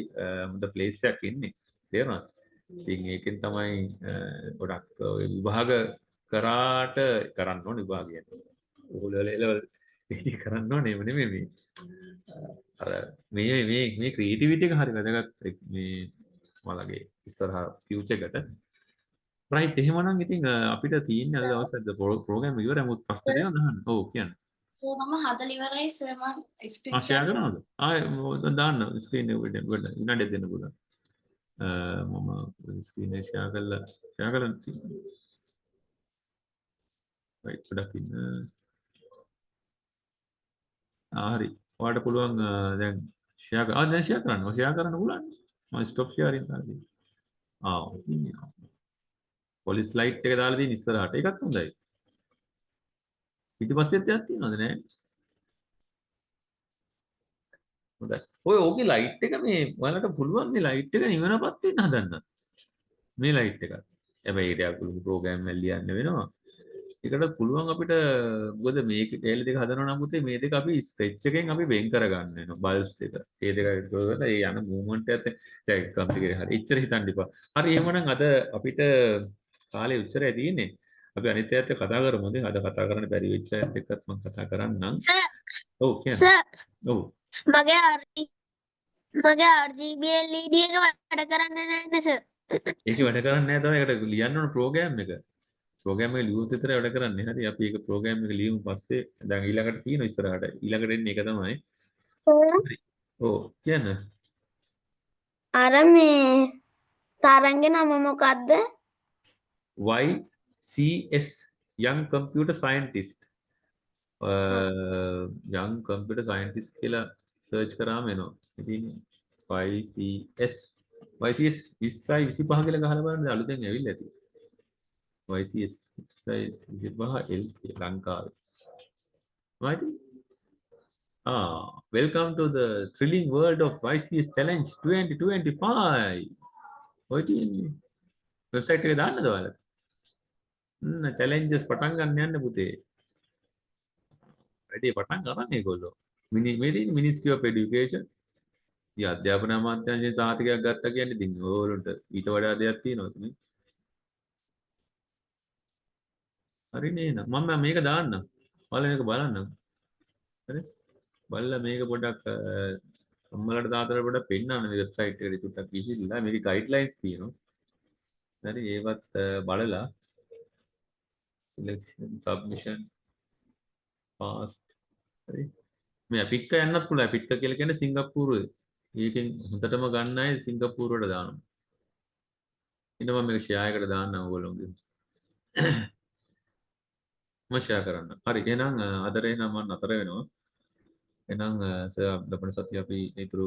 හොඳ ප්ලේස් එකක් ඉන්නේ. තේරුණාද? ඉතින් ඒකෙන් තමයි ගොඩක් ඔය විභාග කරාට කරන්න ඕනේ විභාගය. ඕලෙවල් ඉතින් කරන්න ඕනේ නෙමෙයි මේ. අර මේ ක්‍රියේටිවිටි එක හරි වැදගත් මේ ඔයාලගේ ඉස්සරහා ෆියුචර් එකට. රයිට් එහෙමනම් ඉතින් අපිට තියෙන්නේ අද දවසේ ප්‍රෝග්‍රෑම් ඉවරයි. මොකද ප්‍රශ්න දෙනවා අහන්න. ඔව් කියන්න. සර් මම හදලා ඉවරයි සර් මම ස්ක්‍රීන් ෂෙයා කරනවද? දාන්න ස්ක්‍රීන් එක වෙන්න විනාඩියක් දෙන්න පුළුවන්. මම ස්ක්‍රීන් එක ෂෙයා කරලා රයිට් ගොඩක් ඉන්න. හරි. ඔයාලට පුළුවන් දැන් ෂෙයා දැන් ෂෙයා කරන්න. ෂෙයා කරන්න පුළුවන්. මම ස්ටොප් ෂෙයාරින් දාලා තියෙනවා. පොලිස් ලයිට් එක දාලා තියෙන ඉස්සරහට. ඒකත් හොඳයි. පිටිපස්සෙත් එකක් තියෙනවද නෑ? හොඳයි. ඔය ඕකේ ලයිට් එක මේ ඔයාලට පුළුවන් මේ ලයිට් එක නිවනපත් වෙන්න හදන්න. මේ ලයිට් එක. හැබැයි ඒක ටිකක් ප්‍රෝග්‍රෑම් එක ලියන්න වෙනවා. ඒකට පුළුවන් අපිට මොකද මේක ටේල් දෙක හදනවා නම් පුතේ මේ දෙක අපි ස්කෙච් එකෙන් අපි වෙන් කරගන්න වෙනවා බල්බ්ස් දෙක. ඒ දෙක කරලා ඒ යන මූවමන්ට් එකත් දැන් කම්පියුටරේ හරි. එච්චර හිතන්න එපා. හරි එහෙමනම් අද අපිට කාලේ උච්චරය තියෙන්නේ. අපි අනිත් අයත් එක්ක කතා කරමු. දැන් අද කතා කරන්න බැරි වෙච්ච අයත් එක්කත් මම කතා කරන්නම්. ඔව් කියන්න. ඔව්. මගේ RGB LED එක වැඩ කරන්නේ නැහැ නේ සර්. ඒක වැඩ කරන්නේ නැහැ තමයි. ඒකට ලියන්න ඕන ප්‍රෝග්‍රෑම් එක. ප්‍රෝග්‍රෑම් එක ලියුවොත් විතරයි වැඩ කරන්නේ. හරි අපි ඒක ප්‍රෝග්‍රෑම් එක ලියමු පස්සේ දැන් ඊළඟට තියෙන ඉස්සරහට. ඊළඟට එන්නේ ඒක තමයි. හරි. ඔව් කියන්න. අර මේ තරංගේ නම මොකද්ද? YCS Young Computer Scientist. Young Computer Scientist කියලා සර්ච් කරාම එනවා. ඉතින් YCS 20යි 25 කියලා ගහලා බලන්න අලුතෙන් ඇවිල්ලා ඇති. YCS 20යි 25 ලංකාවේ. Right? Welcome to the thrilling world of YCS Challenge 2025. ඔය තියෙන්නේ. වෙබ්සයිට් එකේ දාන්නද ඔයාලා? challenges පටන් ගන්න යන්න පුතේ. වැඩි පටන් ගන්න ඒගොල්ලෝ. Ministry of Education දී අධ්‍යාපන අමාත්‍යාංශයෙන් සාතිකයක් ගත්තා කියන්නේ ඉතින් ඕගොල්ලන්ට ඊට වඩා දෙයක් තියෙනවද නේ? හරිනේ නේද? මම මේක දාන්නම්. ඔයාලා මේක බලන්න. හරි? බලලා මේක පොඩ්ඩක් අම්මලාට තාත්තලාට පොඩ්ඩක් පෙන්නන්න මේ වෙබ්සයිට් එකට චුට්ටක් ගිහිල්ලා මේකේ ගයිඩ්ලයින්ස් තියෙනවා. හරි ඒවත් බලලා selection submission past හරි මේ අපික්ක යන්නත් පුළුවන්. අපික්ක කියලා කියන්නේ සිංගප්පූරුවේ. ඒකෙන් හොඳටම ගන්න අය සිංගප්පූරුවට දානවා. ඊට මම මේක ෂෙයා එකට දාන්නම් ඔයගොල්ලෝගේ. මම ෂෙයා කරන්න. හරි එහෙනම් අදට එහෙනම් මම නතර වෙනවා. එහෙනම් ලබන සතිය අපි ඊතුරු